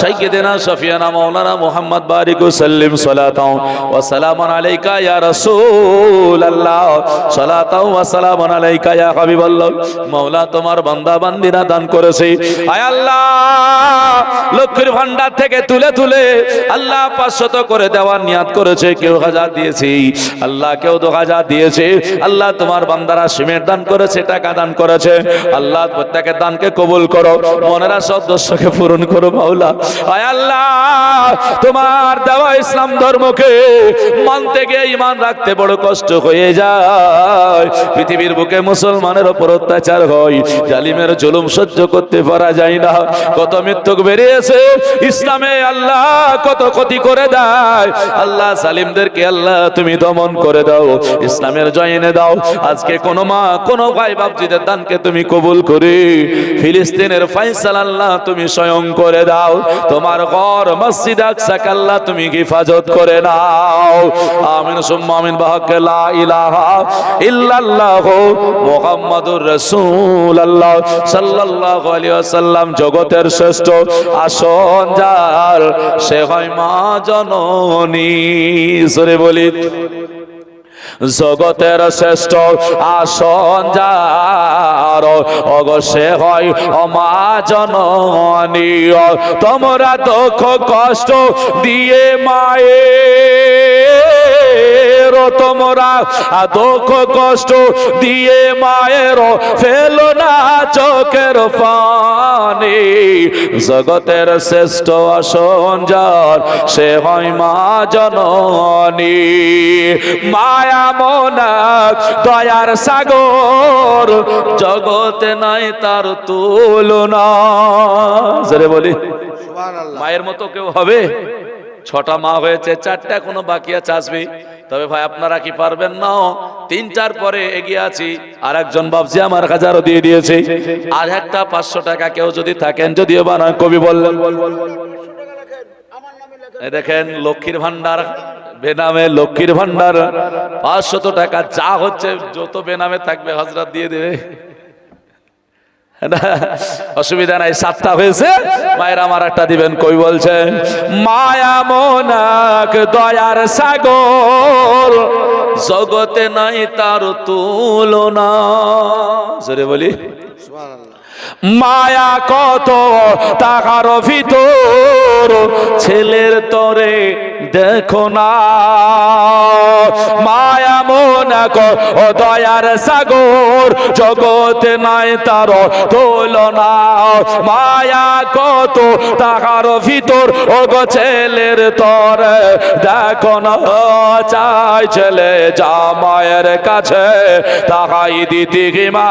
সাইয়্যিদিনা শাফিয়ানা মাওলানা মুহাম্মদ বারিক ওয়া সাল্লিম সালাতাও ওয়া সালামান আলাইকা ইয়া রাসূলুল্লাহ, সালাতাও ওয়া সালামান আলাইকা ইয়া হাবিবাল্লাহ। মাওলা তোমার বান্দা বান্দিরা দান করেছে, আয় আল্লাহ লক্ষ্মীর ভান্ডার থেকে তুলে তুলে আল্লাহ 500 করে দেওয়ার নিয়াত করেছে। কেউ 1000 দিয়েছে আল্লাহ, কেউ 2000 দিয়েছে আল্লাহ। তোমার বান্দারা সিমেন্ট দান করেছে, টাকা দান করেছে আল্লাহ। প্রত্যেকের দানকে কবুল করো, মনের সদস্যকে পূরণ করো মাওলা। আয় আল্লাহ তোমার দেওয়া ইসলাম ধর্মকে মানতে গিয়ে ঈমান রাখতে বড় কষ্ট হয়ে যায়। পৃথিবীর বুকে মুসলমানের উপর অত্যাচার হয়, জালিমের জুলুম সহ্য করতে পারা যায় না। কত মৃত্যুক বেরিয়েছে ইসলামে, আল্লাহ কত ক্ষতি করে দেয় আল্লাহ। জালিমদেরকে আল্লাহ তুমি দমন করে দাও, ইসলামের জয় এনে দাও। আজকে কোন মা, কোন ভাই বাপজিদের দানকে তুমি কবুল করে ফিলিস্তিনের ফয়সালা আল্লাহ তুমি স্বয়ং করে দাও। তোমার ঘর মসজিদ আকসাকে আল্লাহ তুমি হিফাজত করে নাও। আমিন সুম্মা আমিন। বিহাক্কি লা ইলাহা ইল্লাল্লাহ মুহাম্মাদুর রাসূলুল্লাহ সাল্লাল্লাহু আলাইহি ওয়াসাল্লাম। জগতের শ্রেষ্ঠ আসন যার, সে হয় মা জননী। জোরে বলি, জগতের শ্রেষ্ঠ আসন যার, অগসে হয় মা জননী। তোমরা দুঃখ কষ্ট দিয়ে মায়ের, তোমরা দুঃখ কষ্ট দিয়ে মায়ের ফেলো না চোখের পানি। জগতের শ্রেষ্ঠ আসন যার, সে হয় মা জননী। মায়া মোনা দয়ার সাগর, জগতে নাই তার তুলনা। জোরে বলি সুবহানাল্লাহ। মায়ের মতো কেউ হবে? 6টা মা হয়েছে, 4টা এখনো বাকি আছে, আসবে। তবে ভাই আপনারা কি পারবেন না? 3-4 পরে এগিয়ে আছি। আর একজন বাবজি আমার 1000 দিয়ে দিয়েছে। আর একটা 500 টাকা কেউ যদি থাকেন, যদিও বানান কবি বললেন, দেখেন লক্ষ্মীর ভান্ডার বেনামে, লক্ষ্মীর ভান্ডার 500 টাকা যা হচ্ছে যত বেনামে থাকবে হযরত দিয়ে দেবে, অসুবিধা নাই। 7টা হয়েছে, মায়ের আমার একটা দিবেন। কই বলছেন, মায়া মোনাক দয়ার সাগর, জগতে নাই তার তুলনা। জোরে বলি সুবহানাল্লাহ। মায়া কত টাকার ভিতর, ছেলের তরে দেখো না। মায়া মনে ও দয়ার সাগর, জগতে নাই তার তুলনা। মায়া কত টাকার ভিতর, ও গো ছেলের তরে দেখো না। চাই ছেলে জামাইয়ের কাছে, তাহাই দিতে মা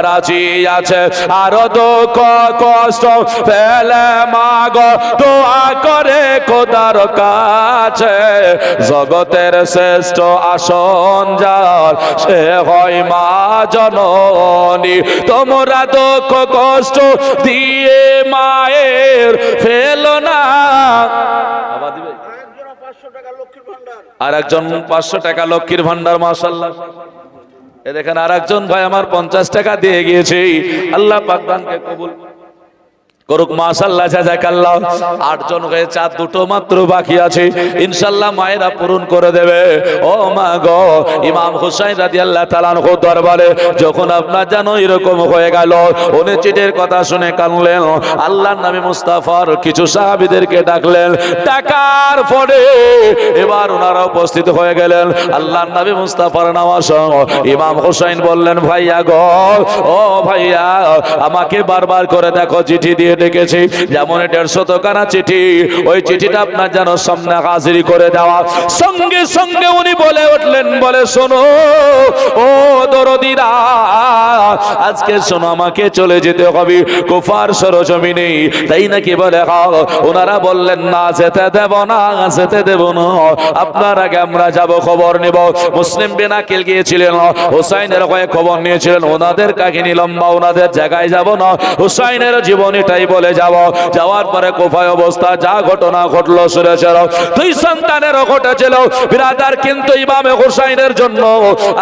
রাজি আছে। আরো দুঃখ কষ্ট ফেলে মাগো দোয়া করে খোদার কাছে। জগতের শ্রেষ্ঠ আসন যার, সে হয় মা জননী। তোমরা দুঃখ কষ্ট দিয়ে মায়ের ফেলো না। আর একজন 500 টাকা লক্ষ্মীর ভান্ডার, মাশাআল্লাহ। এ দেখেন আর একজন ভাই আমার 50 টাকা দিয়ে গিয়েছে। আল্লাহ পাক দানকে কবুল করুক, মাশাআল্লাহ, জাযাকাল্লাহ। 8 জন হয়ে 4 দুটো মাত্র বাকি আছে, ইনশাআল্লাহ মায়েরা পূরণ করে দেবে। ও মা গো, ইমাম হুসাইন রাদিয়াল্লাহু তাআলা আনহু দরবারে যখন আপনার জানো এরকম হয়ে গেল, উনি চিঠির কথা শুনে কাঁদলেন। আল্লাহর নবী মুস্তাফার কিছু সাহাবীদেরকে ডাকলেন। ডাকার পরে এবার ওনারা উপস্থিত হয়ে গেলেন। আল্লাহর নবী মুস্তাফার নামাজ ইমাম হুসাইন বললেন, ভাইয়া গো, ও ভাইয়া, আমাকে বারবার করে দেখো চিঠি দিয়ে ডেকেছি, যেমন 150 টাকার চিঠি, ওই চিঠিটা আপনার যেন সামনে হাজির করে দেওয়া। সঙ্গে সঙ্গে উনি বলে উঠলেন, বলে শোনো ও দরদিরা, আজকে শোনো আমাকে চলে যেতে হবে কুফার সরজমিনে, তাই নাকি বলে? ওনারা বললেন, না যেতে দেব না, যেতে দেব না, আপনার আগে আমরা যাব, খবর নেব। মুসলিম বিন আকিল গিয়েছিলেন, হুসাইনের হয়ে খবর নিয়েছিলেন। ওনাদের কাহিনী লম্বা, ওনাদের জায়গায় যাব না, হুসাইনের জীবনীটাই বলে যাব। যাওয়ার পরে কুফায় অবস্থা যা ঘটনা ঘটলো শুনেছিল, 2 সন্তানেরও ঘটেছিল বিরাদার। কিন্তু ইমামে হুসাইনের জন্য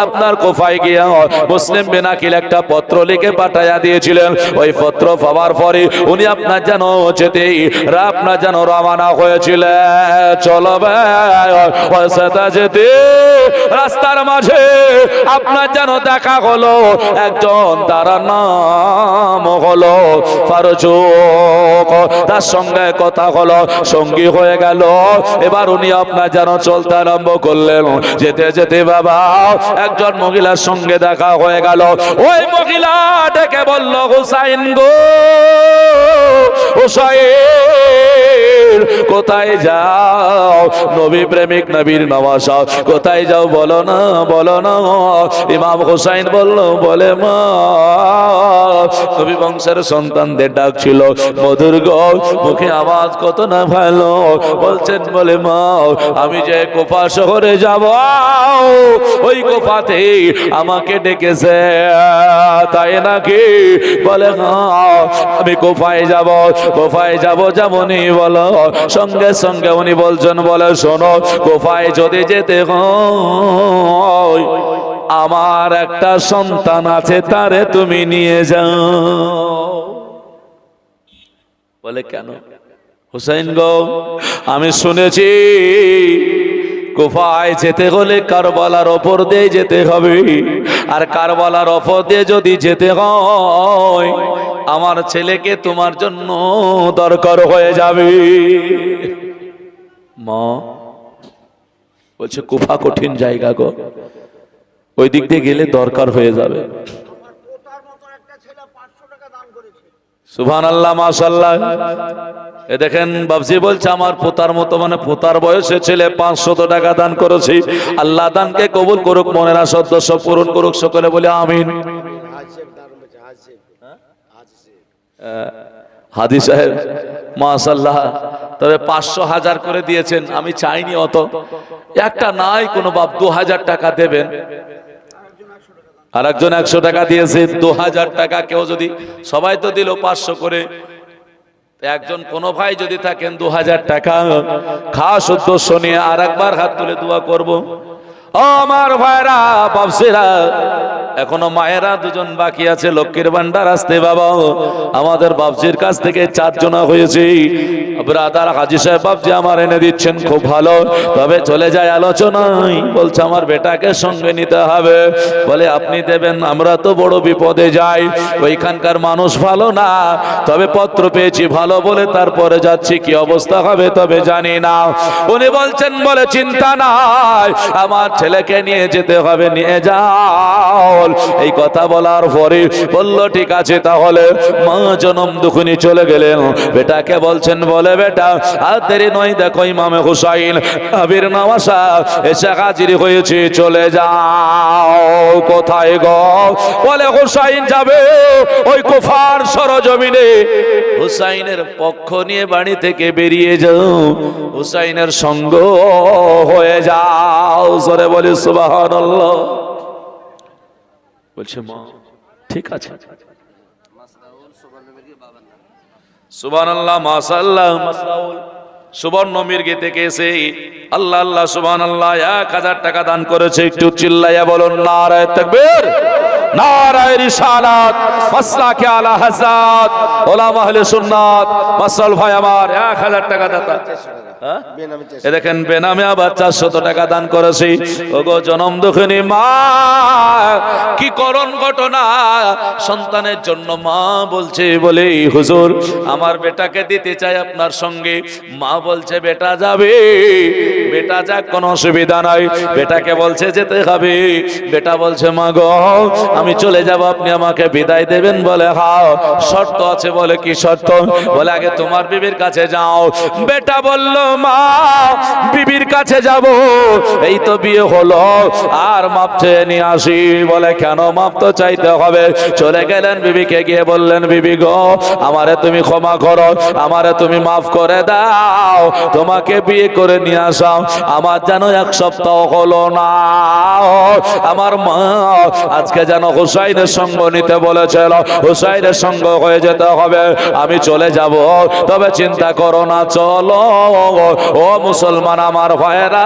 আপনার কুফায় গিয়া মুসলিম বিন আকিল একটা পত্র লিখে পাঠাইয়া দিয়েছিলেন। ওই পত্র পাওয়ার পরে উনি আপনার যেন যেতেই আপনার যেন রওনা হয়েছিলেন। চলবে সেটা যেতে রাস্তার মাঝে আপনার যেন দেখা হলো একজন, তার নাম হলো ফারুক। তার সঙ্গে কথা হলো, সঙ্গী হয়ে গেল। এবার উনি আপনার যেন চলতে আরম্ভ করলেন। যেতে যেতে বাবা একজন মহিলার সঙ্গে দেখা হয়ে গেল। ওই মহিলা ডেকে বলল, হুসাইন গো, হুসাইন কোথায় যাও? নবী প্রেমিক, নবীর নওয়াজ, কোথায় যাও বলো না, বলো না। ইমাম হুসাইন বলল, বলে মা, নবী বংশের সন্তানদের ডাক ছিল, মধুর গো, মুখে আওয়াজ কত না ভালো। বলছেন, বলে মা, আমি যে কুফা শহরে যাব, ওই কুফাতে আমাকে ডেকেছে, তাই নাকি? বলে হ্যাঁ, আমি কুফায় যাব, কুফায় যাব। যেমনই বলো, সঙ্গে সঙ্গে উনি বলছেন, বলে শোনো, কুফায় যদি যেতে হয়, আমার একটা সন্তান আছে, তারে তুমি নিয়ে যাও। বলে কেন? হুসাইন গো, আমি শুনেছি কুফায় যেতে হলে কারবালার ওপর দিয়ে যেতে হবে, আর কারবালার ওপর দিয়ে যদি যেতে হয়, আমার ছেলেকে তোমার জন্য দরকার হয়ে যাবে। মা বলছে, কুফা কঠিন জায়গা গো, ওই দিক দিয়ে গেলে দরকার হয়ে যাবে। সুবহানাল্লাহ, মাশাআল্লাহ। এ দেখেন বাবজি বলছে, আমার পোতার মতো, মানে পোতার বয়সে ছেলে 500 টাকা দান করেছি। আল্লাহ দানকে কবুল করুক, মনের সদস্য পূরণ করুক, সকলে বলে আমিন। হাদি সাহেব মাশাআল্লাহ, তবে 500 1000 করে দিয়েছেন। আমি চাইনি অত, একটা নাই কোনো বাপ 2000 টাকা দেবেন। আর একজন 100 টাকা দিয়েছে, 2000 টাকা। কেউ যদি, সবাই তো দিল 500 করে, একজন কোন ভাই যদি থাকেন 2000 টাকা খাস উদ্দেশ্য নিয়ে আর একবার হাত তুলে দোয়া করব। ও আমার ভাইরা, বাপসিরা, এখনো মায়েরা দুজন বাকি আছে, লক্ষ্মীর ভান্ডার আসতে বাবা। আমাদের বাবজির কাছ থেকে 4 জনা হয়েছে। ব্রাদার হাজী সাহেব বাবজি আমার এনে দিচ্ছেন, খুব ভালো। তবে চলে যায় আলোচনায়, বলছে আমার বেটাকে সঙ্গে নিতে হবে। বলে আপনি দেবেন, আমরা তো বড় বিপদে যাই, ওইখানকার মানুষ ভালো না। তবে পত্র পেয়েছি ভালো বলে তারপরে যাচ্ছি, কি অবস্থা হবে তবে জানি না। উনি বলছেন, বলে চিন্তা নাই, আমার ছেলেকে নিয়ে যেতে হবে, নিয়ে যাও। এই কথা বলার পরে বলল ঠিক আছে তাহলে। মা জনম দুখুনি চলে গেলেন। বেটাকে বলছেন, বলে বেটা আর দেরি নয়, দেখো ইমামে হুসাইন আবির নওয়াসা এসে হাজির হয়েছে, চলে যাও। কোথায় গো? বলে হুসাইন যাবে ওই কুফার সরজমিনে। হুসাইনের পক্ষ নিয়ে বাড়ি থেকে বেরিয়ে যাও, হুসাইনের সঙ্গ হয়ে যাও। জোরে বলি সুবহানাল্লাহ। বলছে মা ঠিক আছে, সুবহানাল্লাহ, মাশাআল্লাহ। মাসরাউল সুবর্ণ মির্গি থেকে এসে আল্লাহ আল্লাহ সুবহানাল্লাহ 1000 টাকা দান করেছে। একটু চিল্লাইয়া বলুন নারায়ে তাকবীর, নারায়ে রিসালাত, মাসলাকে আলা হযরত উলামা আহলে সুন্নাত। মাসরাউল ভাই আমার 1000 টাকা দাতা। হ্যাঁ এ দেখেন বেনামে আবার 400 টাকা দান করেছি। ওগো জনম দুঃখিনী মা, কি করুণ ঘটনা সন্তানের জন্য। মা বলছে, বলে হুজুর আমার বেটাকে দিতে চাই আপনার সঙ্গে। মা বলছে বেটা যাবে, বেটা যাক কোনো অসুবিধা নাই। বেটাকে বলছে যেতে হবে। বেটা বলছে মা গো আমি চলে যাব, আপনি আমাকে বিদায় দেবেন। বলে হ্যাঁ শর্ত আছে। বলে কি শর্ত? বলে আগে তোমার বিবির কাছে যাও। বেটা বলল মা বিবির কাছে যাব, এই তো বিয়ে হলো, আর মাপ চেয়ে নিয়ে আসি। বলে কেন? মাপ তো চাইতে হবে। চলে গেলেন বিবিকে গিয়ে বললেন, বিবি গো আমারে তুমি ক্ষমা করো, আমারে তুমি মাফ করে দাও, তোমাকে বিয়ে করে নিয়ে আসাও। আমার যেন 1 সপ্তাহ হলো না, আমার মা আজকে যেন হুসাইনের সঙ্গ নিতে বলেছিল, হুসাইনের সঙ্গ হয়ে যেতে হবে। আমি চলে যাব, তবে চিন্তা করো না, চলো। ও মুসলমান আমার ভাইরা,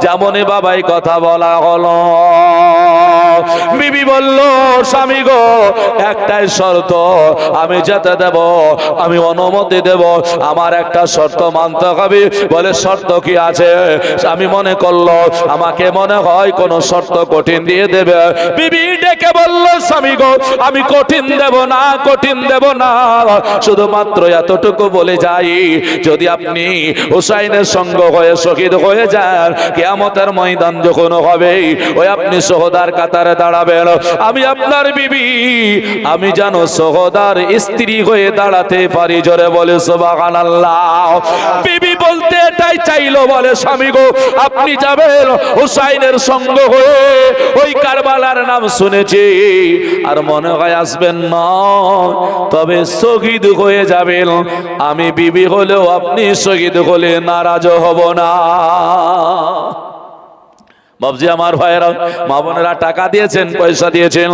যেমনই বাবাই কথা বলা হলো। বিবি বলল স্বামী গো একটাই শর্ত, আমি যেতে দেব, আমি অনুমতি দেব, আমার একটা শর্ত মানতে হবে। বলে শর্ত কি আছে? আমি মনে করলো আমাকে মনে হয় কোন শর্ত কঠিন দিয়ে দেবে। বিবি ডেকে বলল স্বামী গো আমি কঠিন দেব না, কঠিন দেব না, শুধুমাত্র এতটুকু বলে যাই, যদি আপনি হুসাইনের সঙ্গ হয়ে শহীদ হয়ে যান, কিয়ামতের ময়দান যখন হবে ওই আপনি শহীদার কাতারে দাঁড়াবেন, আমি আপনার বিবি আমি যেন শহীদার স্ত্রী হয়ে দাঁড়াতে পারি। জোরে বলে সুবহানাল্লাহ। বিবি বলতে এটাই চাইলো। বলে স্বামী গো আপনি যাবেন হুসাইনের সঙ্গ হয়ে, ওই কারবালার নাম শুনেছি, আর মনে হয় আসবেন না, তবে শহীদ হয়ে যাবেন। আমি বিবি হলেও আপনি শহীদ হলে নারাজ হব না। বাবজি আমার ভাইয়েরা, মা বোনেরা টাকা দিয়েছেন, পয়সা দিয়েছেন,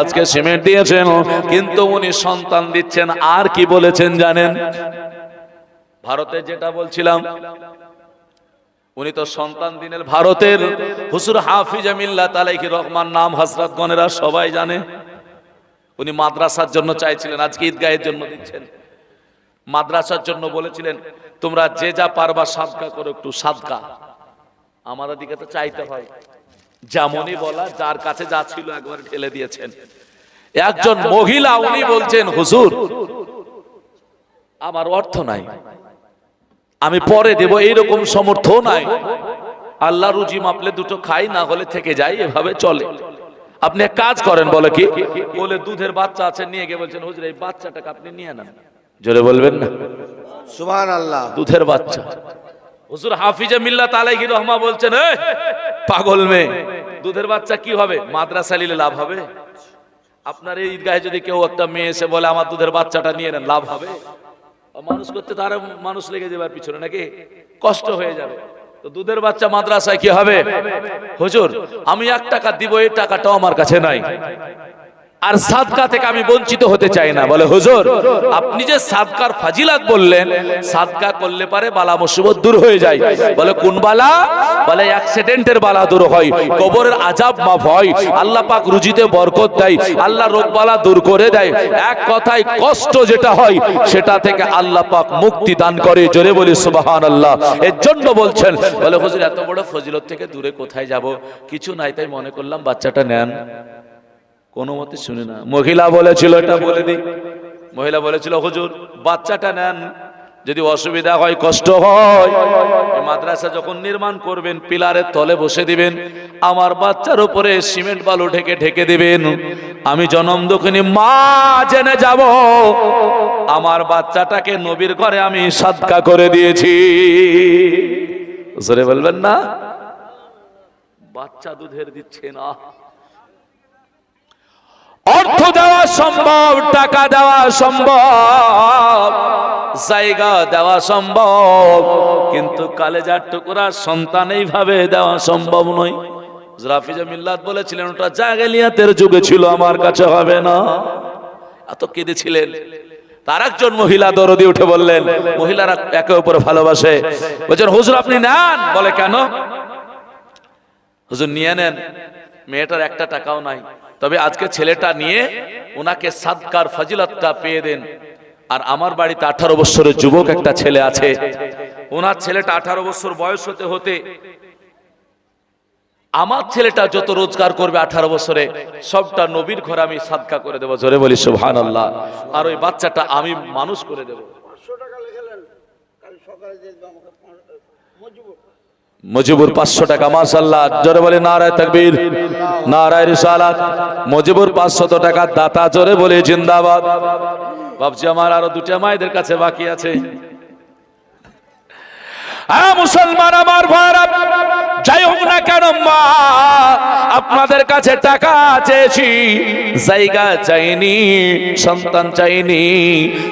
আজকে সিমেন্ট দিয়েছেন, কিন্তু উনি সন্তান দিচ্ছেন। আর কি বলেছেন জানেন? ভারতে যেটা বলছিলাম, উনি তো সন্তান দিনের ভারতের হুজুর হাফিজে মিল্লাত আলাইহি রহমান নাম হযরত গণেরা সবাই জানে। উনি মাদ্রাসার জন্য চাইছিলেন, আজকে ঈদগাহের জন্য দিচ্ছেন। মাদ্রাসার জন্য বলেছিলেন তোমরা যে যা পারবা সাদকা করো, একটু সাদকা। আমাদের দিকে তো চাইতে হয়, যেমনই বলা যার কাছে যা ছিল একবার ঢেলে দিয়েছেন। একজন মহিলা উনি বলছেন হুজুর আমার অর্থ নাই, আমি পরে দেব, এইরকম সমর্থ নাই, আল্লাহ রুজি মাপলে দুটো খাই, না হলে থেকে যাই, এভাবে চলে। আপনি এক কাজ করেন। বলে কি? বলে দুধের বাচ্চা আছে, নিয়ে গিয়ে বলছেন হুজুর এই বাচ্চাটাকে আপনি নিয়ে নেন। জোরে বলবেন না সুবহানাল্লাহ। দুধের বাচ্চা। হুজুর হাফিজে মিল্লাত আলাইহি রহমা বলছেন এই পাগল মেয়ে, দুধের বাচ্চা কি হবে? মাদ্রাসা নিলে লাভ হবে? আপনার এই ঈদগাহে যদি কেউ একটা মেয়ে এসে বলে আমার দুধের বাচ্চাটা নিয়ে নেন, লাভ হবে? মানুষ করতে তার মানুষ লেগে যাবার পিছনে, নাকি কষ্ট হয়ে যাবে। তো দুধের বাচ্চা মাদ্রাসায় কি হবে? হুজুর আমি 1 টাকা দিব, এই টাকাটাও আমার কাছে নাই, আর সাদকা থেকে আমি বঞ্চিত হতে চাই না। বলে হুজুর আপনি যে সাদকার ফাজিলাত বললেন, সাদকা করলে পারে বালা মুসিবত দূর হয়ে যায়। বলে কোন বালা? বলে অ্যাক্সিডেন্টের বালা দূর হয়, কবরের আযাব মাফ হয়, আল্লাহ পাক রুজিতে বরকত দেয়, আল্লাহ রোগ বালা দূর করে দেয়। এক কথায় কষ্ট যেটা হয় সেটা থেকে আল্লাহ পাক মুক্তি দান করে। জোরে বলি সুবহানাল্লাহ। এর জন্য বলছেন, বলে হুজুর এত বড় ফজিলত থেকে দূরে কোথায় যাব? কিছু নাই, তাই মনে করলাম বাচ্চাটা নেন। কোনো মতে শুনে না। মহিলা বলেছিল, এটা বলে দিই, মহিলা বলেছিল হুজুর বাচ্চাটা নেন, যদি অসুবিধা হয় কষ্ট হয়, মাদ্রাসা যখন নির্মাণ করবেন পিলারের তলে বসে দিবেন, আমার বাচ্চার উপরে সিমেন্ট বালু ঢেকে ঢেকে দিবেন, আমি জনম দুঃখিনী মা জেনে যাব আমার বাচ্চাটাকে নবীর ঘরে আমি সাদকা করে দিয়েছি। জোরে বলবেন না? বাচ্চা দুধের দিচ্ছে না, অর্থ দেওয়া সম্ভব, টাকা দেওয়া সম্ভব, জায়গা দেওয়া সম্ভব, কিন্তু কালেজার টুকরা সন্তান এইভাবে দেওয়া সম্ভব নয়। রাফিজা মিল্লাত বলেছিলেন ওটা জাহেলিয়াতের যুগে ছিল, আমার কাছে হবে না। এত কেঁদেছিলেন। তার একজন মহিলা দরদি উঠে বললেন, মহিলারা একে অপরে ভালোবাসে, বলছেন হুজুর আপনি নেন। বলে কেন? হুজুর নিয়ে নেন, মেয়েটার একটা টাকাও নাই, তবে আজকে ছেলেটা নিয়ে ওনাকে সাদকার ফজিলতটা পেয়ে দেন। আর আমার বাড়িতে 18 বছরের যুবক একটা ছেলে আছে, ওনার ছেলেটা 18 বছর বয়স হতে হতে আমার ছেলেটা যত রোজগার করবে 18 বছরে সবটা নবীর ঘরে আমি সাদকা করে দেবো। জোরে বলি সুবহানাল্লাহ। আর ওই বাচ্চাটা আমি মানুষ করে দেব। মুজিবুর 500 টাকা, মাশাআল্লাহ। জোরে বলে নারায়ে তাকবীর, নারায়ে রিসালাত। মুজিবুর 500 টাকা দাতা, জোরে বলে জিন্দাবাদ। বাবজি আমার আরো দুটো মায়েদের কাছে বাকি আছে। মুসলমান আমার ভাইরা, যাই হোক না কেন মা আপনাদের কাছে টাকা চেয়েছি, জায়গা চাইনি, সন্তান চাইনি,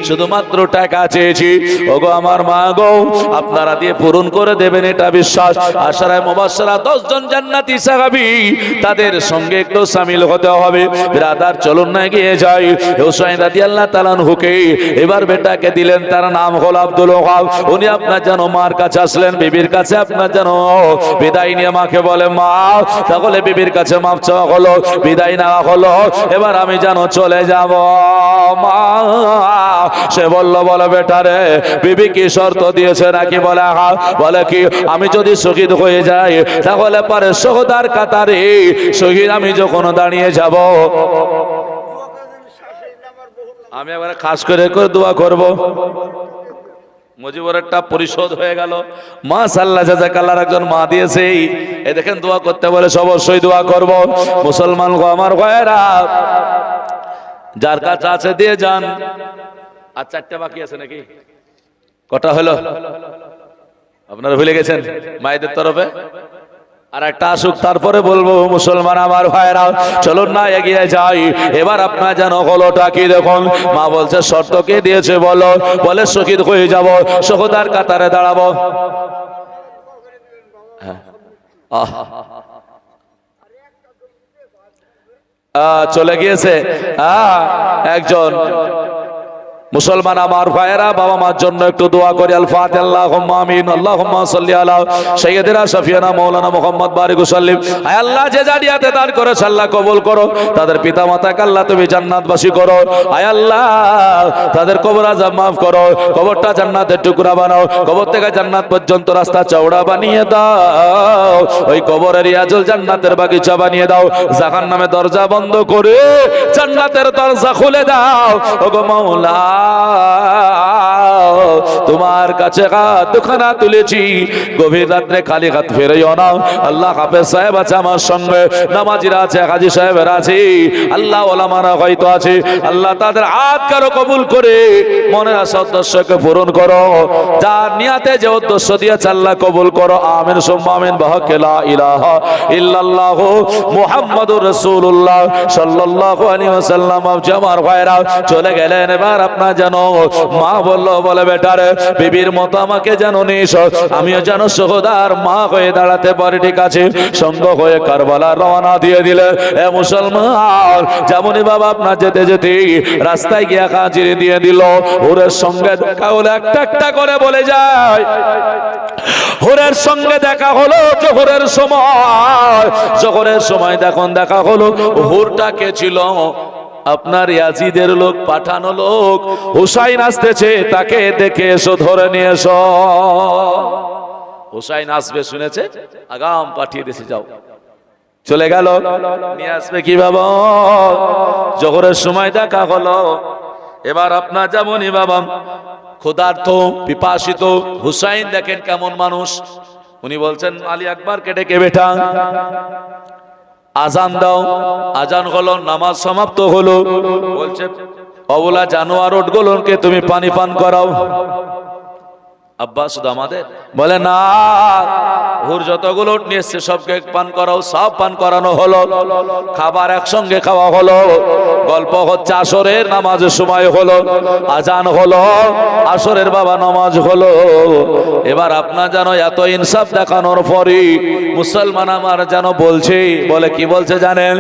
শুধুমাত্র টাকা চেয়েছি। ওগো আমার মা গো, আপনারা দিয়ে পূরণ করে দেবেন এটা বিশ্বাস। আশারায়ে মুবাশশারা 10 জন জান্নাতি সাহাবী, তাদের সঙ্গে একটু শামিল হতে হবে। ব্রাদার চলুন না গিয়ে যাই। হুসাইন রাদিয়াল্লাহু তাআলা আনহুকে এবার বেটাকে দিলেন, তার নাম হলো আব্দুল ওয়াহাব। উনি আপনার যেন মার কাছে আসলেন, বিবির কাছে আপনার যেন বিদায় নিয়ে মাকে বলে মা, তাহলে বিবির কাছে মাপ চাওয়া হলো, বিদায় নেওয়া হলো, এবার আমি যেন চলে যাব মা। সে বললো বলে বেটারে বিবি কি শর্ত দিয়েছে নাকি? বলে হ্যাঁ। বলে কি? আমি যদি শহীদ হয়ে যাই তাহলে পরে শহীদার কাতারে শহীদ আমি যখন দাঁড়িয়ে যাব, আমি এবারে খাস করে দোয়া করব। মুজিবুর একটা পরিশোধ হয়ে গেল। মাশাআল্লাহ, জাযাকাল্লাহ। একজন মা দিয়েছে, এই দেখেন দোয়া করতে বলে, অবশ্যই দোয়া করব। মুসলমান গো আমার ভাইরা, যার কাছে আছে দিয়ে যান। আর 4টা বাকি আছে নাকি? কটা হলো? আপনারা ভুলে গেছেন মায়েদের তরফে? আর একটা আসুক, তারপরে বলবো। মুসলমান আমার ভাইরা, চলুন না এগিয়ে যাই। এবার আপনার যেন হলোটা কি দেখুন। মা বলছে শর্ত কে দিয়েছে বলো? বলে শহীদ হয়ে যাব, শহীদার কাতারে দাঁড়াবো। চলে গিয়েছে একজন। মুসলমান আমার ভাইয়েরা, বাবা মার জন্য একটু দোয়া করি। আল ফাতিহা। আল্লাহুম্মা আমিন। আল্লাহুম্মা সাল্লি আলা সাইয়্যিদিনা শাফিয়ানা মাওলানা মুহাম্মদ বারিক ওয়াসাল্লিম। আয় আল্লাহ, যে জানিয়াতে দান করেছে আল্লাহ কবুল করো। তাদের পিতা মাতাকে আল্লাহ তুমি জান্নাতবাসী করো। আয় আল্লাহ, তাদের কবর আযাব মাফ করো, কবরটা জান্নাতের টুকরা বানাও, কবর থেকে জান্নাত পর্যন্ত রাস্তা চওড়া বানিয়ে দাও। ওই কবরের রিয়াজুল জান্নাতের বাগিচা বানিয়ে দাও। জাহান্নামের দরজা বন্ধ করে জান্নাতের দরজা খুলে দাও। ওগো মাওলা, তোমার কাছে হাত দুখানা তুলেছি, গভীর রাত্রে খালি হাত ফেরাইও না। আল্লাহ হাফেজ সাহেব আছে আমার সঙ্গে, নামাজিরা আছে, হাজী সাহেবের আছে, আল্লাহ ওলামারা হয়তো আছে। আল্লাহ তাদের হাত কারো কবুল করে মনের আশা উদ্দেশ্যকে পূরণ করো। যার নিয়াতে যে উদ্দেশ্য দিয়েছে আল্লাহ কবুল করো। আমিন সুম্মা আমিন। বিহাক্কি লা ইলাহা ইল্লাল্লাহু মুহাম্মাদুর রাসূলুল্লাহ সাল্লাল্লাহু আলাইহি ওয়াসাল্লাম। আমার ভাইরা চলে গেলেন। এবার আপনার যেন মা বললো বলে বেটারে বিবির মতো আমাকে যেন নিস, আমিও যেন সহদার মা হয়ে দাঁড়াতে পারি। ঠিক আছে, সঙ্গ হয়ে কারবালা রওনা দিয়ে দিলেন। এ মুসলমান, যেমনই বাবা আপনার যেতে যেতে রাস্তায় গিয়ে হাজির দিয়ে দিল। হুরের সঙ্গে দেখা হলো, একটা একটা করে বলে যায়। হুরের সঙ্গে দেখা হলো জোহরের সময়। জোহরের সময় দেখুন দেখা হলো, হুরটা কে ছিল? আপনার ইয়াজিদের লোক, পাঠানো লোক। হুসাইন আসতেছে, তাকে দেখে এসো, ধরে নিয়ে এসো। হুসাইন আসবে শুনেছে, আগাম পাঠিয়ে দিয়েছে, যাও। চলে গেল, নিয়ে আসবে কি বাবা? জোহরের সময় দেখা হলো। এবার আপনার যেমনই বাবা ক্ষুধার্ত পিপাসিত, হুসাইন দেখেন কেমন মানুষ। উনি বলছেন আলী আকবরকে ডেকে বেটা, আজান দাও। আজান হলো, নামাজ সমাপ্ত হলো। বলছে অবলা জানোয়ার ওটগুলোকে তুমি পানি পান করাও। আব্বা শুধু আমাদের বলে না, হুর যতগুলো উট নিয়ে এসছে সবকে পান করাও। সব পান করানো হলো, খাবার একসঙ্গে খাওয়া হলো। গল্প হচ্ছে আসরের নামাজের সময় হলো, আজান হলো, আসরের বাবা নামাজ হলো। এবার আপনার যেন এত ইনসাফ দেখানোর পরই মুসলমান আমার যেন বলছে, বলে কি বলছে জানেন?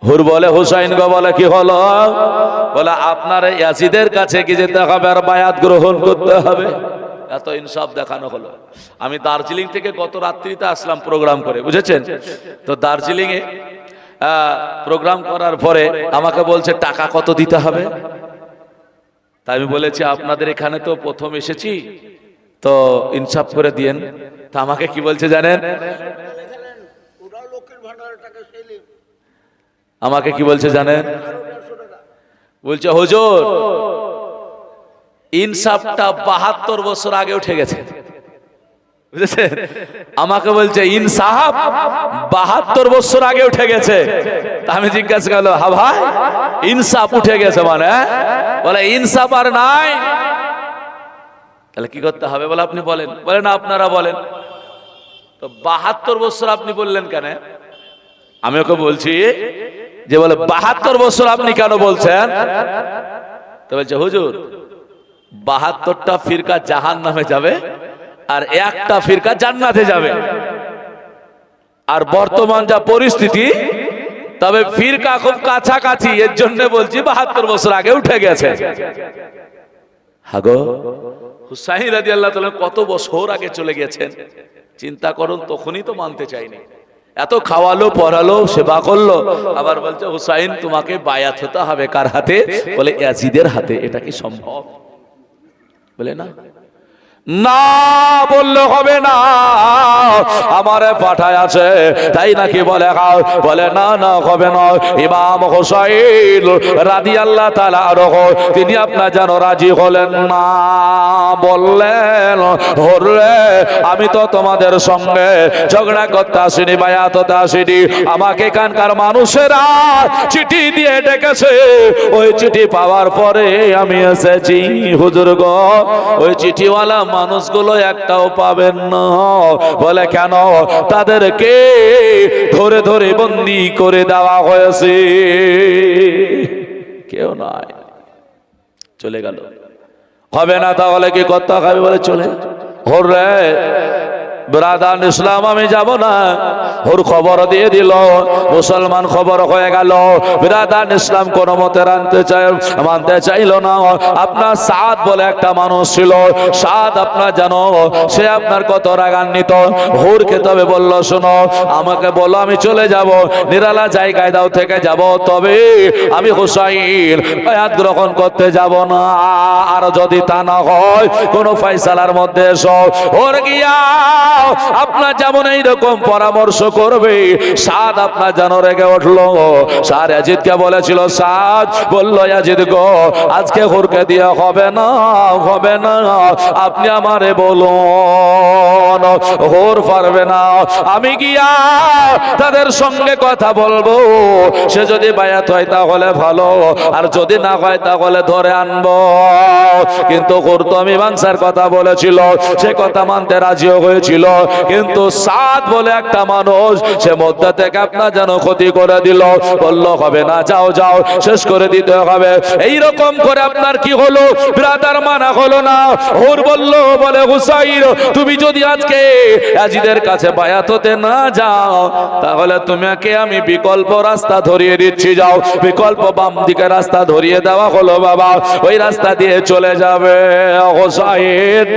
হুর বলে হুসাইন গো, বলে কি হলো? বলে আপনার ইয়াজিদের কাছে কি যেতে হবে আর বায়াত গ্রহণ করতে হবে। এত ইনসাফ দেখানো হলো। আমি দার্জিলিং থেকে গত রাত্রিতে আসলাম প্রোগ্রাম করে, বুঝেছেন তো? দার্জিলিং এ প্রোগ্রাম করার পরে আমাকে বলছে টাকা কত দিতে হবে। তাই আমি বলেছি আপনাদের এখানে তো প্রথম এসেছি, তো ইনসাফ করে দিয়েন। তা আমাকে কি বলছে জানেন? আমাকে কি বলছে জানেন? বলছে হুজুর ইনসাফটা 72 বছর আগে উঠে গেছে, বুঝেছেন? আমাকে বলছে ইনসাফ 72 বছর আগে উঠে গেছে। আমি জিজ্ঞাসা করলো, হ্যাঁ ভাই ইনসাফ উঠে গেছে মানে? বলে ইনসাফ আর নাই। তাহলে কি করতে হবে? বলে আপনি বলেন। বলে না আপনারা বলেন। তো 72 বছর আপনি বললেন কেন? আমি ওকে বলছি যে বলে 72 বছর আপনি কেন বলছেন? তো বলছে হুজুর 72টা ফিরকা জাহান নামে যাবে আর একটা ফিরকা জান্নাতে যাবে। আর বর্তমান যা পরিস্থিতি, তবে ফিরকা খুব কাছাকাছি, এর জন্য বলছি 72 বছর আগে উঠে গেছে। হাগো হুসাইন রাদিয়াল্লাহু তাআলা কত বছর আগে চলে গেছেন, চিন্তা করুন। তখনই তো মানতে চাইনি, এত খাওয়ালো পড়ালো সেবা করলো, আবার বলছে হুসাইন তোমাকে বায়াত হতে হবে। কার হাতে? বলে ইয়াজিদের হাতে। এটা কি সম্ভব? বলে না, না বললে হবে না, আমারে পাঠায় আছে তাই নাকি বলে খাও। বলে না না হবে না। ইমাম হুসাইন রাদিয়াল্লাহু তাআলা আনহু তিনি আপনার যেন রাজি হলেন না। বললেন হরে আমি তো তোমাদের সঙ্গে ঝগড়া করতে আসিনি, বায়াত হতে আসিনি। আমাকে এখানকার মানুষেরা চিঠি দিয়ে ডেকেছে, ওই চিঠি পাওয়ার পরে আমি এসেছি। হুজুর গো ওই চিঠিওয়ালা মানুষগুলো একটাও পাবেন না। বলে কেন? তাদেরকে ধরে ধরে বন্দি করে দেওয়া হয়েছে। কেউ নাই, চলে গেল। হবে না তাহলে কি করতে হবে? বলে চলে হরে ব্রাদার ইসলাম আমি যাব না। ওর খবর দিয়ে দিল, মুসলমান খবর হয়ে গেল। ব্রাদার ইসলাম কোন মতে মানতে চাইল না। আপনার সাদ বলে একটা মানুষ ছিল, সাদ আপনার জানো সে আপনার কত রাগান্বিত। হুরকে তবে বলল শোনো আমাকে বলো আমি চলে যাব, নিরালা জায়গায় দাও থেকে যাব, তবে আমি হুসাইন বায়াত গ্রহণ করতে যাব না। আর যদি তা না হয় কোন ফয়সালার মধ্যে এসো। ওর গিয়া আপনার যেমন এইরকম পরামর্শ করবে। সাদ আপনার যেন রেগে উঠলো। সাদ ইয়াজিদকে বলেছিল, সাদ বলল ইয়াজিদ গো আজকে হুরকে দিয়ে হবে না, হবে না, আপনি আমারে বলুন। হুর পারবে না, আমি গিয়া তাদের সঙ্গে কথা বলবো। সে যদি বায়াত হয় তাহলে ভালো, আর যদি না হয় তাহলে ধরে আনবো। কিন্তু হুর তো মীমাংসার কথা বলেছিল, সে কথা মানতে রাজিও হয়েছিল। কিন্তু সাদ বলে একটা মানুষ মানুষ সে মধ্যে থেকে আপনার যেন ক্ষতি করে দিল, বললো হবে না, যাও যাও, শেষ করে দিতে হবে। এইরকম করে আপনার কি হলো, ব্রাদার মানা হলো না। হুর বললো, বলে হুসাইন তুমি যদি আজকে ইয়াজিদের কাছে বায়াত হতে না যাও, তাহলে তোমাকে আমি বিকল্প রাস্তা ধরিয়ে দিচ্ছি, যাও। বিকল্প বাম দিকে রাস্তা ধরিয়ে দেওয়া হলো বাবা, ওই রাস্তা দিয়ে চলে যাবে হুসাইন।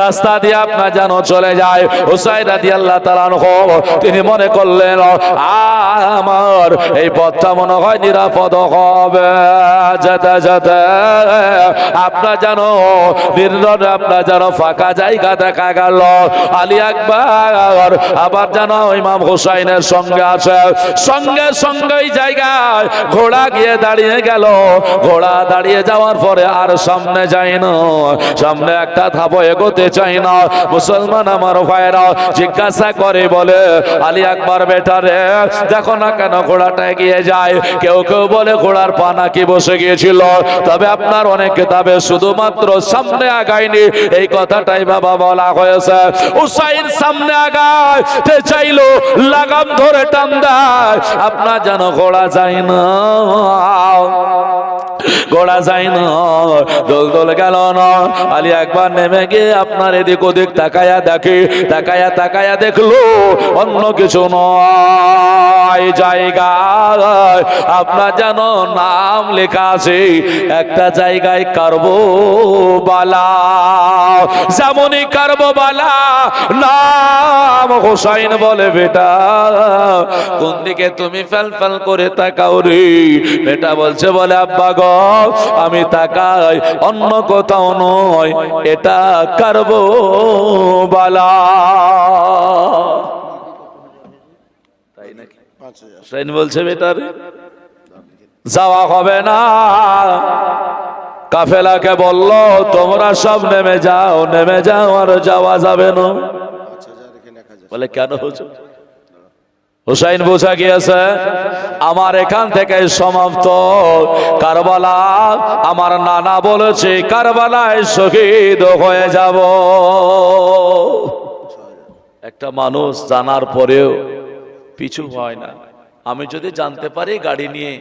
রাস্তা দিয়ে আপনার যেন চলে যায় হুসাইন রাদিয়াল্লাহু তাআলা আনহু। তিনি মনে করলেন আমার এই পথটা মনে হয় নিরাপদ হবে। যেতে যেতে আপনার যেন নির্জন, আপনার যেন ফাঁকা জায়গা দেখা গেল। আলী আকবর আবার যেন ইমাম হুসাইনের সঙ্গে আছে, সঙ্গে সঙ্গে এই জায়গায় ঘোড়া গিয়ে দাঁড়িয়ে গেল। ঘোড়া দাঁড়িয়ে যাওয়ার পরে আর সামনে যায় না, সামনে একটা ধাপ এগোতে চাই না। মুসলমান আমার ভাইরা জিজ্ঞাসা করে, বলে আলী আকবর বেটা রে, দেখো না কেন ঘোড়াটা এগিয়ে যায়। কেউ কেউ বলে ঘোড়ার পা নাকি বসে গিয়েছিল, তবে আপনার অনেক কিতাবে শুধুমাত্র সামনে আগায়নি, এই কথাটাই বাবা বলা হয়েছে। হুসাইন সামনে আগাতে চাইলো, লাগাম ধরে টান দেয়, আপনার যেন ঘোড়া যায় না, ঘোড়া যায় না, দোল দোল গেল না। আলী একবার নেমে গিয়ে আপনার এদিক ওদিক তাকায়া দেখে, তাকায়া তাকায়া দেখলো অন্য কিছু নয়, জায়গায় আপনার যেন নাম লেখা আছে, একটা জায়গায় কারবালা। যেমনই কারবালা নাম, হুসাইন বলে বেটা কোন দিকে তুমি ফেল ফেল করে তাকাও রে? বেটা বলছে, বলে আব্বা গো আমি তাকাই অন্য কোথাও নয়, এটা কারবালা। তাই নাকি? হুসাইন বলছে, বেটার যাওয়া হবে না। কাফেলাকে বলল, তোমরা সব নেমে যাও, নেমে যাও, আর যাওয়া যাবে না। বলে কেন হুজুর? হুসাইন বোঝা গিয়েছে আমার এখান থেকে সমাপ্ত। কারবালা আমার নানা বলেছে কারবালায় শহীদ হয়ে যাব। একটা মানুষ জানার পরেও পিছু হয় না। আমি যদি জানতে পারি গাড়ি নিয়ে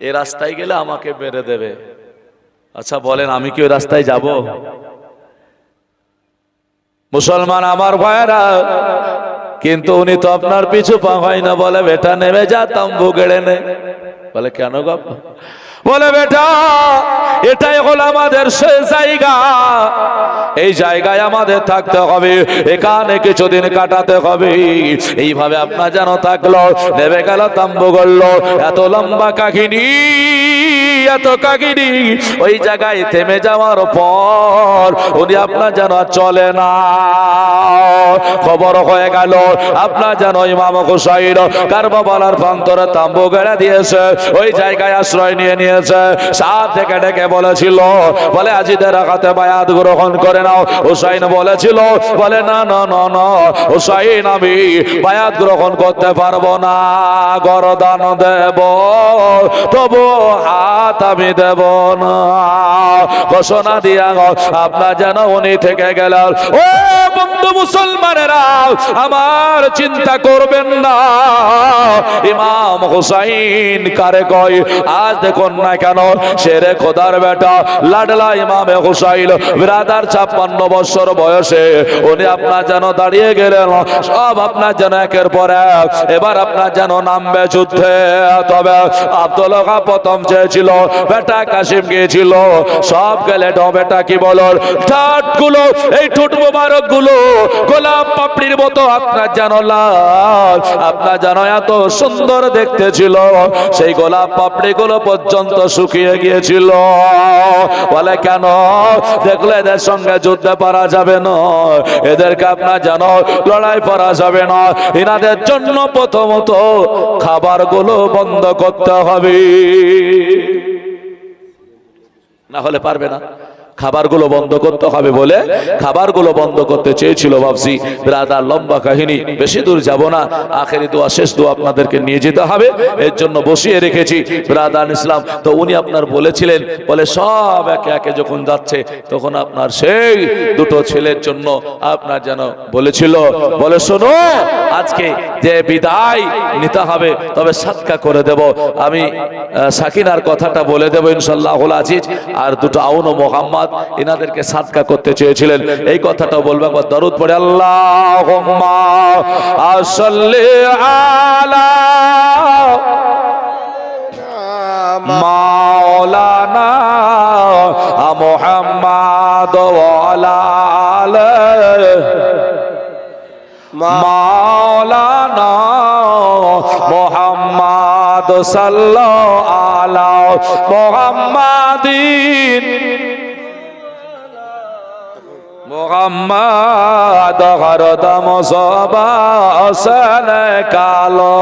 এ রাস্তায় গেলে আমাকে বেড়ে দেবে, আচ্ছা বলেন আমি কি ওই রাস্তায় যাব? মুসলমান আমার ভাইরা, কিন্তু উনি তো আপনার পিছু পা হয় না। বলে বেটা নেমে যা, তাম্বু গেড়ে নে। বলে কেন গো? বলে বেটা এটাই হলো আমাদের সেই জায়গা, এই জায়গায় আমাদের থাকতে হবে, এখানে কিছুদিন কাটাতে হবে। এইভাবে আপনার যেন থাকলো, নেমে গেল, তাম্বু গড়লো। এত লম্বা কাহিনী, এত কাহিনী। ওই জায়গায় থেমে যাওয়ার পর উনি আপনার যেন চলে না। খবর হয়ে গেল আপনার যেন ইমাম হুসাইন কারবালার প্রান্তরে তাম্বু গেড়ে দিয়েছে, ওই জায়গায় আশ্রয় নিয়ে নিয়েছে। সাত থেকে ডেকে বলেছিল, বলে আজিদের হাতে বায়াত গ্রহণ করে নাও। হুসাইন বলেছিল, বলে না না না না হুসাইন আমি বায়াত গ্রহণ করতে পারবো না, গরদান দেব তবু হাত আমি দেব না। ঘোষণা দিয়া আপনার যেন উনি থেকে গেলেন। ও বন্ধু মুসলমানেরা, আমার চিন্তা করবেন না, ইমাম হুসাইন কারে কয় আজ দেখুন না কেন, শেরে খোদার বেটা লাডলা ইমামে হুসাইন বিরাদার 56 বছর বয়সে উনি আপনার যেন দাঁড়িয়ে গেলেন। সব আপনার যেন একের পর এক এবার আপনার যেন নামবে যুদ্ধে। তবে আব্দুল ওহাব প্রথম চেয়েছিল, বেটা কাসিম গিয়েছিল, সব গেলে বেটা কি বলো ঠাট গুলো, এই ঠোঁট মোবারক গুলো গোলাপ পাপড়ির মতো আপনার যেন লাল, আপনার যেন এত সুন্দর দেখতে ছিল, সেই গোলাপ পাপড়ি গুলো পর্যন্ত শুকিয়ে গিয়েছিল। বলে কেন? দেখলে এদের সঙ্গে যুদ্ধে পারা যাবে না, এদেরকে আপনার যেন লড়াই করা যাবে না, এনাদের জন্য প্রথমত খাবার গুলো বন্ধ করতে হবে, না হলে পারবে না। খাবারগুলো বন্ধ করতে হবে বলে খাবারগুলো বন্ধ করতে চেয়েছিল। ভাবছি ব্রাদার লম্বা কাহিনী, বেশি দূর যাব না, আখেরি দোয়া শেষ দোয়া আপনাদেরকে নিয়ে যেতে হবে, এর জন্য বসিয়ে রেখেছি ব্রাদার ইসলাম। তো উনি আপনার বলেছিলেন, বলে সব একে একে যখন যাচ্ছে তখন আপনার সেই দুটো ছেলের জন্য আপনার যেন বলেছিল, বলে শোনো আজকে যে বিদায় নিতে হবে, তবে সাদকা করে দেব। আমি সাকিনার কথাটা বলে দেব ইনশাআল্লাহুল আজিজ। আর দুটো আউন ও মোহাম্মদ এনাদেরকে সাদকা করতে চেয়েছিলেন, এই কথাটা বলবো। একবার দরুদ পড়ে আল্লাহুম্মা সাল্লি আলা মাওলানা মুহাম্মদ ওয়া আলা আলিহি মাওলানা মুহাম্মদ সাল্লাল্লাহু আলা মুহাম্মাদিন মুহাম্মদ হরদম সবা আসন কালো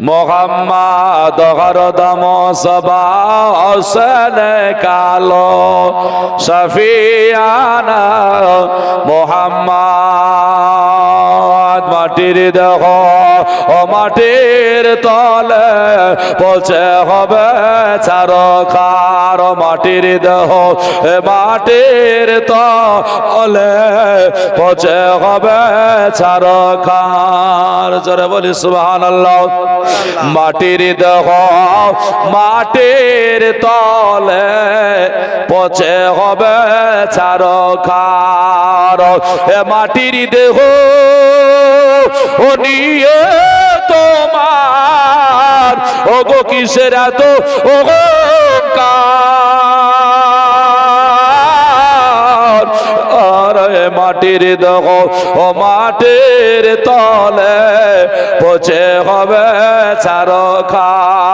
মুহাম্মদ হরদম সবা আসন কালো শফিয়ানা মুহাম্মদ মাটির দেহ ও মাটির তলে পৌঁছে হবে চারখার মাটির দেহ মাটির তলে পৌঁছে হবে চারখার জোরে বলি সুবহানাল্লাহ মাটির দেহ মাটির তলে পৌঁছে হবে চারখার মাটির দেহ ও নিয়ে তোমার ও গো কিসের এত অহংকার আরে মাটির দেহ ও মাটির তলে পৌঁছে হবে চারখার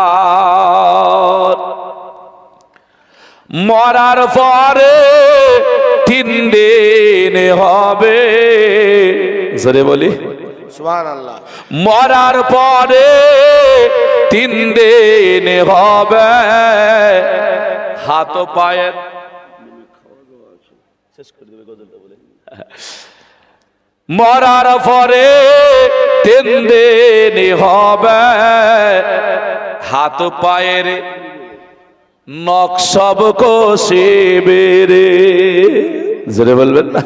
মরার পরে 3 দিন হবে জোরে বলি সুবহানাল্লাহ মরার পরে 3 দিন হবে হাত ও পায়ের শেষ করে দেবে গজলটা বলে মরার পরে 3 দিন হবে হাত পায়ের নখ সব কষিবে রে জোরে বলবেন না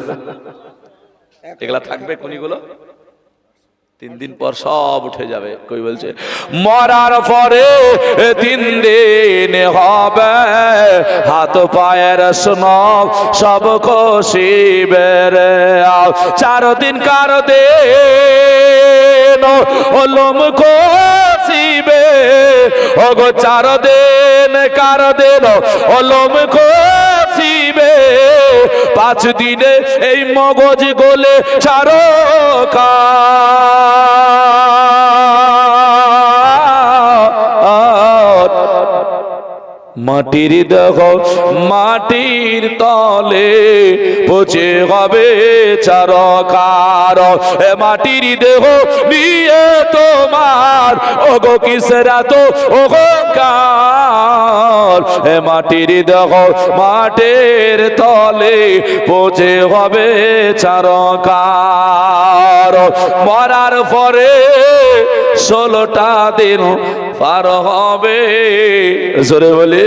এগুলা থাকবে কোনগুলো 3 দিন পর সব উঠে যাবে কই বলছে মরার পরে 3 দিন হবে হাত পায়ের নখ সব কষিবে রে 4 দিন কার দিন ওলম কষিবে ওগো 4 দিন কার দিন ওলম কষিবে 5 দিনে এই মগজ গলে চারকা মাটির দেহ মাটির তলে পচে হবে চারকার মাটির দেহ নিয়ে তোমার ওগো কিসের তো অহংকার মাটির দেহ মাটির তলে পচে হবে চারকার মরার পরে 16টা দিন পার হবে জোরে বলি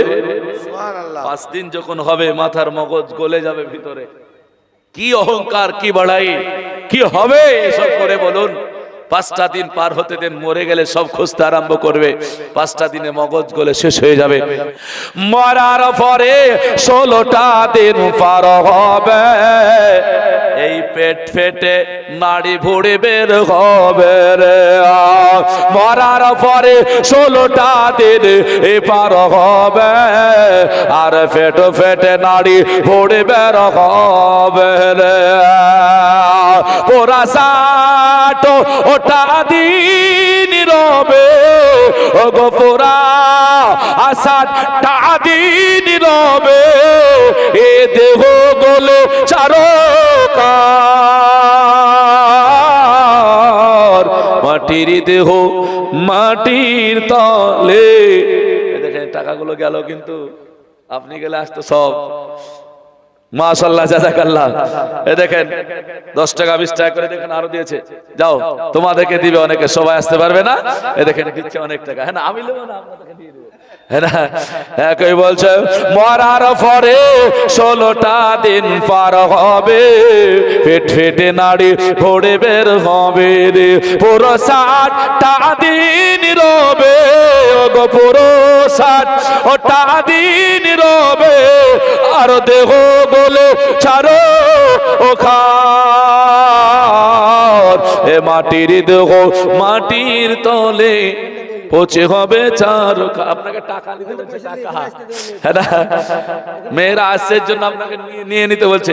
সুবহানাল্লাহ 5 দিন যখন হবে মাথার মগজ গলে যাবে ভিতরে কি অহংকার কি বড়াই কি হবে এসব করে বলুন 5টা দিন পার হতে দেন মরে গেলে সব খুঁজতে আরম্ভ করবে 5টা দিনে মগজ গলে শেষ হয়ে যাবে মরার পরে 16টা দিন পার হবে এই পেট ফেটে নাড়ি ভুড়ি বের হবে রে মরার পরে 16টা দিন পার হবে আর ফেটে ফেটে নাড়ি ভুড়ি বের হবে রে পোরা সাটো ওটা দিন রবে ও গো পোরা আসাটা দিন রবে এ দেহ গলে চারকার মাটির দেহ মাটির তলে দেখেন টাকাগুলো গেল কিন্তু আপনি গেলে আসতো সব মাশাআল্লাহ জাযাকাল্লাহ এ দেখেন 10 টাকা 20 টাকা করে দেখেন আরো দিয়েছে যাও তোমাদেরকে দিবে অনেকে সবাই আসতে পারবে না এ দেখেন দিচ্ছে অনেক টাকা হ্যাঁ না আমি নেব না আপনাদেরকে দিয়ে দেব একই বলছে মরার পরে 16টা দিন পার হবে, পেট ফেটে নাড়ি ভরে বের হবে রে, পুরো 60টা দিন রবে, ওগো পুরো 60টা দিন রবে, আর দেহ বলে ছাড়ো ও খার, এ মাটির দেহ মাটির তলে পচে হবে চার। আপনাকে টাকা দিতে বলছে, টাকা। হ্যাঁ না, মেয়েরা আসছে জন্য আপনাকে নিয়ে নিতে বলছে।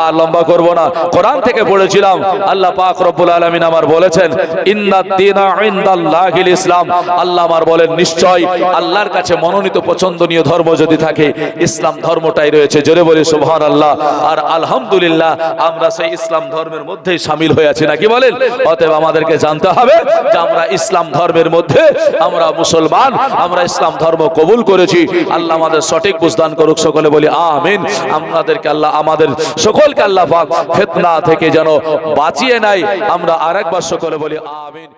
আর লম্বা করব না, কোরআন থেকে পড়েছিলাম আল্লাহ পাক রব্বুল আলামিন আমার বলেছেন ইন্নাদ দীনা ইনদাল্লাহিল ইসলাম। আল্লাহ আমার বলেন নিশ্চয় আল্লাহর কাছে মনোনীত পছন্দনীয় ধর্ম যদি থাকে ইসলাম ধর্মটাই রয়েছে। জোরে বলি সুবহানাল্লাহ। আর আলহামদুলিল্লাহ আমরা সেই ইসলাম ধর্মের মধ্যেই শামিল হয়ে আছি, নাকি বলেন? অতএব আমাদেরকে জানতে হবে যে আমরা ইসলাম ধর্মের মধ্যে, আমরা মুসলমান, আমরা ইসলাম ধর্ম কবুল করেছি। আল্লাহ আমাদের সঠিক বুঝদান করুক, সকলে বলি আমিন। আমাদেরকে আল্লাহ, আমাদের সকলকে আল্লাহ পাক ফিতনা থেকে যেন বাঁচিয়ে নেয়। আমরা আরেকবার সকলে বলি আমিন।